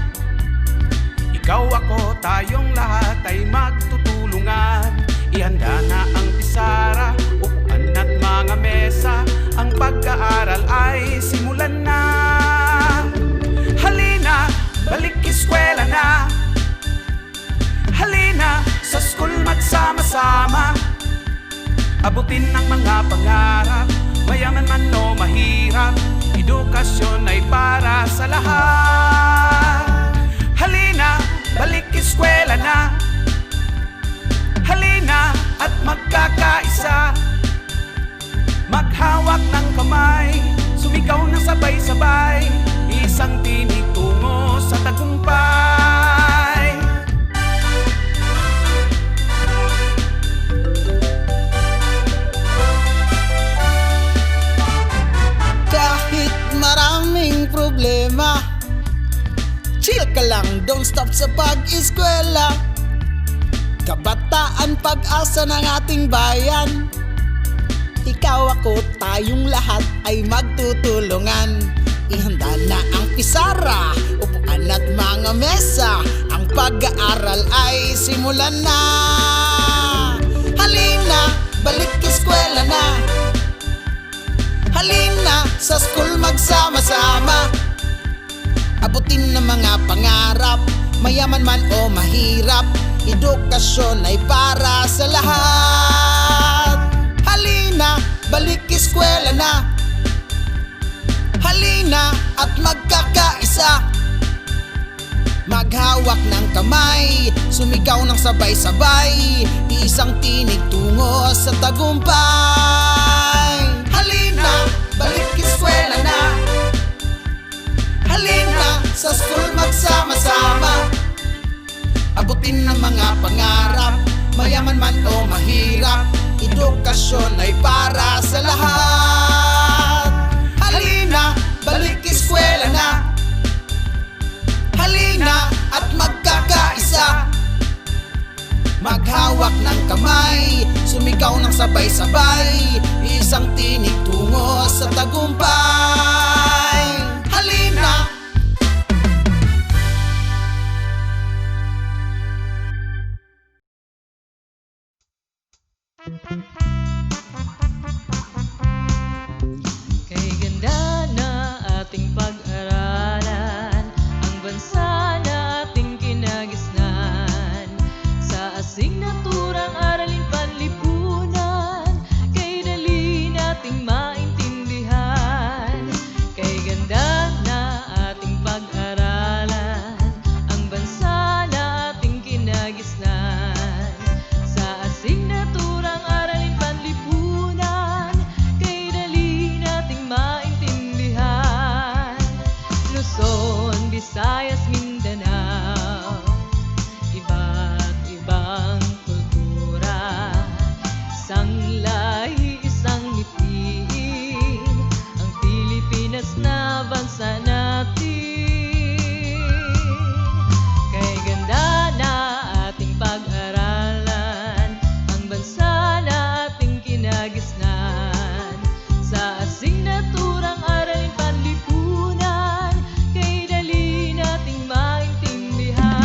Ikaw, ako, tayong lahat ay magtutulungan. Ihanda na ang pizarra, upuan at mga mesa. Ang pag-aaral ay simulan na. Halina, balik eskwela na. Halina, sa school magsama-sama. Abutin ang mga pangarap, mayaman man o mahirap. Edukasyon ay para sa lahat. Halina, balik eskwela na. Halina, at magkakaisa. Maghawak ng kamay, sumigaw ng sabay-sabay. Isang tinig tungo sa tagumpay. Kahit maraming problema, chill ka lang, don't stop sa pag-eskwela. Kabataan, pag-asa ng ating bayan. Ikaw, ako, tayong lahat ay magtutulungan. Ihanda na ang pizarra, upuan at mga mesa. Ang pag-aaral ay simulan na. Halina, balik eskwela na. Halina, sa school magsama-sama. Abutin ng mga pangarap, mayaman man o mahirap. Edukasyon ay para sa lahat. Halina, balik eskwela na. Halina, at magkakaisa. Maghawak ng kamay, sumigaw ng sabay-sabay. Isang tinig tungo sa tagumpay. Halina, balik eskwela na. Halina, sa school magsama-sama. Abutin ng mga pangarap, mayaman man o mahirap. Edukasyon ay para sa lahat. Halina, balik eskwela na. Halina, at magkakaisa. Maghawak ng kamay, sumigaw ng sabay-sabay. Isang tinig tungo sa tagumpay. Halina, Kay ganda na ating pag bansa na ating kinagisnan. Sa asignaturang aralin panlipunan, kay dali nating maintindihan. Kay ganda na ating pag-aralan ang bansa na ating kinagisnan. Sa asignaturang aralin panlipunan, kay dali nating maintindihan. Luzon, Visayas, Mindanao, iba't ibang kultura, isang lahi, isang ngiti, ang Pilipinas na bansa natin. Kay ganda na ating pag-aralan ang bansa na ating kinagisnan. Sa asignaturang aralin panlipunan, kay dali nating maintindihan.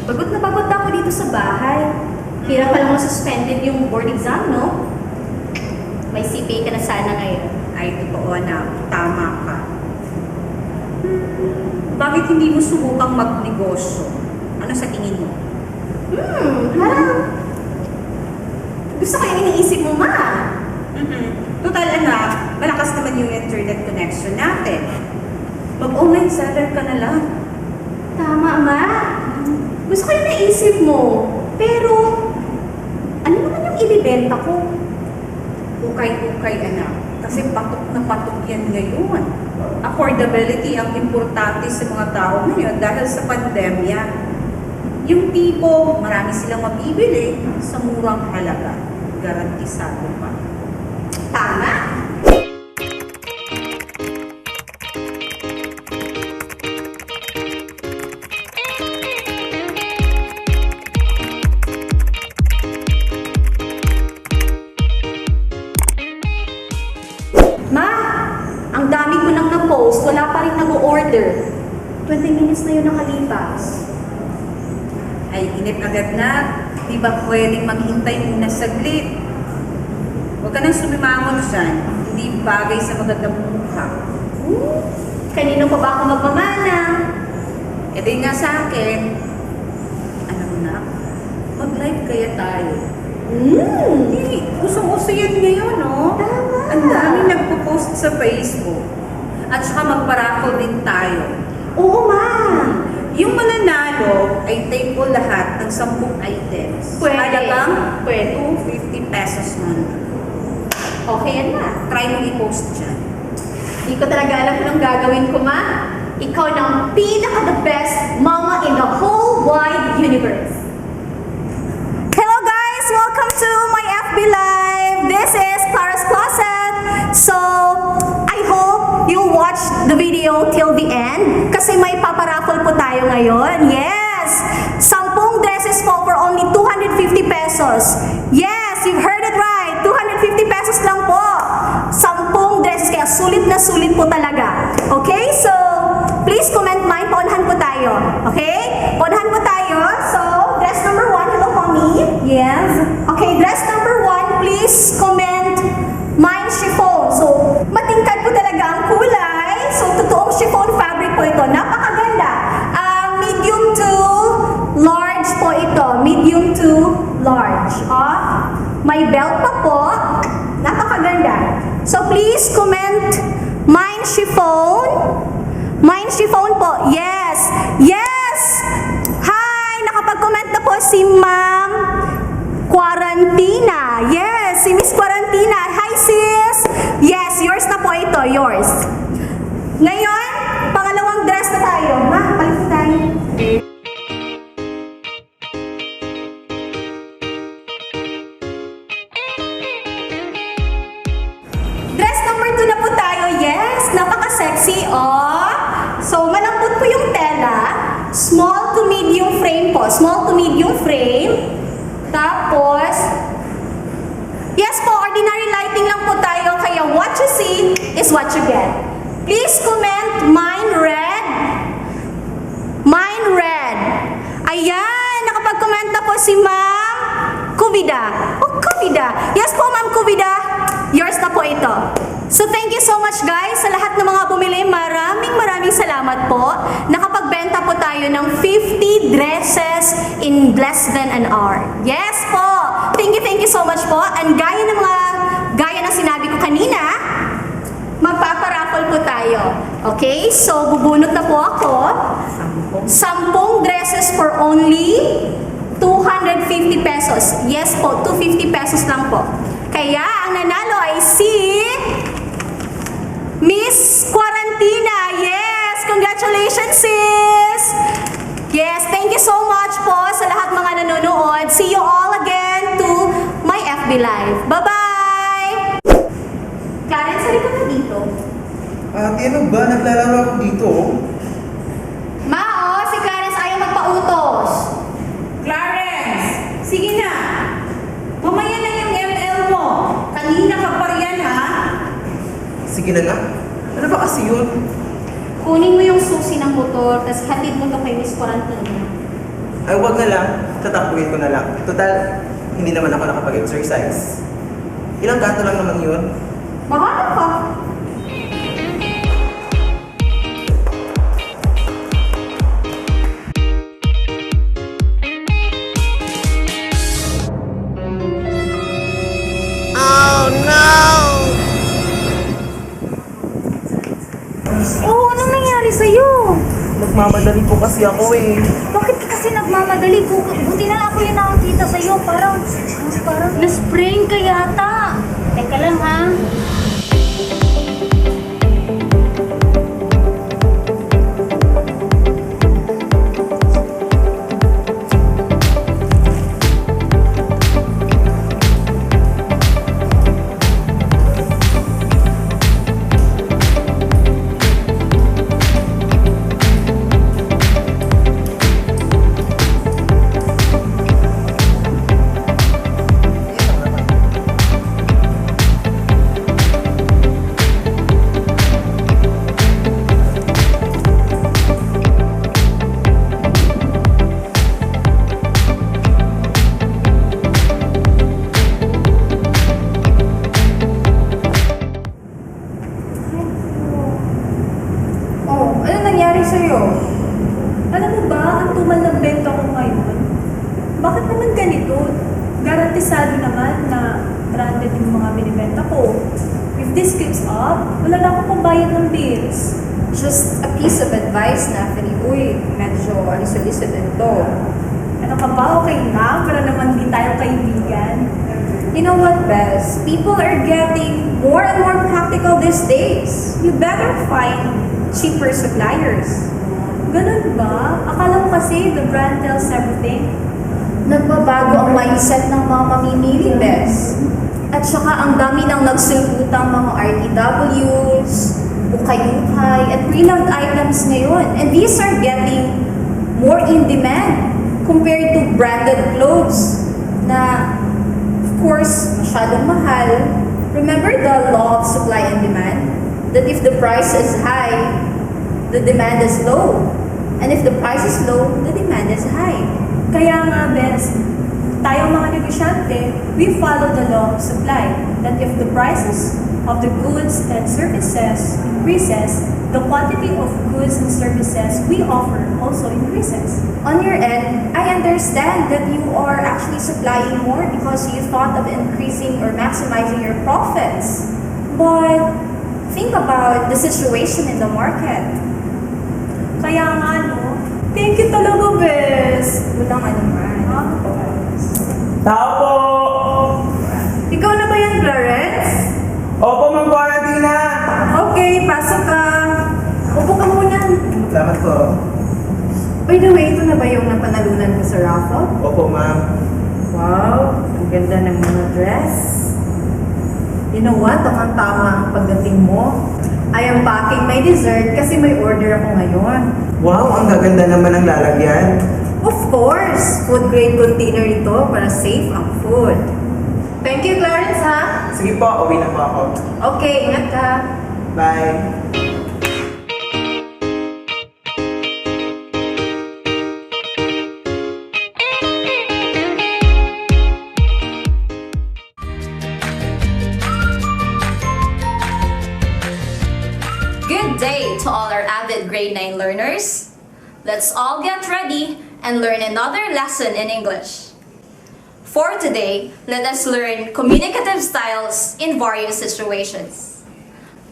Pagod na ako dito sa bahay. Hirap pa lang suspended yung board exam, no? May CPA ka na sana ngayon. Ay, totoo na. Tama ka. Bakit hindi mo subukang magnegosyo? Ano sa tingin mo? Parang gusto ko yung iniisip mo, ma. Total, anak, malakas naman yung internet connection natin. Mag-online seller ka na lang. Tama, ma. Gusto ko yung naisip mo. Pero, ano naman yung ibibenta ko? Ukay-ukay, anak. Kasi patok na patok yan ngayon. Affordability ang importante sa mga tao ngayon dahil sa pandemya. Yung tipo, marami silang mabibili sa murang halaga. Garantisado pa. Tama. Ma, ang dami ko nang na-post, wala pa rin nag-order. 20 minutes na yun nakalipas. Ay, init agad na. Di ba pwedeng maghintay muna saglit? Huwag ka nang sumimangon dyan. Hindi bagay sa magandang mukha. Kanino pa ba ako magmamana? E di nga sa akin, alam mo na, mag-live kaya tayo. Usong-uso yan ngayon, no? Tama. Ang dami nagpo-post sa Facebook. At saka magpa-raffle din tayo. Oo, ma. Yung mananalo ay take ko lahat ng 10 items. Pwede. Halagang Pwede. 250 pesos nun. Okay yan, ma. Try mo i-post dyan. Di ko talaga alam kung anong gagawin ko, ma. Ikaw na ang pinaka-the best mama in the whole wide universe. Hello guys! Welcome to my FB Live! This is Clara's Closet. So, I hope you watch the video till the end kasi may paparaffle po tayo ngayon. Yes! 10 dresses po for only 250 pesos. Yes! You've heard it right! sulit po talaga. Okay? So, please comment mine. Paunahan po tayo. Okay? Paunahan po tayo. So, dress number 1. Hello, mommy. Yes. Okay, dress number 1. Please comment mine chiffon. So, matingkad po talaga ang kulay. So, totoong chiffon fabric po ito. Napakaganda. Medium to large po ito. Medium to large. May belt pa po. Napakaganda. So, please comment mine chiffon. Mine chiffon po. Yes. Yes! Hi! Nakapag-comment na po si Ma'am Quarantina. Yes, si Miss Quarantina. Hi, sis! Yes, yours na po ito. Yours. Ngayon, pangalawang dress na tayo. Ma, palit na tayo. Dress number 2 na po tayo. Yes, napaka-sexy. So, malambot po yung tela. Small to medium frame po. Small to medium frame. Tapos, yes po, ordinary lighting lang po tayo. Kaya what you see is what you get. Please comment mine red. Mine red. Ayan, nakapag-comment na po si Ma'am Kubida. Oh, Kubida. Yes po, Ma'am Kubida. Yours na po ito. So, thank you so much guys sa lahat ng mga bumili. Maraming salamat po. Nakapagbenta po tayo ng 50 dresses in less than an hour. Yes po. Thank you so much po. And gaya ng sinabi ko kanina, magpaparaffle po tayo. Okay? So, bubunot na po ako. 10 dresses for only 250 pesos. Yes po, 250 pesos lang po. Kaya, ang nanalo ay si Miss Quarantina. Yes! Congratulations, sis! Yes, thank you so much po sa lahat mga nanonood. See you all again to my FB Live. Bye-bye! Karen, sali ka na dito. Ano ba? Naglalaro ako dito. Si Clarence ayaw magpautos. Clarence, sige na. Mamaya na yung ML mo. Kanina ka pa riyan, ha? Sige na nga. Ano ba kasi yun? Kunin mo yung susi ng motor, tapos hatid mo to kay Miss Quarantina. Ay, wag na lang. Tatakbuhin ko na lang. Total, hindi naman ako nakapag-exercise. Ilang kanto lang naman yun. Bahala ka. Oh no! Oh, anong nangyari sa'yo? Nagmamadali po kasi ako eh. Bakit ka kasi nagmamadali? Buti na lang ako yung nakakita sa'yo. Parang na-sprain ka yata. Teka lang ha. sa'yo. Alam mo ba, ang tumal ng benta ko ngayon? Bakit naman ganito? Garantisado naman na branded yung mga binibenta ko. If this keeps up, wala na akong pambayad ng bills. Just a piece of advice na, uy, medyo aliso-liso din to. Ano ka ba? Okay na? Para naman di tayo kaibigan. You know what, Bess? People are getting more and more practical these days. You better find cheaper suppliers. Ganun ba? Akala mo kasi the brand tells everything. Nagbabago ang mindset ng mga mamimili, Bess. At saka ang dami ng nagsulputang mga RTWs, ukay-ukay, at pre-loved items ngayon. And these are getting more in demand compared to branded clothes na, of course, masyadong mahal. Remember the law of supply and demand? that if the price is high, the demand is low. And if the price is low, the demand is high. Kaya nga, Bes, tayong mga negosyante, we follow the law of supply. That if the prices of the goods and services increases, the quantity of goods and services we offer also increases. On your end, I understand that you are actually supplying more because you thought of increasing or maximizing your profits. But think about the situation in the market. Kaya nga, no? Thank you talaga, Bes. Walang anuman. Tao po! Ikaw na ba yan, Clarence? Opo, Ma'am Quarantina! Okay, pasok ka. Upo ka muna. Salamat po. By the way, ito na ba yung napanalunan ko sa raffle? Opo, Ma'am. Wow, ang ganda ng mga dress. You know what? Tamang-tama ang pagdating mo. I am packing my dessert kasi may order ako ngayon. Wow, ang gaganda naman ng lalagyan. Of course! Food grade container ito para safe ang food. Thank you, Clarence, ha? Sige po, uwi na po ako. Okay, ingat ka. Bye. Good day to all our avid grade 9 learners. Let's all get ready and learn another lesson in English. For today, let us learn communicative styles in various situations.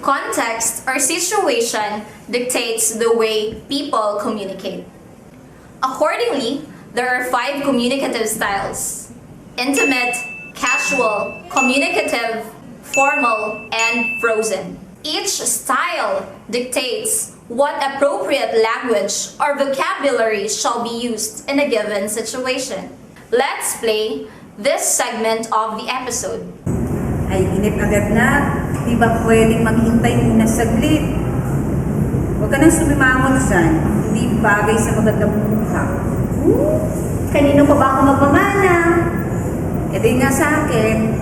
Context or situation dictates the way people communicate. Accordingly, there are 5 communicative styles: intimate, casual, communicative, formal, and frozen. Each style dictates what appropriate language or vocabulary shall be used in a given situation. Let's play this segment of the episode. Ay, init agad na. Di ba pwedeng maghintay muna saglit? Huwag ka nang sumimangot dyan. Hindi bagay sa magandang mukha. Kanino pa ba ako magmamana? E di nga sa akin.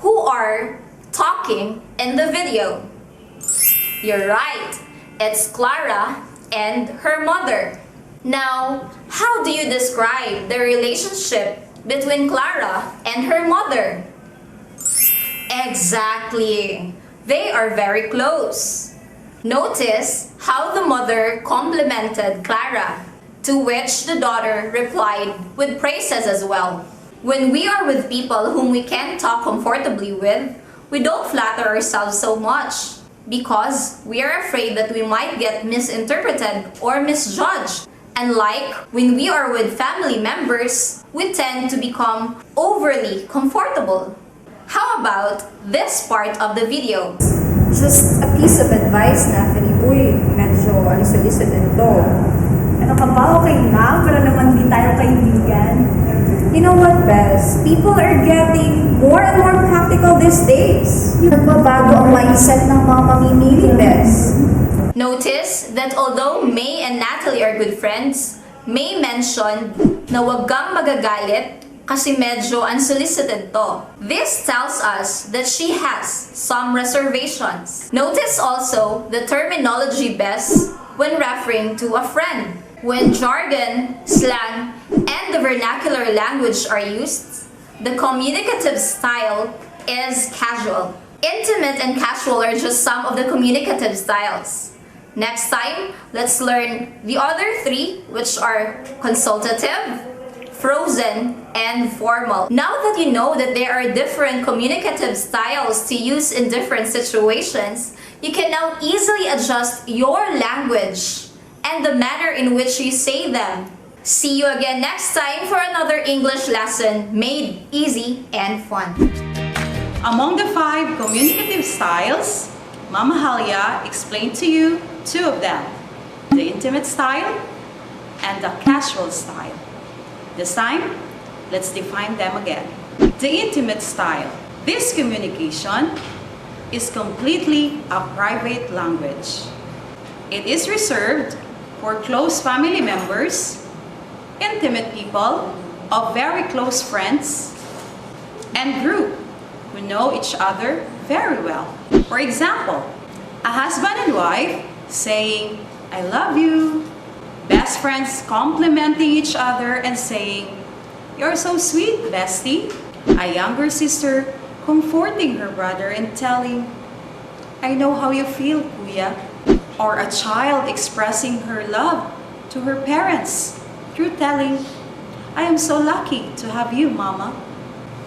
Who are talking in the video? You're right. It's Clara and her mother. Now, how do you describe the relationship between Clara and her mother? Exactly. They are very close. Notice how the mother complimented Clara, to which the daughter replied with praises as well. When we are with people whom we can't talk comfortably with, we don't flatter ourselves so much because we are afraid that we might get misinterpreted or misjudged. And like when we are with family members, we tend to become overly comfortable. How about this part of the video? Just a piece of advice na, uy, medyo alisalicid ito. Ano ka ba? Okay na? Pero naman hindi tayo kaibigan. You know what, Bes? People are getting more and more practical these days. Nagbabago ang mindset ng mga mamimili, Bes. Notice that although May and Natalie are good friends, May mentioned na wag kang magagalit kasi medyo unsolicited to. This tells us that she has some reservations. Notice also the terminology best when referring to a friend. When jargon, slang, and the vernacular language are used, the communicative style is casual. Intimate and casual are just some of the communicative styles. Next time, let's learn the other 3, which are consultative, frozen, and formal. Now that you know that there are different communicative styles to use in different situations, you can now easily adjust your language and the manner in which you say them. See you again next time for another English lesson made easy and fun. Among the 5 communicative styles, Mama Halia explained to you 2 of them, the intimate style and the casual style. This time, let's define them again. The intimate style. This communication is completely a private language. It is reserved for close family members, intimate people, of very close friends, and group who know each other very well. For example, A husband and wife saying, I love you. Best friends complimenting each other and saying, you're so sweet, bestie. A younger sister comforting her brother and telling, I know how you feel, kuya. Or a child expressing her love to her parents through telling, I am so lucky to have you, mama.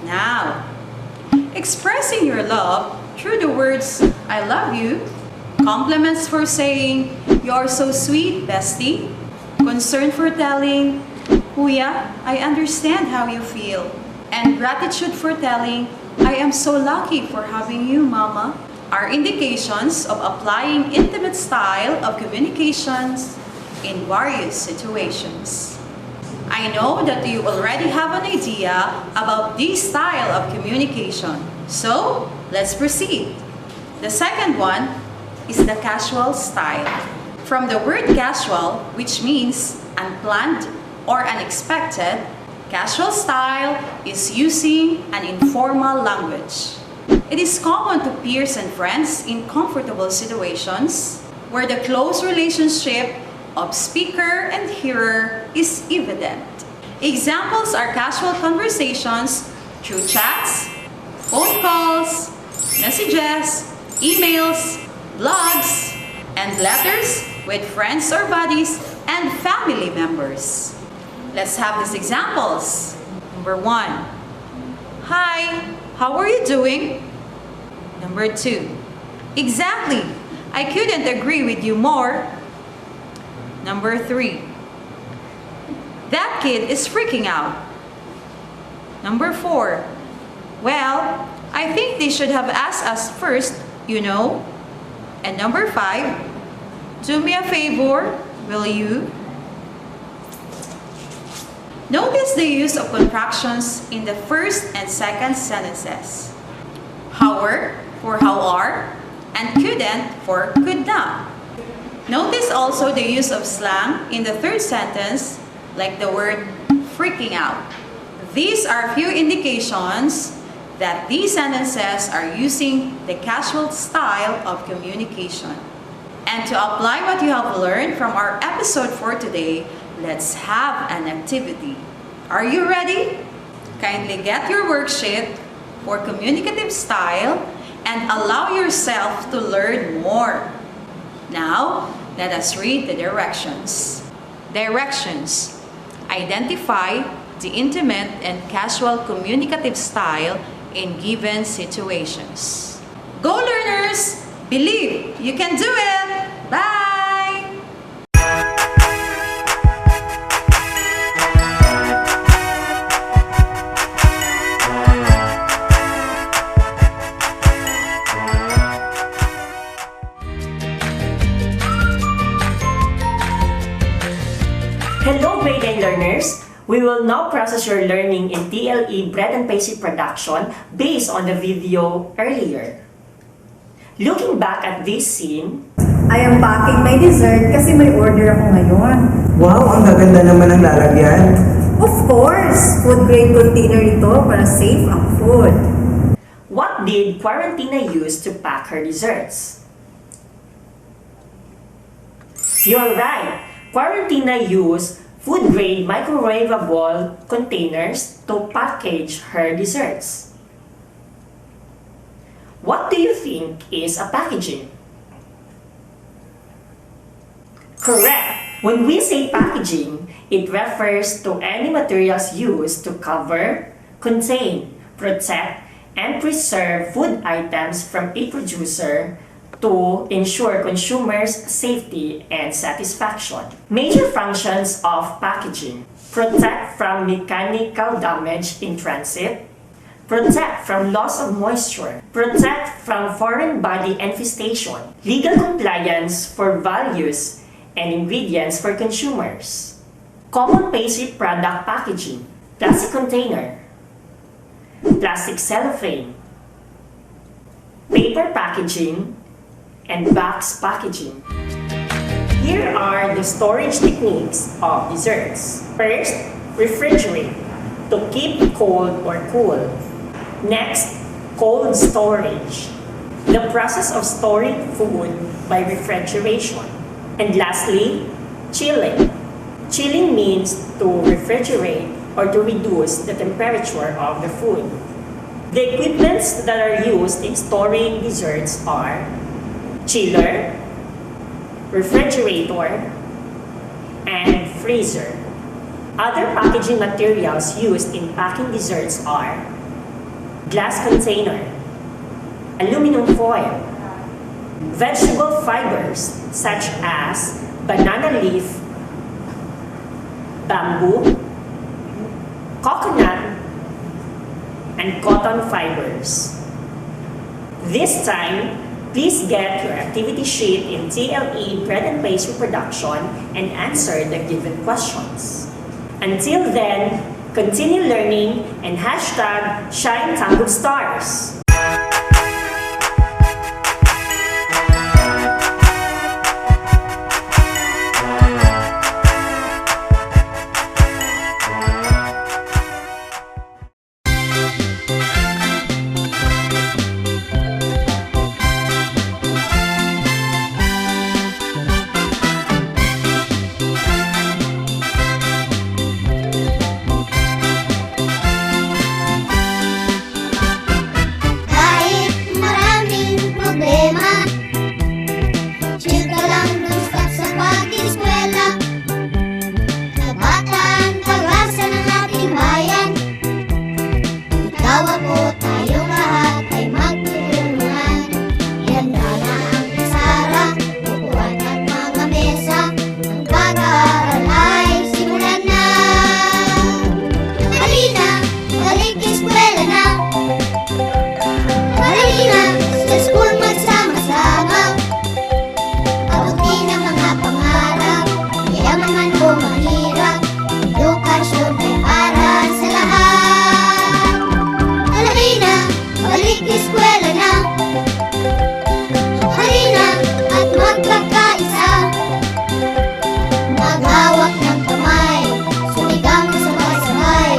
Now, expressing your love through the words, I love you, compliments for saying, you are so sweet, bestie, concern for telling, kuya, I understand how you feel, and gratitude for telling, I am so lucky for having you, mama, are indications of applying intimate style of communications in various situations. I know that you already have an idea about this style of communication, so let's proceed. The second one is the casual style. From the word casual, which means unplanned or unexpected, casual style is using an informal language. It is common to peers and friends in comfortable situations where the close relationship of speaker and hearer is evident. Examples are casual conversations through chats, phone calls, messages, emails, blogs, and letters with friends or buddies and family members. Let's have these examples. Number 1. Hi, how are you doing? Number 2. Exactly, I couldn't agree with you more. Number 3. That kid is freaking out. Number 4. Well, I think they should have asked us first, you know. And number 5. Do me a favor, will you? Notice the use of contractions in the first and second sentences. However for how are, and couldn't for could not. Notice also the use of slang in the third sentence, like the word freaking out. These are few indications that these sentences are using the casual style of communication. And to apply what you have learned from our episode for today, let's have an activity. Are you ready? Kindly get your worksheet for communicative style and allow yourself to learn more. Now, let us read the directions. Directions. Identify the intimate and casual communicative style in given situations. Go learners! Believe you can do it! Bye! Hello, Pwede learners! We will now process your learning in TLE Bread and Pastry production based on the video earlier. Looking back at this scene, I am packing my dessert kasi may order ako ngayon. Wow, ang gaganda naman ng lalagyan. Of course! Food grade container ito para safe ang food. what did Quarantina use to pack her desserts? You're right! Quarantina used food-grade microwavable containers to package her desserts. What do you think is a packaging? Correct! When we say packaging, it refers to any materials used to cover, contain, protect, and preserve food items from a producer to ensure consumers' safety and satisfaction. Major functions of packaging: protect from mechanical damage in transit, protect from loss of moisture, protect from foreign body infestation, legal compliance for values and ingredients for consumers. Common pastry product packaging: plastic container, plastic cellophane, paper packaging, and box packaging. Here are the storage techniques of desserts. First, refrigerate to keep cold or cool. Next, cold storage. the process of storing food by refrigeration. And lastly, chilling. Chilling means to refrigerate or to reduce the temperature of the food. The equipments that are used in storing desserts are chiller, refrigerator, and freezer. Other packaging materials used in packing desserts are glass container, aluminum foil, vegetable fibers such as banana leaf, bamboo, coconut, and cotton fibers. This time, please get your activity sheet in TLE Bread and Pastry Production and answer the given questions. Until then, continue learning and hashtag Shine TANGKUB Stars. Kahit maraming problema, chill ka lang dun sa pag-eskwela. Kabataan, pag-asa ng ating bayan. Ikaw, ako, tayong lahat ay magtutulungan. Ihanda na ang pizarra, upuan at mga mesa. Ang pag-aaral ay simulan na. Halina, balik eskwela na. Halina, sa school magsama-sama. Abutin ang mga pangarap, yaman man o mahirap. Edukasyon ay para sa lahat. Halina, balik eskwela na. Halina, at magkakaisa. Maghawak ng kamay, sumigaw ng sabay-sabay.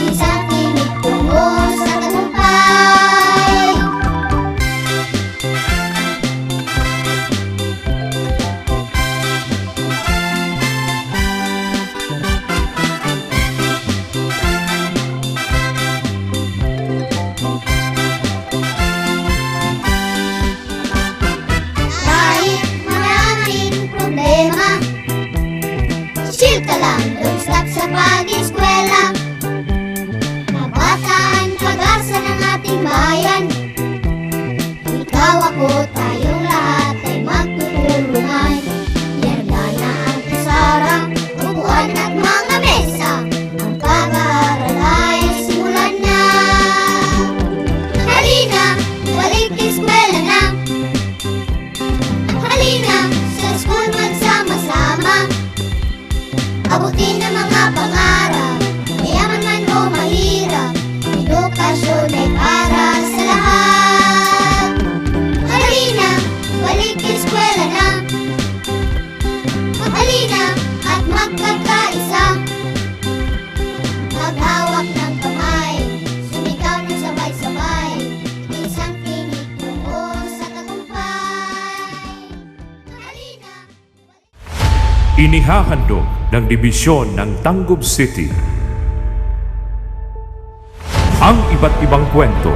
Isang tinig tungo sa tagumpay. Kahit maraming problema, chill ka lang, don't stop sa pag-eskwela. Kabataan, pag-asa ng ating bayan. Ikaw, ako, tayong lahat ay magtutulungan. Ihanda na ang pizarra, upuan at mga mesa. Ang pag-aaral ay simulan na. Halina, balik eskwela na. Halina, sa school magsama-sama. Abutin ang mga pangarap, mayaman man o mahirap. Edukasyon ay para sa lahat. Halina, balik eskwela na. Halina, at magkakaisa. Maghawak ng kamay, sumigaw ng sabay-sabay. Isang tinig tungo sa tagumpay. Halina. Inihahandog ng Dibisyon ng TANGKUB City ang iba't ibang kwento,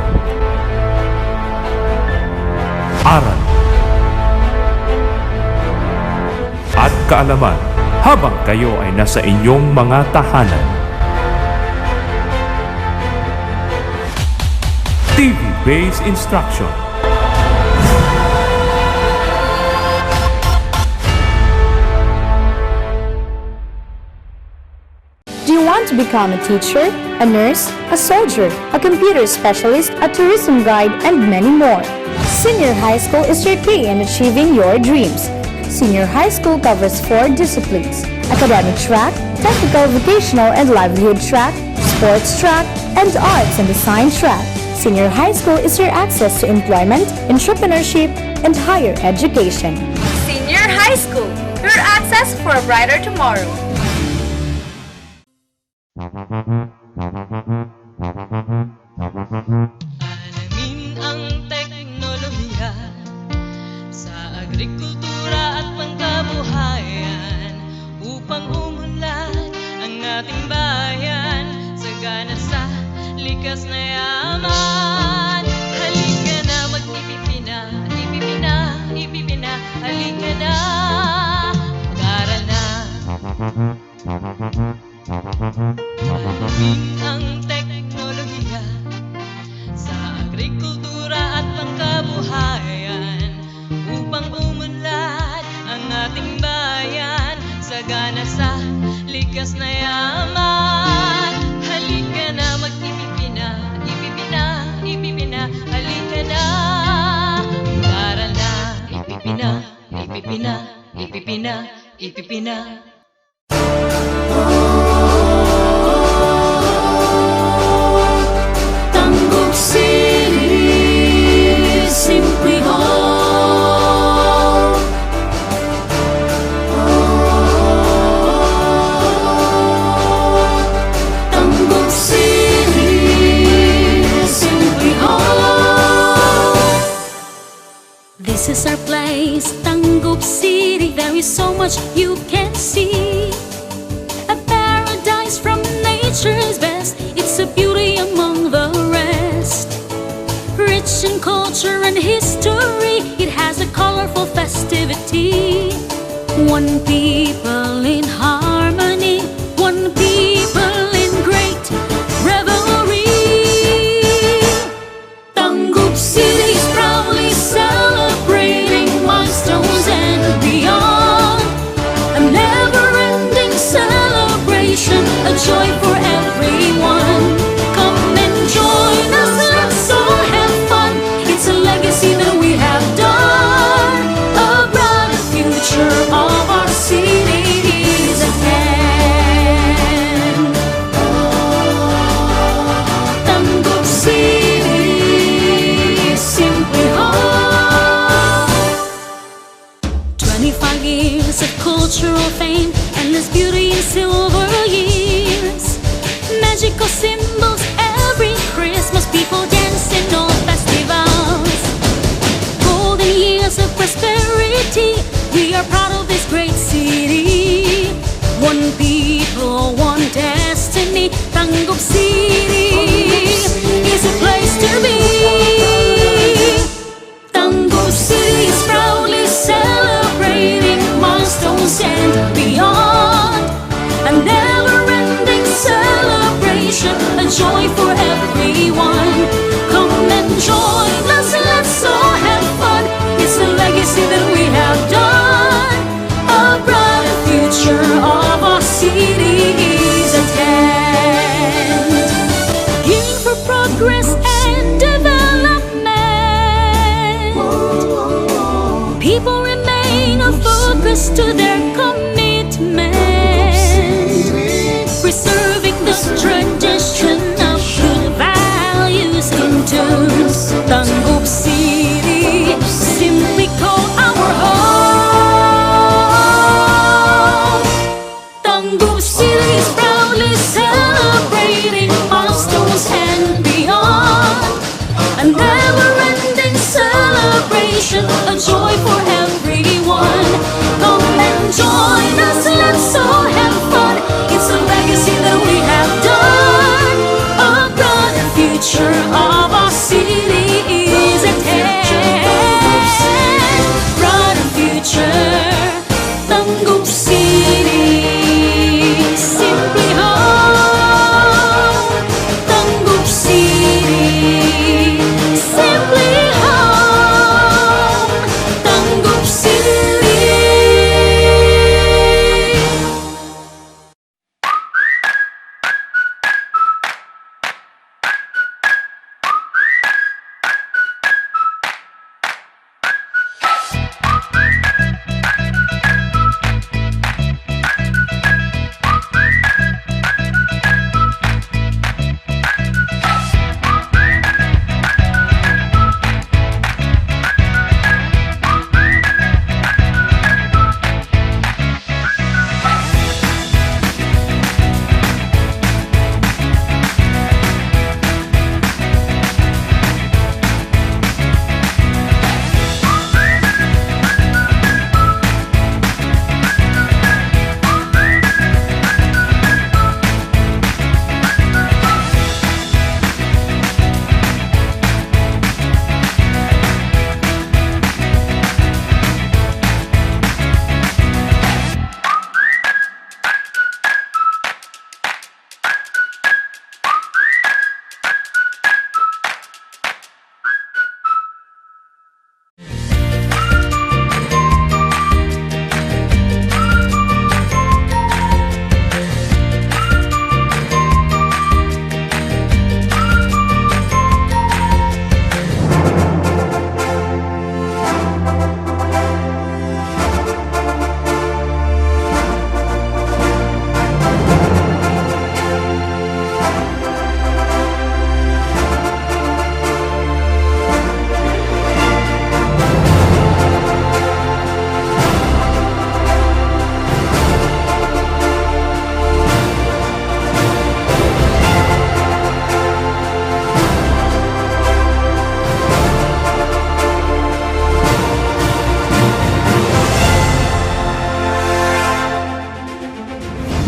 aral, at kaalaman habang kayo ay nasa inyong mga tahanan. TV-based instruction. Do you want to become a teacher, a nurse, a soldier, a computer specialist, a tourism guide, and many more? Senior High School is your key in achieving your dreams. Senior High School covers 4 disciplines: academic track, technical, vocational, and livelihood track, sports track, and arts and design track. Senior High School is your access to employment, entrepreneurship, and higher education. Senior High School, your access for a brighter tomorrow. Alamin ang teknolohiya upang umunlad ang ating bayan, sagana sa likas na yaman. Halika na, mag-ipipina, ipipina, ipipina. Halika na, mag-aral na. Gawin ang teknolohiya sa agrikultura at pangkabuhayan upang umunlad ang ating bayan, sagana sa likas na yaman. Halika na, mag-ipipina, ipipina, ipipina. Halika na, mag-aral na. Ipipina, ipipina, ipipina, ipipina. Tanggub City, simply home. Tanggub City, simply home. This is our place, Tanggub City. There is so much you can see. A paradise from nature's best. It's a beauty among the rest. Rich in culture and history, it has a colorful festivity. One people in harmony, one people in great revelry. Tanggub City is proudly celebrating milestones and beyond. A never-ending celebration, a joy for everyone. Come and join us, let's all have fun. It's a legacy that we have done. A brighter future of our city is at hand. Tanggub City, simply home. 25 years of cultural fame, endless beauty in silver years. Magical symbols every Christmas, people dance in all festivals. Golden years of prosperity, we are proud of this great city. One people, one destiny. Tanggub City is a place to be. Tanggub City is proudly celebrating milestones and beyond. A never-ending celebration, a joy for everyone. Come and join us, let's all have fun. It's the legacy that we have done. A brighter future of our city is at hand. Gearing for progress and development, people remain focused to their commitment, preserving the tradition of good values in tune. Tanggub City, simply call our home. Tanggub City is proudly celebrating milestones and beyond. A never-ending celebration, a joy for everyone. Come and join us, let's all have fun. It's a legacy that we have done. A brighter future of our city is at hand. Brighter future, Tanggub City, simply home. Tanggub City, simply home. Tanggub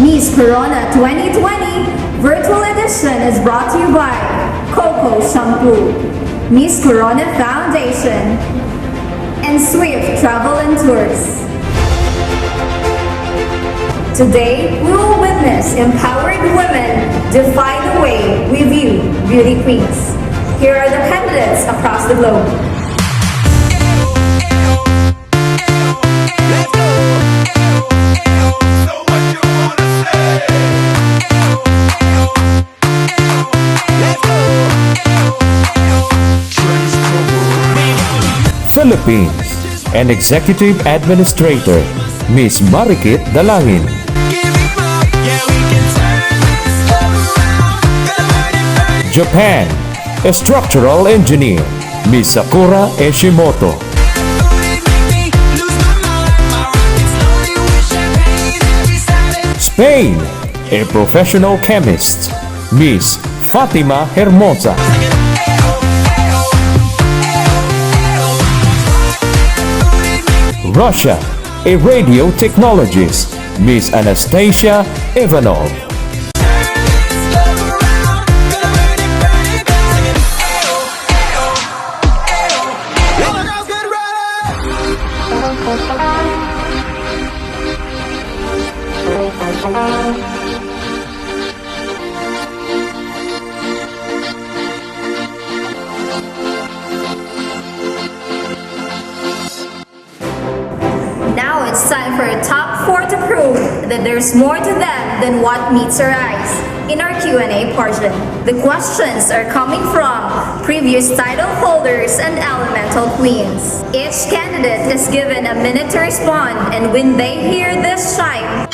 Miss Corona 2020 Virtual Edition is brought to you by Coco Shampoo, Miss Corona Foundation, and Swift Travel and Tours. Today, we will witness empowered women defy the way we view beauty queens. Here are the candidates across the globe. Philippines, an Executive Administrator, Miss Marikit Dalangin. Japan, a Structural Engineer, Miss Sakura Eshimoto. Spain, a Professional Chemist, Miss Fatima Hermosa. Russia, a Radio Technologist, Miss Anastasia Ivanov. Now it's time for a top 4 to prove that there's more to them than what meets our eyes. In our Q&A portion, the questions are coming from previous title holders and elemental queens. Each candidate is given a minute to respond, and when they hear this chime,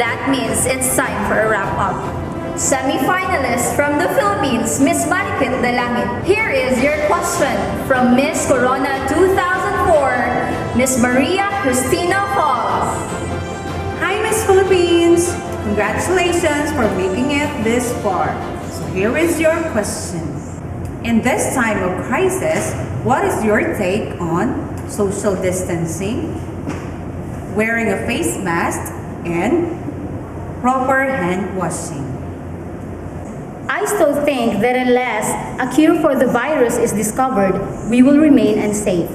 that means it's time for a wrap-up. Semi-finalist from the Philippines, Miss Marikit Dalangin. Here is your question from Miss Corona 2004, Miss Maria Cristina Falls. Hi, Miss Philippines! Congratulations for making it this far. So here is your question. In this time of crisis, what is your take on social distancing, wearing a face mask, and proper hand washing? I still think that unless a cure for the virus is discovered, we will remain unsafe.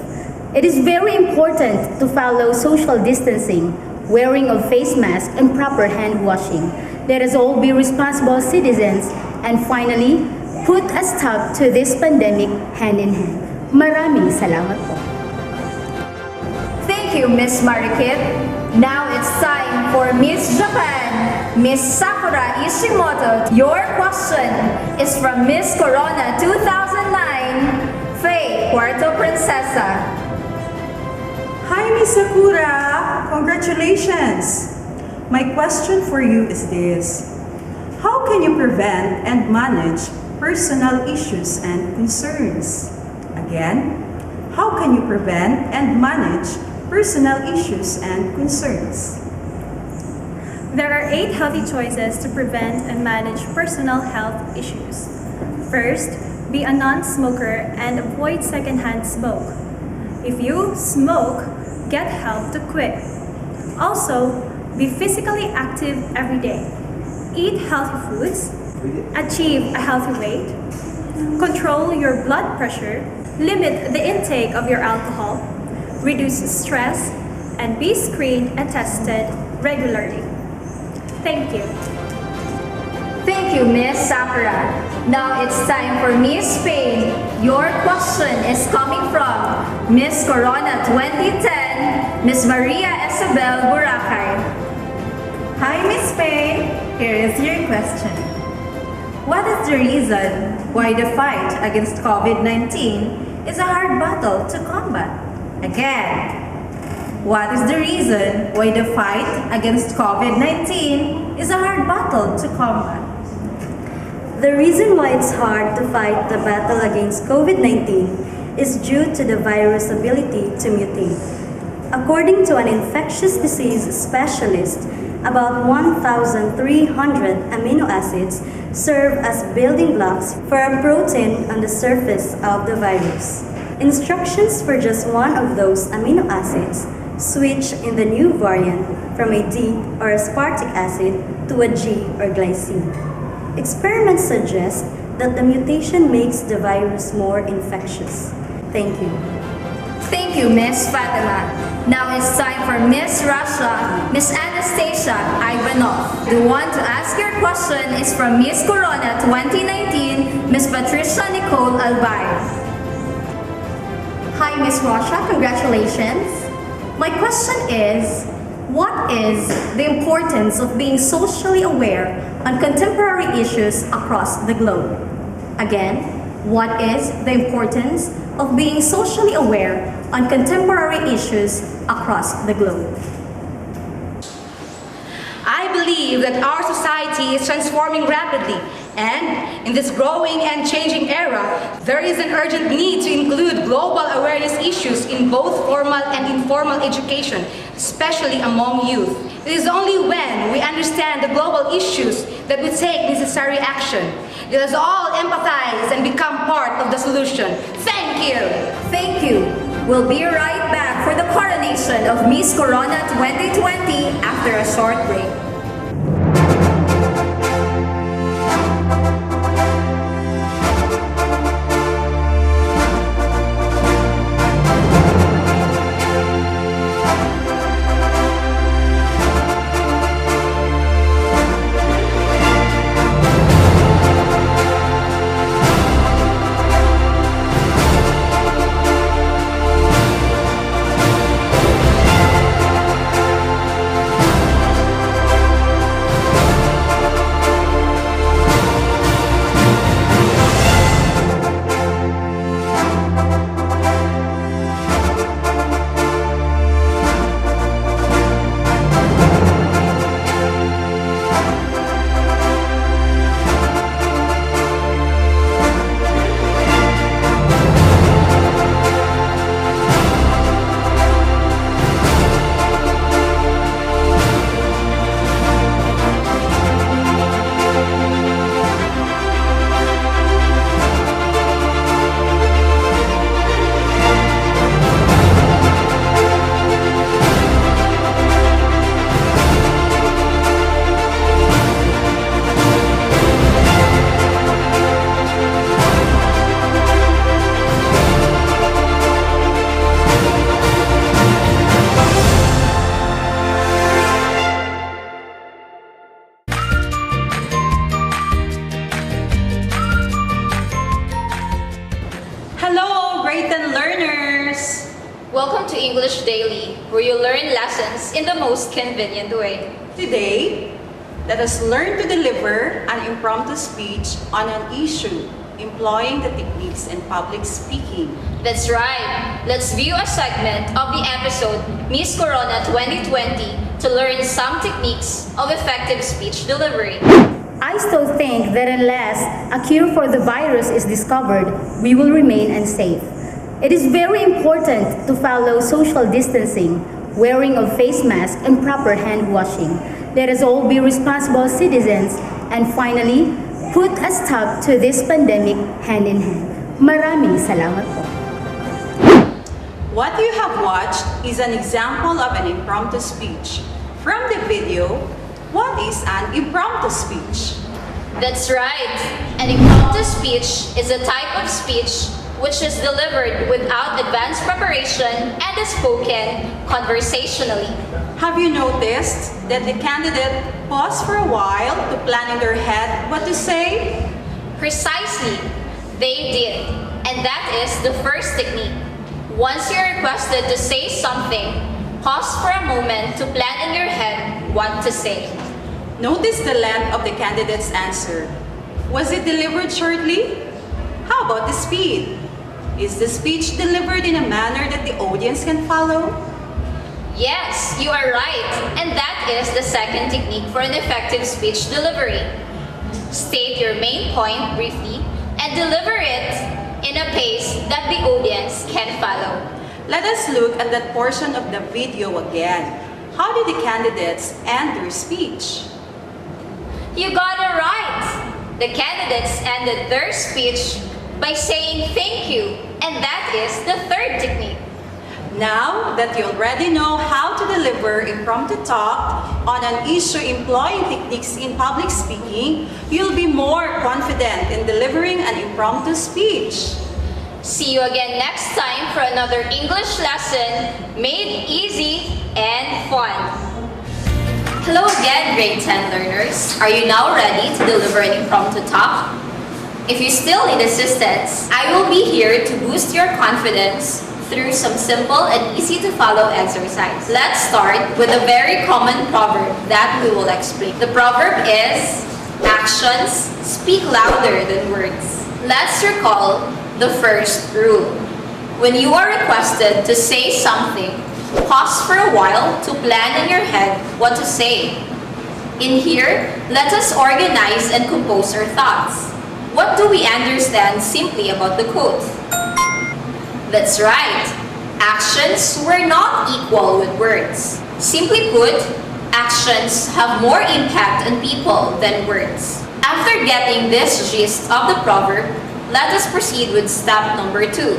It is very important to follow social distancing, wearing of face mask, and proper hand washing. Let us all be responsible citizens and finally, put a stop to this pandemic hand in hand. Maraming salamat po. Thank you, Miss Marikit. Now it's time for Miss Japan, Miss Sakura Ishimoto. Your question is from Miss Corona 2009, Faye Puerto Princesa. Hi, Miss Sakura! Congratulations! My question for you is this. How can you prevent and manage personal issues and concerns? Again, how can you prevent and manage personal issues and concerns? There are 8 healthy choices to prevent and manage personal health issues. First, be a non-smoker and avoid secondhand smoke. If you smoke, get help to quit. Also, be physically active every day. Eat healthy foods. Achieve a healthy weight. Control your blood pressure. Limit the intake of your alcohol. Reduce stress. And be screened and tested regularly. Thank you. Thank you, Miss Sakura. Now it's time for Miss Spain. Your question is coming from Miss Corona 2010, Miss Maria Isabel Boracay. Hi, Miss Spain! Here is your question. What is the reason why the fight against COVID-19 is a hard battle to combat? Again, what is the reason why the fight against COVID-19 is a hard battle to combat? The reason why it's hard to fight the battle against COVID-19 is due to the virus' ability to mutate. According to an infectious disease specialist, about 1,300 amino acids serve as building blocks for a protein on the surface of the virus. Instructions for just one of those amino acids switch in the new variant from a D or aspartic acid to a G or glycine. Experiments suggest that the mutation makes the virus more infectious. Thank you. Thank you, Miss Fatima. Now it's time for Miss Russia, Miss Anastasia Ivanov. The one to ask your question is from Miss Corona 2019, Miss Patricia Nicole Albay. Hi, Miss Russia. Congratulations. My question is, what is the importance of being socially aware on contemporary issues across the globe? Again, what is the importance of being socially aware on contemporary issues across the globe? I believe that our society is transforming rapidly, and in this growing and changing era, there is an urgent need to include global awareness issues in both formal and informal education, especially among youth. It is only when we understand the global issues that we take necessary action. Let us all empathize and become part of the solution. Thank you. Thank you. We'll be right back for the coronation of Miss Corona 2020 after a short break. Welcome to English Daily, where you learn lessons in the most convenient way. Today, let us learn to deliver an impromptu speech on an issue, employing the techniques in public speaking. That's right. Let's view a segment of the episode Miss Corona 2020 to learn some techniques of effective speech delivery. I still think that unless a cure for the virus is discovered, we will remain unsafe. It is very important to follow social distancing, wearing of face masks, and proper hand washing. Let us all be responsible citizens, and finally, put a stop to this pandemic hand in hand. Maraming salamat po. What you have watched is an example of an impromptu speech. From the video, what is an impromptu speech? That's right. An impromptu speech is a type of speech which is delivered without advanced preparation and is spoken conversationally. Have you noticed that the candidate paused for a while to plan in their head what to say? Precisely. They did. And that is the first technique. Once you're requested to say something, pause for a moment to plan in your head what to say. Notice the length of the candidate's answer. Was it delivered shortly? How about the speed? Is the speech delivered in a manner that the audience can follow? Yes, you are right. And that is the second technique for an effective speech delivery. State your main point briefly and deliver it in a pace that the audience can follow. Let us look at that portion of the video again. How did the candidates end their speech? You got it right. The candidates ended their speech by saying thank you, and that is the third technique. Now that you already know how to deliver impromptu talk on an issue employing techniques in public speaking, you'll be more confident in delivering an impromptu speech. See you again next time for another English lesson made easy and fun. Hello again, grade 10 learners. Are you now ready to deliver an impromptu talk? If you still need assistance, I will be here to boost your confidence through some simple and easy to follow exercise. Let's start with a very common proverb that we will explain. The proverb is, actions speak louder than words. Let's recall the first rule. When you are requested to say something, pause for a while to plan in your head what to say. In here, let us organize and compose our thoughts. What do we understand simply about the quote? That's right. Actions were not equal with words. Simply put, actions have more impact on people than words. After getting this gist of the proverb, let us proceed with step number 2.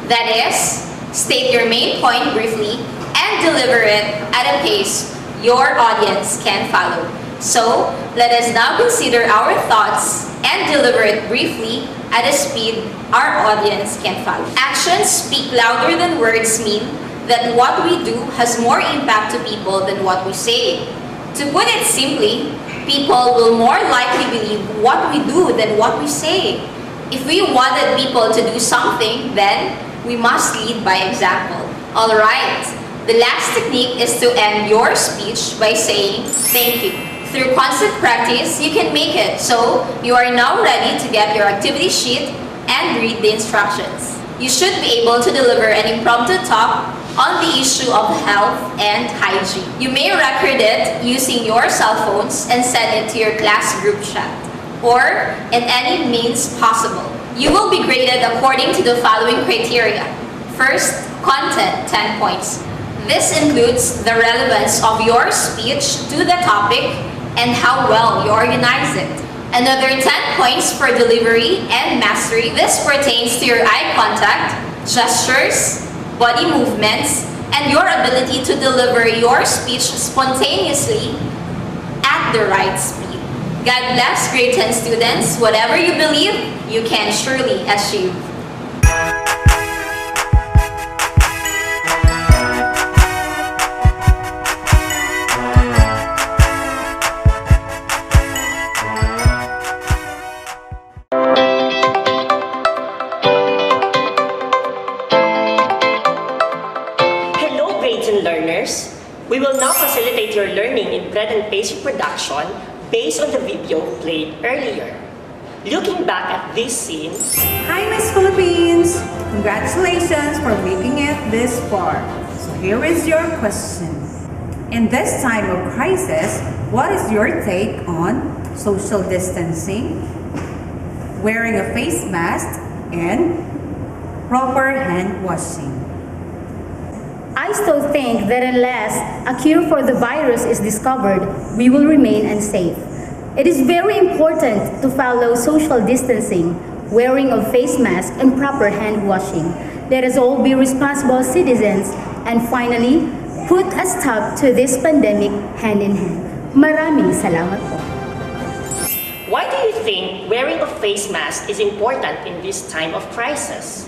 That is, state your main point briefly and deliver it at a pace your audience can follow. So, let us now consider our thoughts and deliver it briefly at a speed our audience can follow. Actions speak louder than words mean that what we do has more impact to people than what we say. To put it simply, people will more likely believe what we do than what we say. If we wanted people to do something, then we must lead by example. Alright, the last technique is to end your speech by saying thank you. Through constant practice, you can make it. So, you are now ready to get your activity sheet and read the instructions. You should be able to deliver an impromptu talk on the issue of health and hygiene. You may record it using your cell phones and send it to your class group chat, or in any means possible. You will be graded according to the following criteria. First, content, 10 points. This includes the relevance of your speech to the topic and how well you organize it. Another 10 points for delivery and mastery. This pertains to your eye contact, gestures, body movements, and your ability to deliver your speech spontaneously at the right speed. God bless grade 10 students. Whatever you believe, you can surely achieve. We will now facilitate your learning in presentation production based on the video played earlier. Looking back at this scene, Hi, Miss Philippines! Congratulations for making it this far. So here is your question. In this time of crisis, what is your take on social distancing, wearing a face mask, and proper hand washing? I still think that unless a cure for the virus is discovered, we will remain unsafe. It is very important to follow social distancing, wearing of face masks, and proper hand washing. Let us all be responsible citizens and finally, put a stop to this pandemic hand in hand. Maraming salamat po. Why do you think wearing a face mask is important in this time of crisis?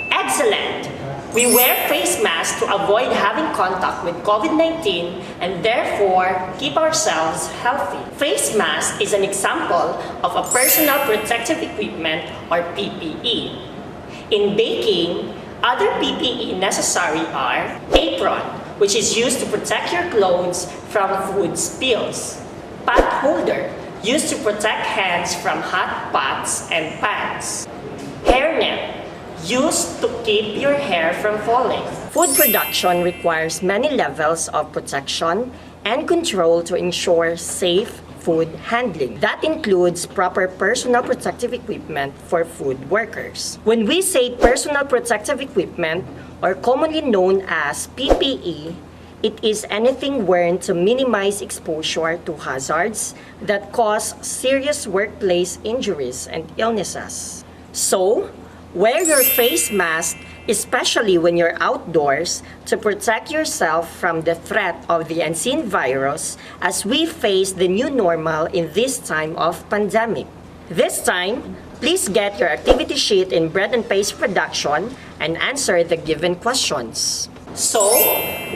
Excellent! We wear face masks to avoid having contact with COVID-19 and therefore keep ourselves healthy. Face mask is an example of a personal protective equipment or PPE. In baking, other PPE necessary are apron, which is used to protect your clothes from food spills, pot holder, used to protect hands from hot pots and pans, hairnet, used to keep your hair from falling. Food production requires many levels of protection and control to ensure safe food handling. That includes proper personal protective equipment for food workers. When we say personal protective equipment, or commonly known as PPE, it is anything worn to minimize exposure to hazards that cause serious workplace injuries and illnesses. So, wear your face mask especially when you're outdoors, to protect yourself from the threat of the unseen virus as we face the new normal in this time of pandemic. This time, please get your activity sheet in Bread and Paste production and answer the given questions. So,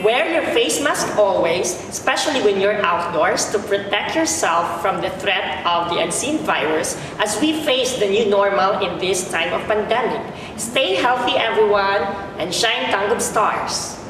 wear your face mask always, especially when you're outdoors, to protect yourself from the threat of the unseen virus as we face the new normal in this time of pandemic. Stay healthy, everyone, and shine TANGKUB stars!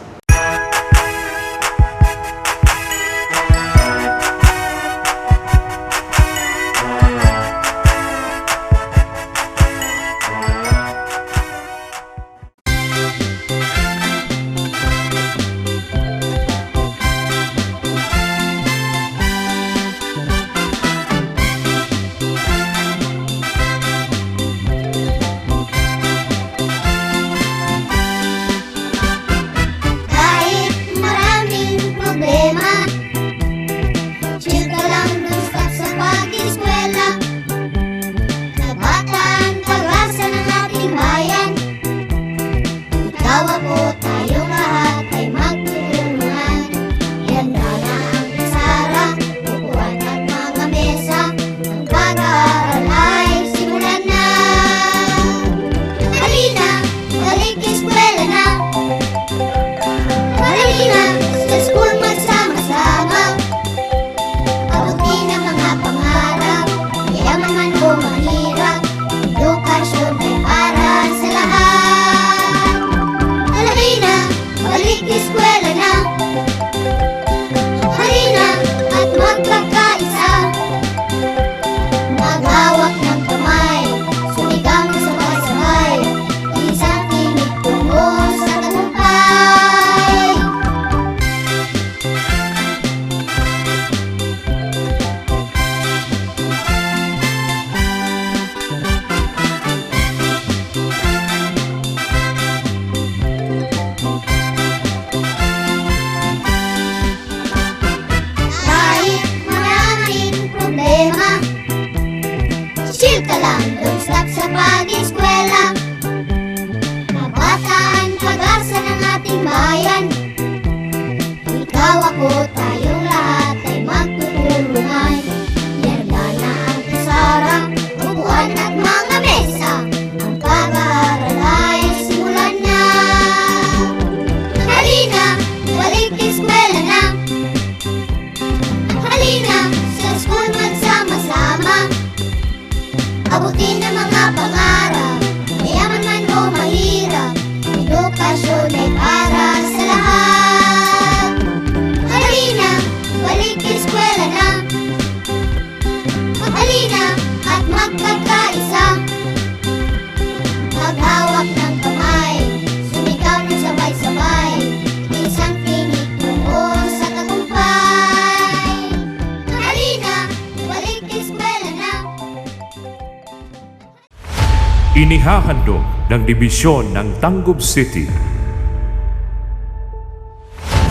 Inihahandog ng Dibisyon ng TANGKUB City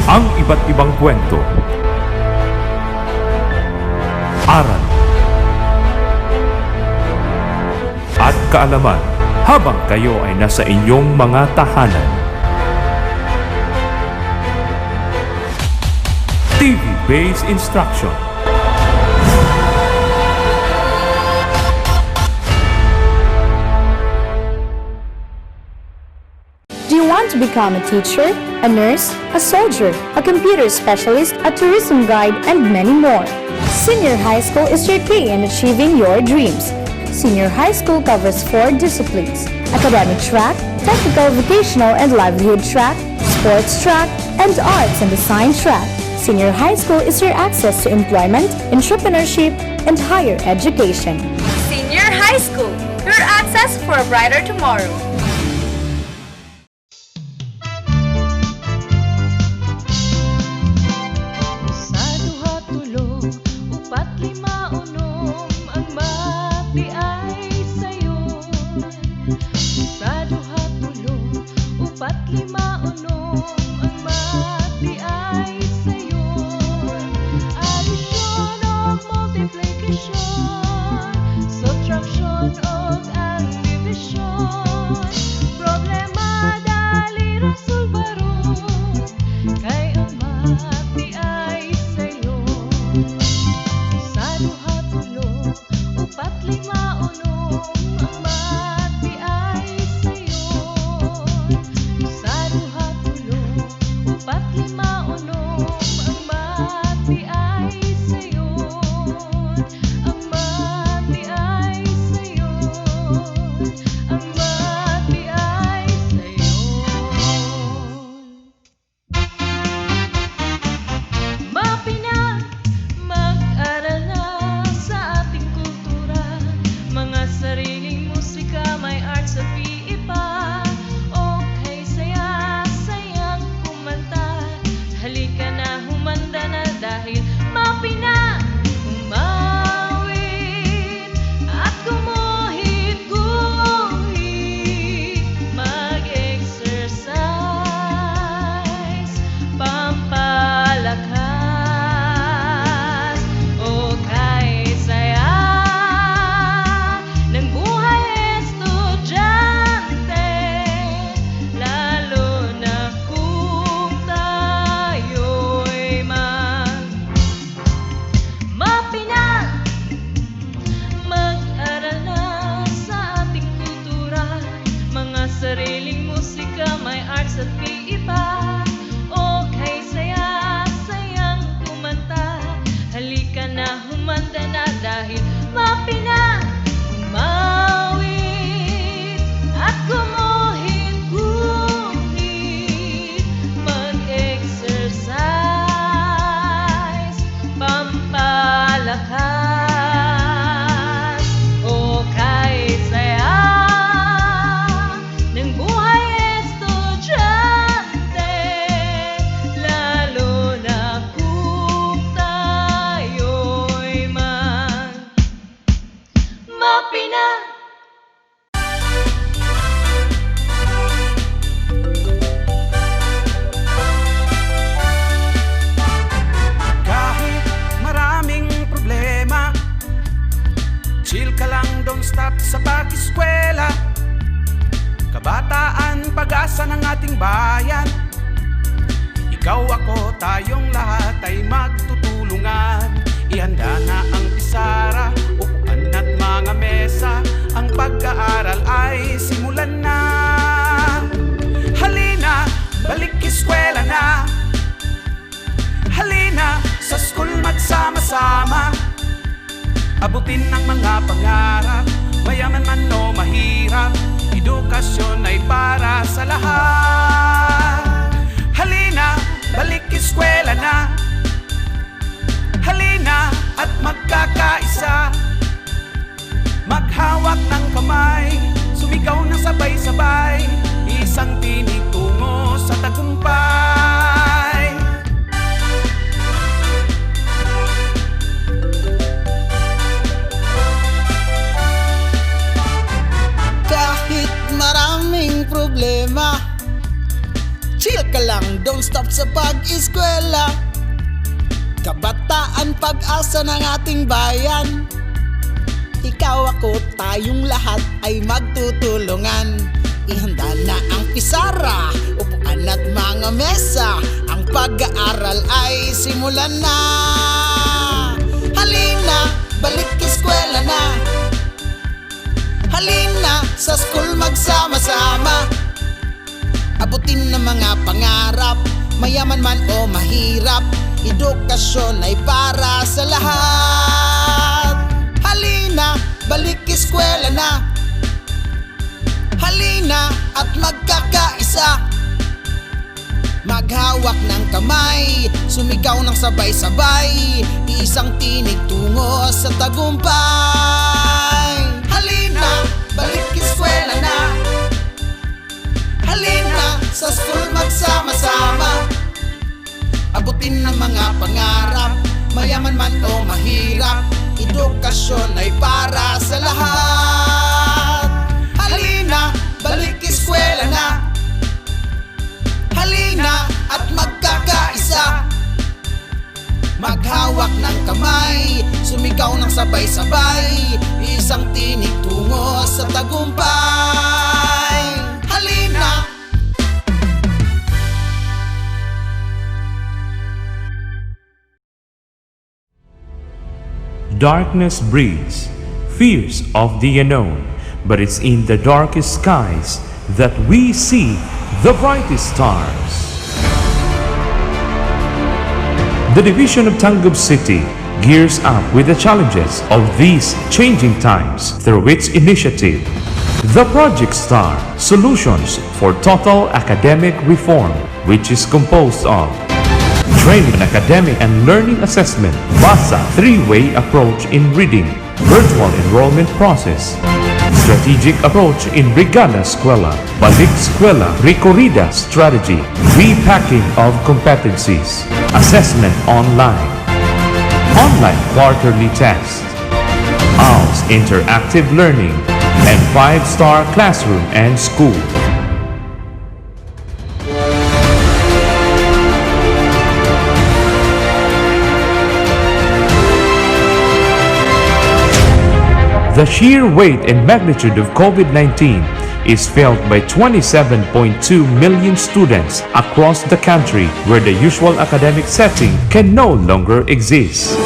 ang iba't ibang kwento, aral, at kaalaman habang kayo ay nasa inyong mga tahanan. TV-based instruction. Do you want to become a teacher, a nurse, a soldier, a computer specialist, a tourism guide, and many more? Senior High School is your key in achieving your dreams. Senior High School covers 4 disciplines: academic track, technical, vocational, and livelihood track, sports track, and arts and design track. Senior High School is your access to employment, entrepreneurship, and higher education. Senior High School, your access for a brighter tomorrow. Subtraction of and division, problema sariling musika, may arts at iba. Okay, saya, sayang kumanta. Halika na, humanda na dahil mapina. Umawit at gumuhit-guhit. Mag-exercise, pampalakas. Okay, saya ng buhay estudyante, lalo na kung tayo'y mapina. Kahit maraming problema, chill ka lang, don't stop sa pag-eskwela. Kabataan, pag-asa ng ating bayan. Ikaw, ako, tayong lahat ay magtutulungan. Ihanda na ang pisara, upuan at mga mesa. Ang pag-aaral ay simulan na. Halina, balik eskwela na. Halina, sa school magsama-sama. Abutin ang mga pangarap, mayaman man o mahirap. Edukasyon ay para sa lahat. Halina, balik eskwela na. Halina at magkakaisa. Maghawak ng kamay, sumigaw ng sabay-sabay. Isang tinig tungo sa tagumpay. Kahit maraming problema, chill ka lang, don't stop sa pag-eskwela. Kabataan, pag-asa ng ating bayan. Ikaw, ako, tayong lahat ay magtutulungan. Ihanda na ang pisara, upuan at mga mesa. Ang pag-aaral ay simulan na. Halina, balik eskwela na. Halina, sa school magsama-sama. Abutin ng mga pangarap, mayaman man o mahirap. Edukasyon ay para sa lahat. Halina, balik eskwela na. Halina at magkakaisa. Maghawak ng kamay, sumigaw ng sabay-sabay. Isang tinig tungo sa tagumpay. Halina, balik eskwela na. Halina, sa school magsama-sama. Abutin ng mga pangarap, mayaman man o mahirap. Edukasyon ay para sa lahat. Halina, balik eskwela na. Halina at magkakaisa. Maghawak ng kamay, sumigaw ng sabay-sabay. Isang tinig tungo sa tagumpay. Halina. Darkness breeds, fears of the unknown, but it's in the darkest skies that we see the brightest stars. The division of TANGKUB City gears up with the challenges of these changing times through its initiative, the Project Star Solutions for Total Academic Reform, which is composed of training, academic and learning assessment, BASA, three-way approach in reading, virtual enrollment process, strategic approach in Brigada Eskwela, Balik Eskwela, Recorrida strategy, repacking of competencies, assessment online, online quarterly test, OWL's interactive learning, and 5-star classroom and school. The sheer weight and magnitude of COVID-19 is felt by 27.2 million students across the country, where the usual academic setting can no longer exist.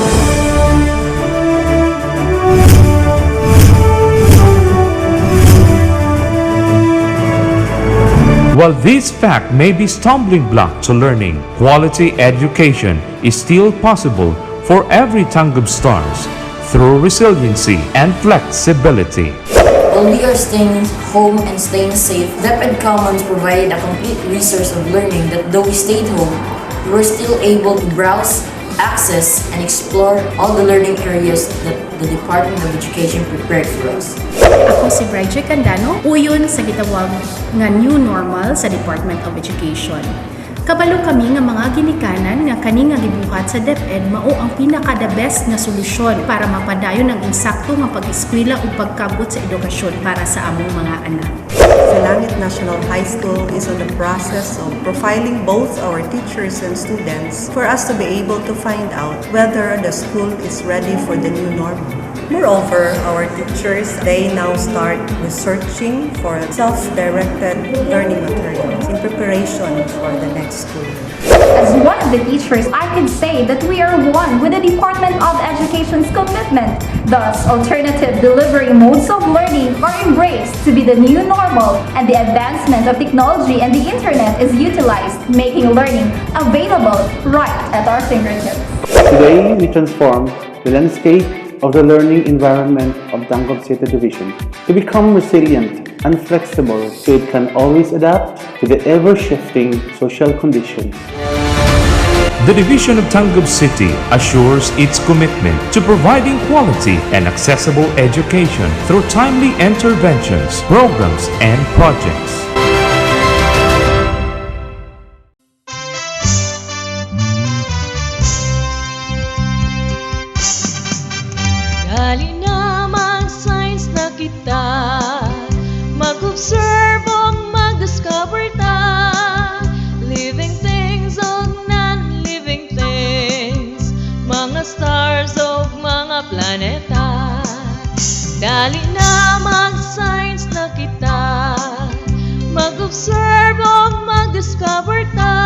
While this fact may be stumbling block to learning, quality education is still possible for every TANGKUB stars through resiliency and flexibility. While we are staying home and staying safe, DepEd Commons provided a complete resource of learning that though we stayed home, we were still able to browse, access, and explore all the learning areas that the Department of Education prepared for us. Ako si Bridget Candano, uyon sa gitawag nga New Normal sa Department of Education. Kabalo kami nga mga ginikanan nga kani nga gibuhat sa DepEd mao ang pinaka-the best nga solusyon para mapadayon ang insakto nga pag-eskwela ug pagkabot sa edukasyon para sa among mga anak. Langit National High School is in the process of profiling both our teachers and students for us to be able to find out whether the school is ready for the new normal. Moreover, our teachers, they now start researching for self-directed learning materials in preparation for the next school. As one of the teachers, I can say that we are one with the Department of Education's commitment. Thus, alternative delivery modes of learning are embraced to be the new normal, and the advancement of technology and the internet is utilized, making learning available right at our fingertips. Today, we transform the landscape of the learning environment of TANGKUB City Division to become resilient and flexible so it can always adapt to the ever-shifting social conditions. The Division of TANGKUB City assures its commitment to providing quality and accessible education through timely interventions, programs, and projects. Dali na mag-science na kita, mag-observe o mag-discover ta, living things o non-living things, mga stars o mga planeta. Dali na mag-science na kita, mag-observe o mag-discover ta,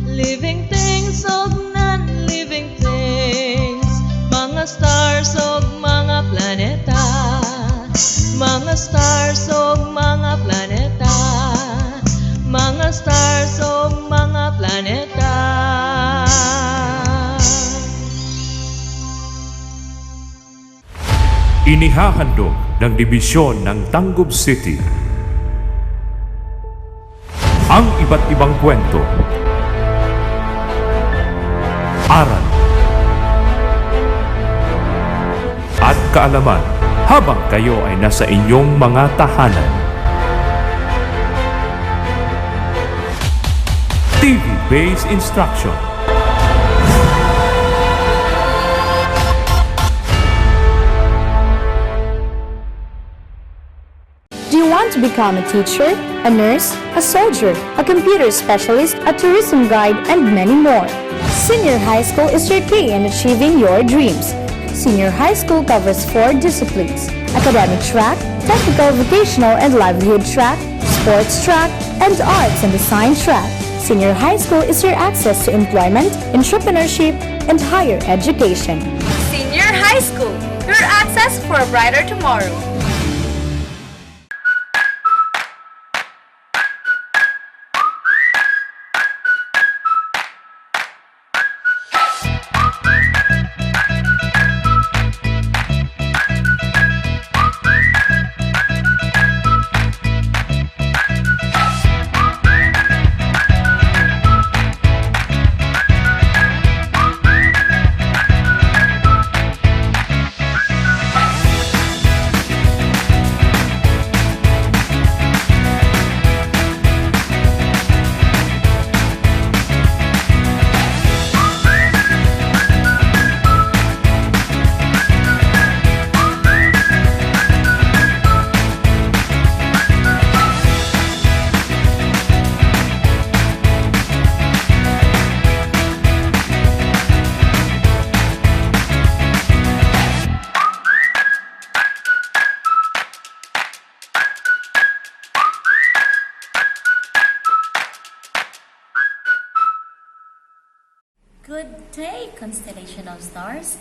living things o non-living things, mga stars o mga planeta, mga stars o mga planeta, mga stars o mga planeta. Inihahandog ng Dibisyon ng TANGKUB City ang iba't ibang kwento, aral, at kaalaman habang kayo ay nasa inyong mga tahanan. TV-based instruction. Do you want to become a teacher, a nurse, a soldier, a computer specialist, a tourism guide, and many more? Senior High School is your key in achieving your dreams. Senior High School covers 4 disciplines: academic track, technical, vocational, and livelihood track, sports track, and arts and design track. Senior High School is your access to employment, entrepreneurship, and higher education. Senior High School, your access for a brighter tomorrow. Good day, constellation of stars.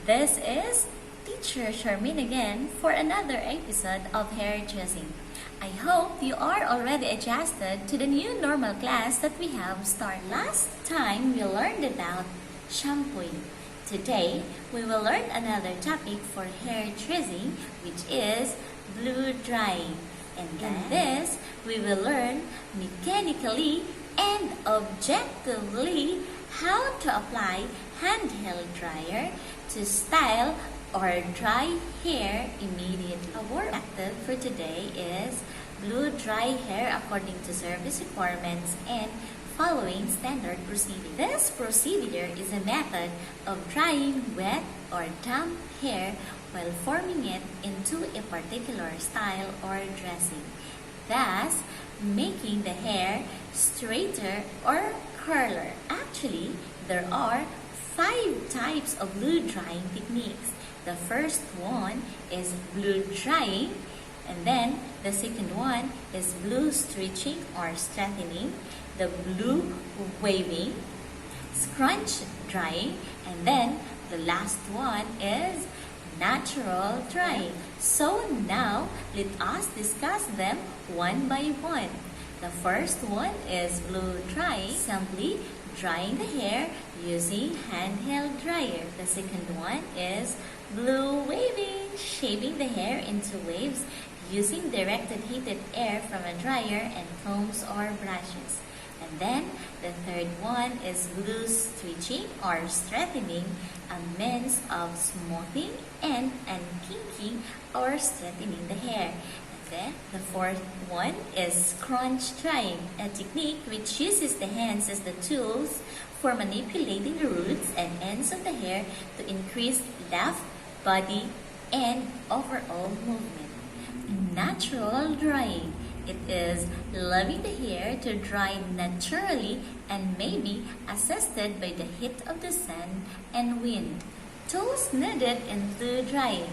This is Teacher Charmaine again for another episode of hair dressing. I hope you are already adjusted to the new normal class that we have started. Last time we learned about shampooing. Today we will learn another topic for hair dressing, which is blow drying. And in this we will learn mechanically and objectively how to apply handheld dryer to style or dry hair immediately. Our objective for today is blow dry hair according to service requirements and following standard procedure. This procedure is a method of drying wet or damp hair while forming it into a particular style or dressing, thus making the hair straighter or curler. Actually, there are 5 types of blow drying techniques. The first one is blow drying, and then the second one is blow stretching or straightening, the blow waving, scrunch drying, and then the last one is natural drying. So now let us discuss them one by one. The first one is blow drying, simply drying the hair using handheld dryer. The second one is blow waving, shaping the hair into waves using directed heated air from a dryer and combs or brushes. And then the third one is blow stretching or straightening, a means of smoothing and kinking or straightening the hair. Then the fourth one is scrunch drying, a technique which uses the hands as the tools for manipulating the roots and ends of the hair to increase left, body, and overall movement. Natural drying. It is leaving the hair to dry naturally and may be assisted by the heat of the sun and wind. Tools needed in blow drying.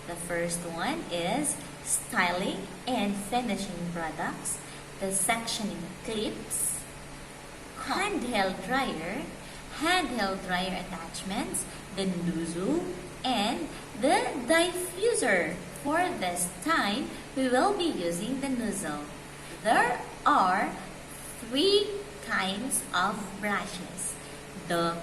The first one is styling and finishing products, the sectioning clips, handheld dryer attachments, the nozzle, and the diffuser. For this time, we will be using the nozzle. There are 3 kinds of brushes: the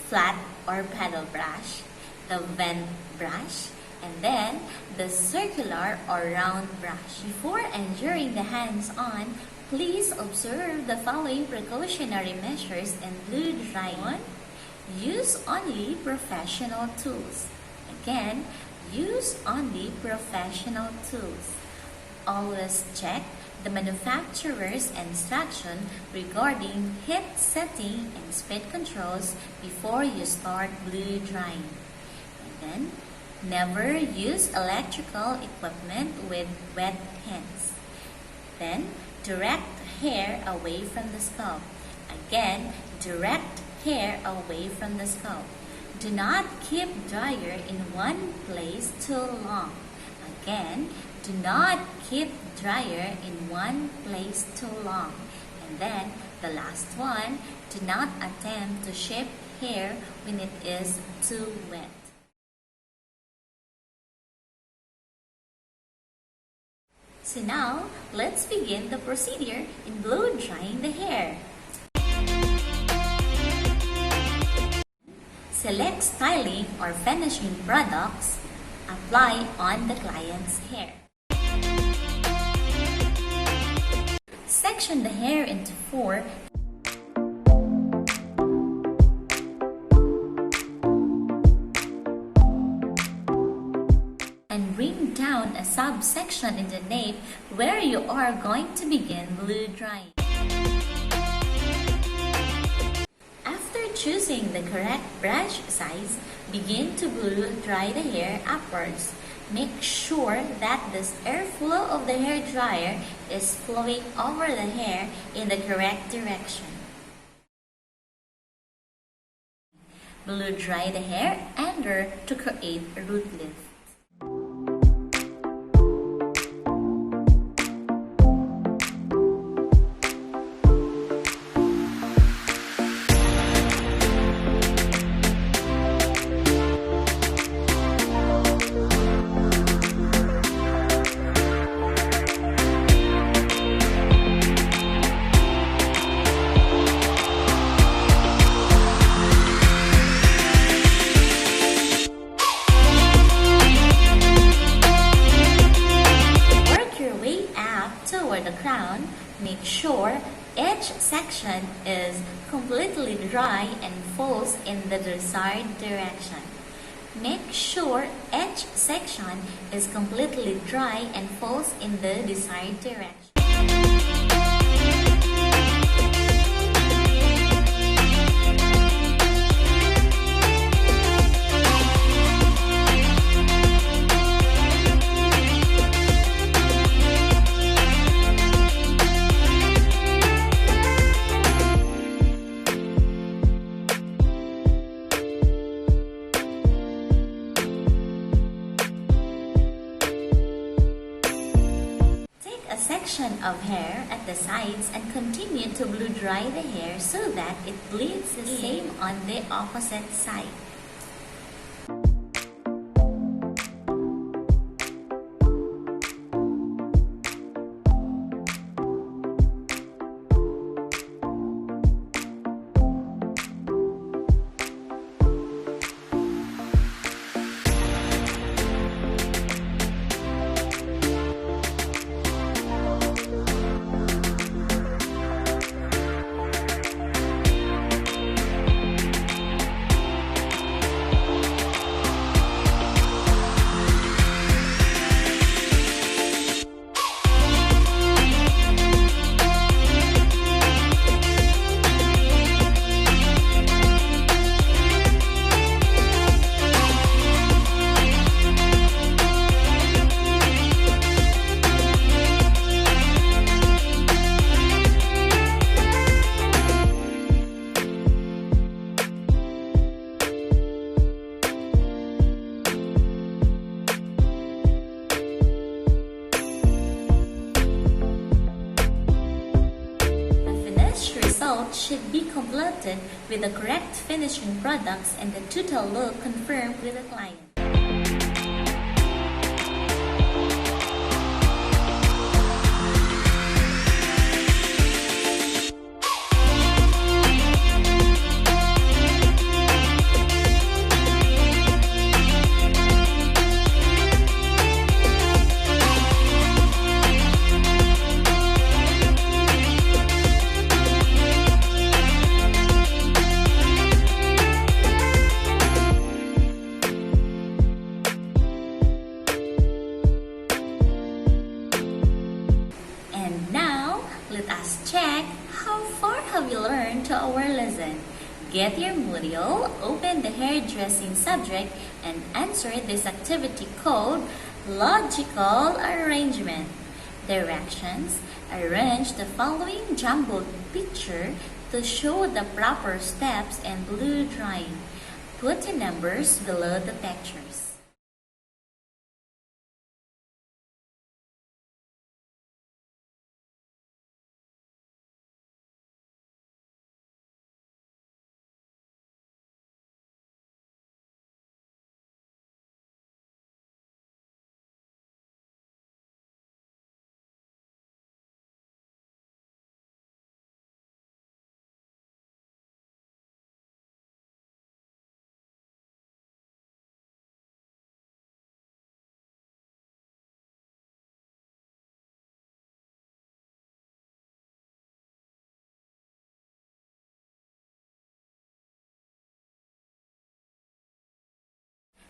flat or paddle brush, the vent brush, and then the circular or round brush. Before and during the hands-on, please observe the following precautionary measures in blow drying. 1. Use only professional tools. Again, use only professional tools. Always check the manufacturer's instruction regarding heat setting and speed controls before you start blow drying. And then, never use electrical equipment with wet hands. Then, direct hair away from the scalp. Again, direct hair away from the scalp. Do not keep dryer in one place too long. Again, do not keep dryer in one place too long. And then, the last one, do not attempt to shape hair when it is too wet. So now, let's begin the procedure in blow drying the hair. Select styling or finishing products. Apply on the client's hair. Section the hair into 4. And bring down a subsection in the nape where you are going to begin blow drying. Choosing the correct brush size, begin to blow dry the hair upwards. Make sure that the airflow of the hair dryer is flowing over the hair in the correct direction. Blow dry the hair under to create a root lift. toward the crown, make sure each section is completely dry and falls in the desired direction. Make sure each section is completely dry and falls in the desired direction. Section of hair at the sides and continue to blow dry the hair so that it bleeds the same on the opposite side. Should be completed with the correct finishing products and the total look confirmed with the client. Get your module, open the hairdressing subject, and answer this activity called Logical Arrangement. Directions: arrange the following jumbled picture to show the proper steps and blow drying. Put the numbers below the pictures.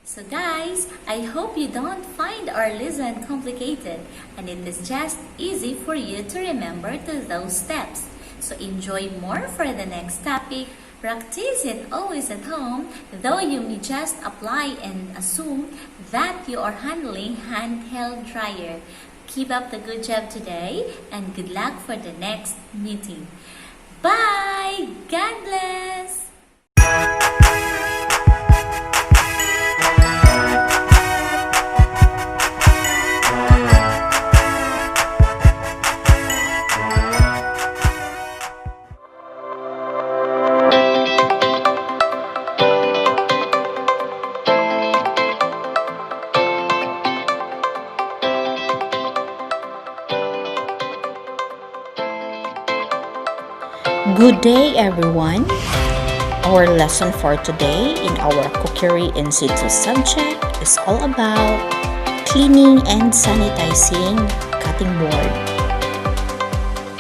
So guys, I hope you don't find our lesson complicated and it is just easy for you to remember those steps. So enjoy more for the next topic. Practice it always at home, though you may just apply and assume that you are handling handheld dryer. Keep up the good job today and good luck for the next meeting. Bye! God bless! Good day everyone! Our lesson for today in our Cookery in Situ subject is all about cleaning and sanitizing cutting board.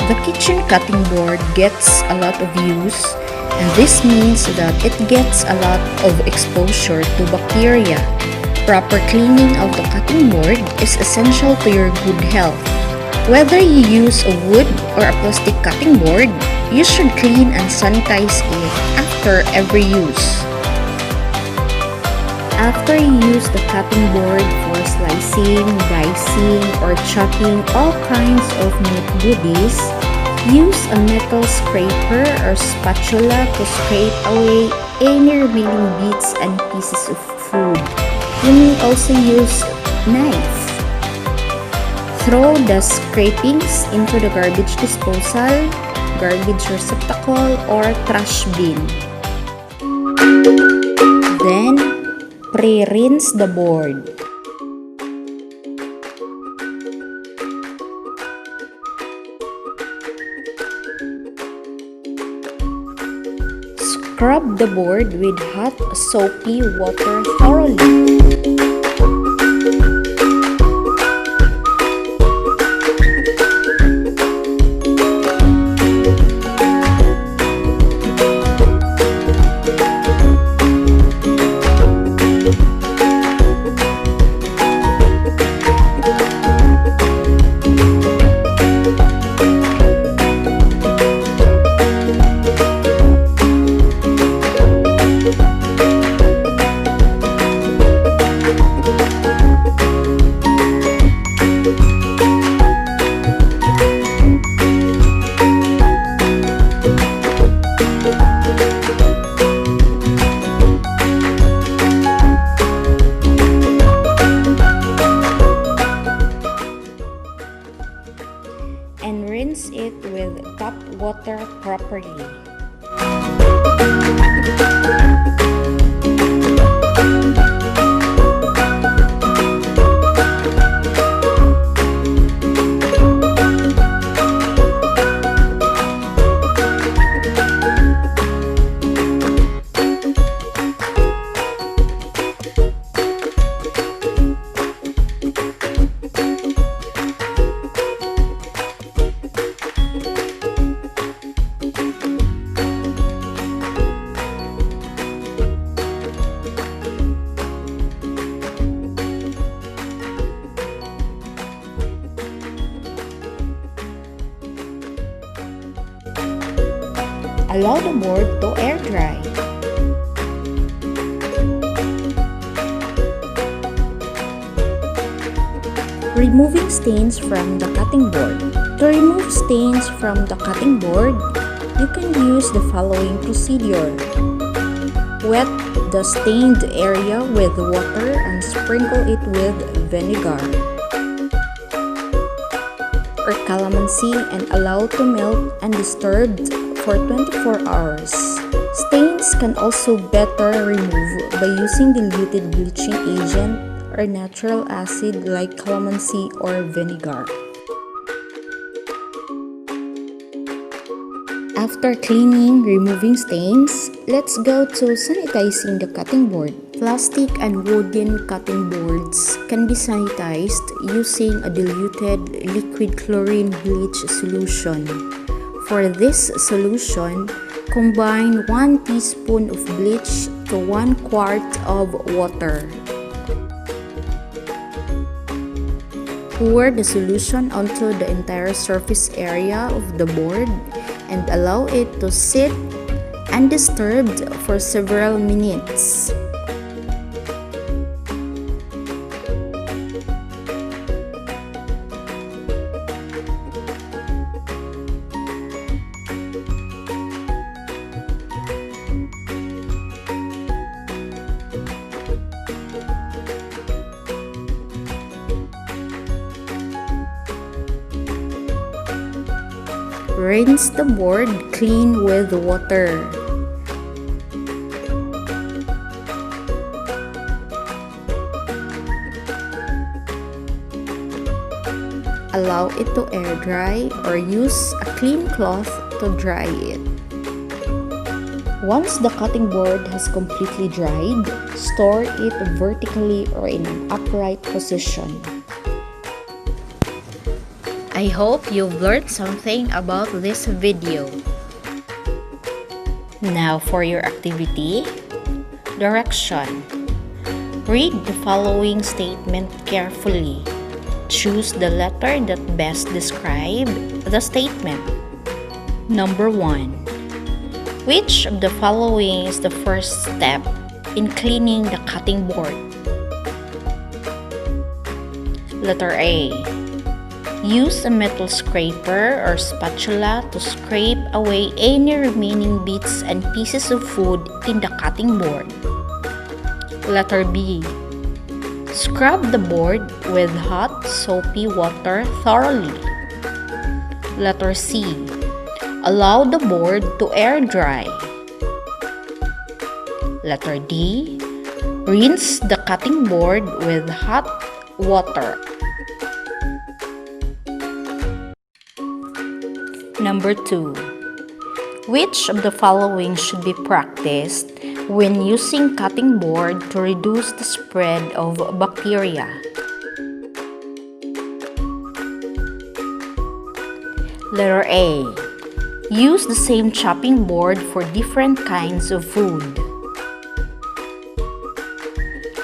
The kitchen cutting board gets a lot of use, and this means that it gets a lot of exposure to bacteria. Proper cleaning of the cutting board is essential to your good health. Whether you use a wood or a plastic cutting board, you should clean and sanitize it after every use. After you use the cutting board for slicing, dicing, or chopping all kinds of meat goodies, use a metal scraper or spatula to scrape away any remaining bits and pieces of food. You may also use knife. Throw the scrapings into the garbage disposal, garbage receptacle, or trash bin. Then, pre-rinse the board. Scrub the board with hot, soapy water thoroughly. And rinse it with tap water properly. Allow the board to air dry. Removing stains from the cutting board. To remove stains from the cutting board, you can use the following procedure. Wet the stained area with water and sprinkle it with vinegar or calamansi and allow to melt undisturbed for 24 hours. Stains can also better remove by using diluted bleaching agent or natural acid like calamansi or vinegar. After cleaning, removing stains, let's go to sanitizing the cutting board. Plastic and wooden cutting boards can be sanitized using a diluted liquid chlorine bleach solution. For this solution, combine 1 teaspoon of bleach to 1 quart of water. Pour the solution onto the entire surface area of the board and allow it to sit undisturbed for several minutes. Rinse the board clean with water. Allow it to air dry or use a clean cloth to dry it. Once the cutting board has completely dried, store it vertically or in an upright position. I hope you've learned something about this video. Now for your activity. Direction. Read the following statement carefully. Choose the letter that best describes the statement. Number 1. Which of the following is the first step in cleaning the cutting board? Letter A. Use a metal scraper or spatula to scrape away any remaining bits and pieces of food in the cutting board. Letter B. Scrub the board with hot, soapy water thoroughly. Letter C. Allow the board to air dry. Letter D. Rinse the cutting board with hot water. Number 2. Which of the following should be practiced when using cutting board to reduce the spread of bacteria? Letter A. Use the same chopping board for different kinds of food.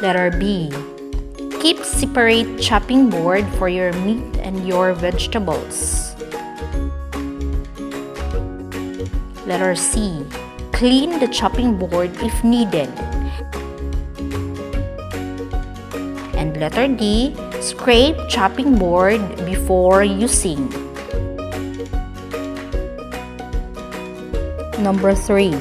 Letter B. Keep separate chopping board for your meat and your vegetables. Letter C. Clean the chopping board if needed. And letter D. Scrape chopping board before using. Number 3.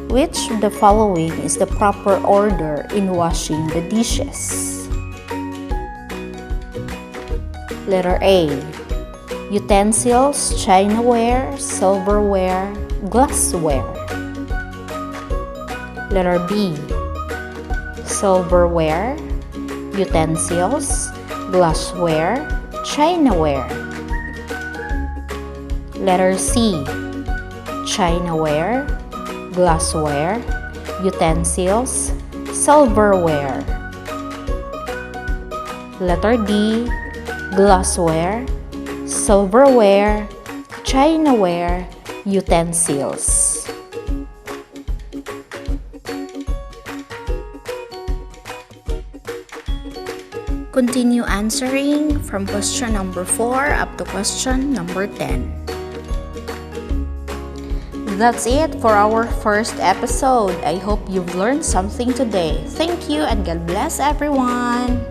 Which of the following is the proper order in washing the dishes? Letter A. Utensils, chinaware, silverware, glassware. Letter B. Silverware, utensils, glassware, chinaware. Letter C. Chinaware, glassware, utensils, silverware. Letter D. Glassware, silverware, chinaware, utensils. Continue answering from question number 4 up to question number 10. That's it for our first episode. I hope you've learned something today. Thank you and God bless everyone.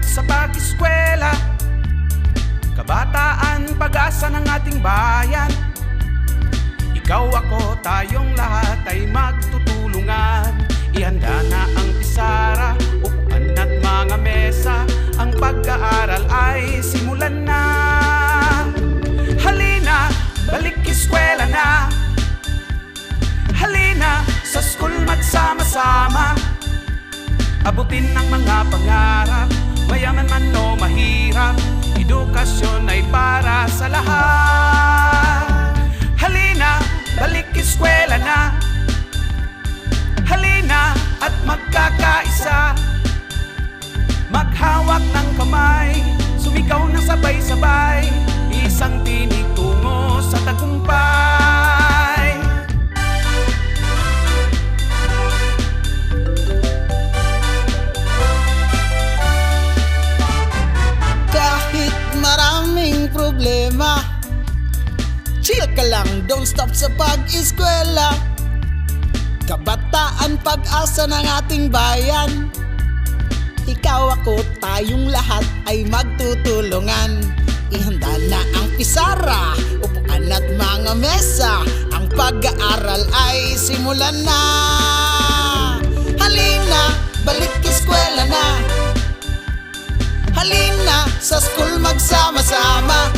Sa pag-eskwela, kabataan, pag-asa ng ating bayan. Ikaw, ako, tayong lahat ay magtutulungan. Ihanda na ang pisara, upuan at mga mesa. Ang pag-aaral ay simulan na. Halina, balik eskwela na. Halina, sa school magsama-sama. Abutin ang mga pangarap, mayaman man o mahirap, edukasyon ay para sa lahat. Halina, balik eskwela na. Halina at magkakaisa. Maghawak ng kamay, sumigaw ng sabay-sabay. Isang tinig tungo sa tagumpay. Kahit maraming problema, chill ka lang, don't stop sa pag-eskwela. Kabataan, pag-asa ng ating bayan. Ikaw, ako, tayong lahat ay magtutulungan. Ihanda na ang pisara, upuan at mga mesa. Ang pag-aaral ay simulan na. Halina, balik eskwela na. Halina, sa school magsama-sama.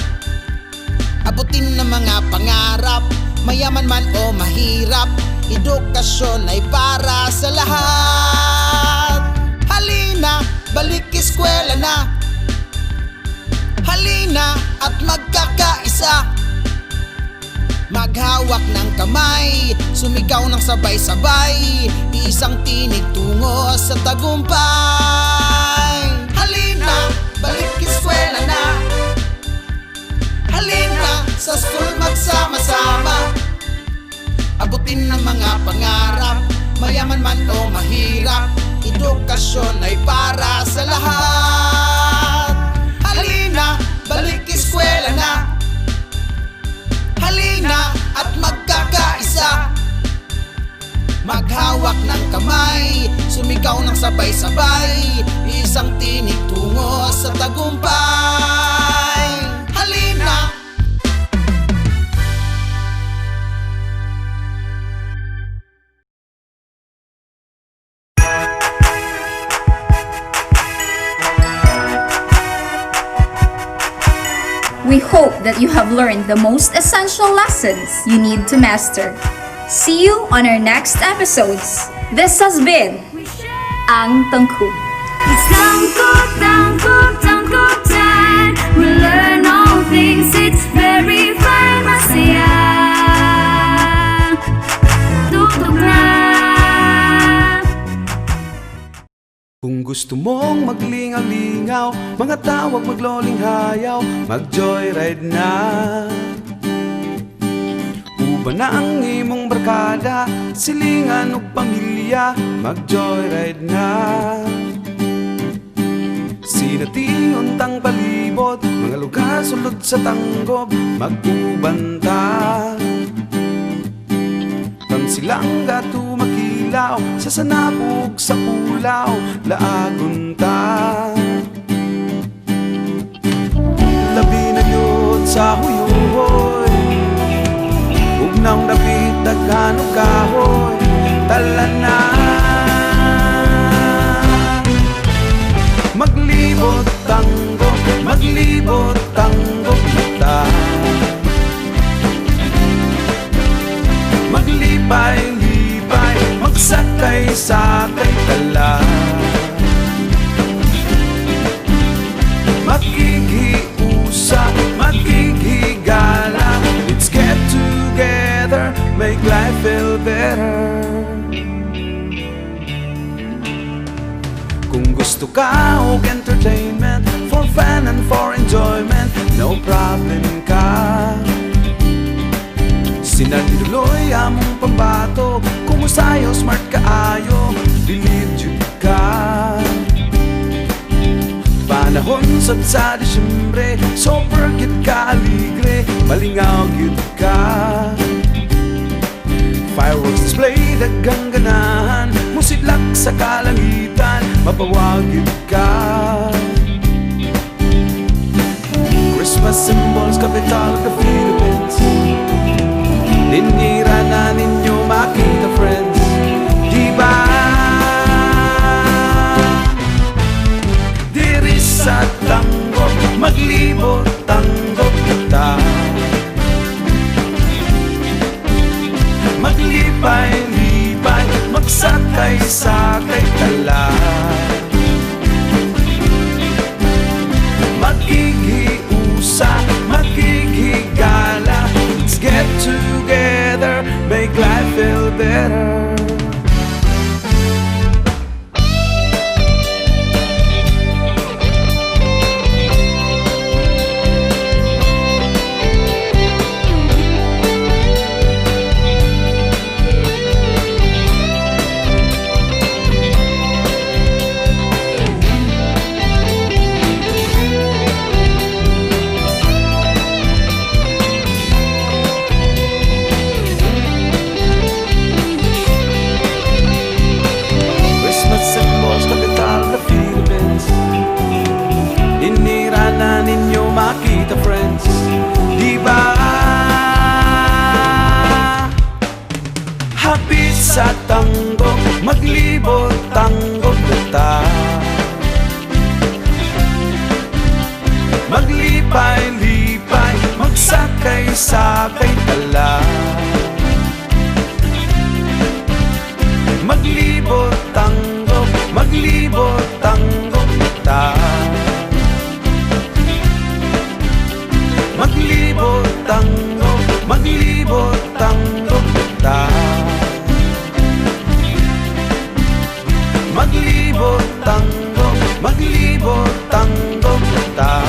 Abutin ng mga pangarap, mayaman man o mahirap, edukasyon ay para sa lahat. Halina, balik eskwela na. Halina at magkakaisa. Maghawak ng kamay, sumigaw ng sabay-sabay, isang tinig tungo sa tagumpay. Halina, balik eskwela na. Halina, sa school magsama-sama. Abutin ng mga pangarap, mayaman man o mahirap, edukasyon ay para sa lahat. Halina, balik eskwela na. Halina at magkakaisa. Maghawak ng kamay, sumigaw ng sabay-sabay, isang tinig tungo sa tagumpay. Halina. We hope that you have learned the most essential lessons you need to master. See you on our next episodes. This has been Ang Tangkub. It's Tangkub, Tangkub, Tangkub time. We learn all things, it's very fun, masaya. Tutok na. Kung gusto mong maglingaw-lingaw, mga tawag magloling hayaw, mag-joyride na. Uba na ang imong barkada, silingan o pamilya, mag-joyride na. Sinating untang palibot, mga lugar sulod sa tanggob, mag-ubanta. Silang gato makilaw, sa sanabog sa pulaw, laagunta. Labi na yun sa huyuhoy, ugnang dapit daghan og kahoy, talanan. Maglibot tango, maglibot tango kita. Maglibay-libay, magsakay-sakay tala. Maghihiusa, maghihigala. Let's get together, make life feel better. Kung gusto ka og entertainment, for fun and for enjoyment, no problem ka. Sinagduloy among pambato, kumusayo smart kaayo, believe you ka. Panahon sab sa Disyembre, super git ka aligre, malingaw gyud ka. Fireworks display daghang ganahan, musidlak sa kalangitan, mapawag gyud ka. Christmas symbols, capital of the Philippines. Ninira na ninyo makita, friends, diba? Diri sa tanggop, maglibot tanggop kita. Maglipay-lipay, magsakay-sakay tala. Maghihiusa, maghihigala. Let's get together, make life feel better. Hapit sa tanggo, maglibot tanggo ta. Maglipay-lipay, magsakay-sakay tala. Maglibot tanggo, maglibot tanggo ta. Maglibot tanggo, maglibot tanggo ta. Maglibot tanggo, maglibot tanggo ta.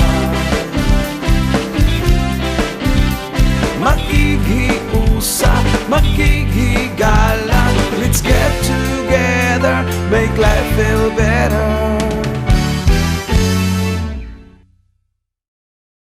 Makikiusa, makikigala. Let's get together, make life feel better.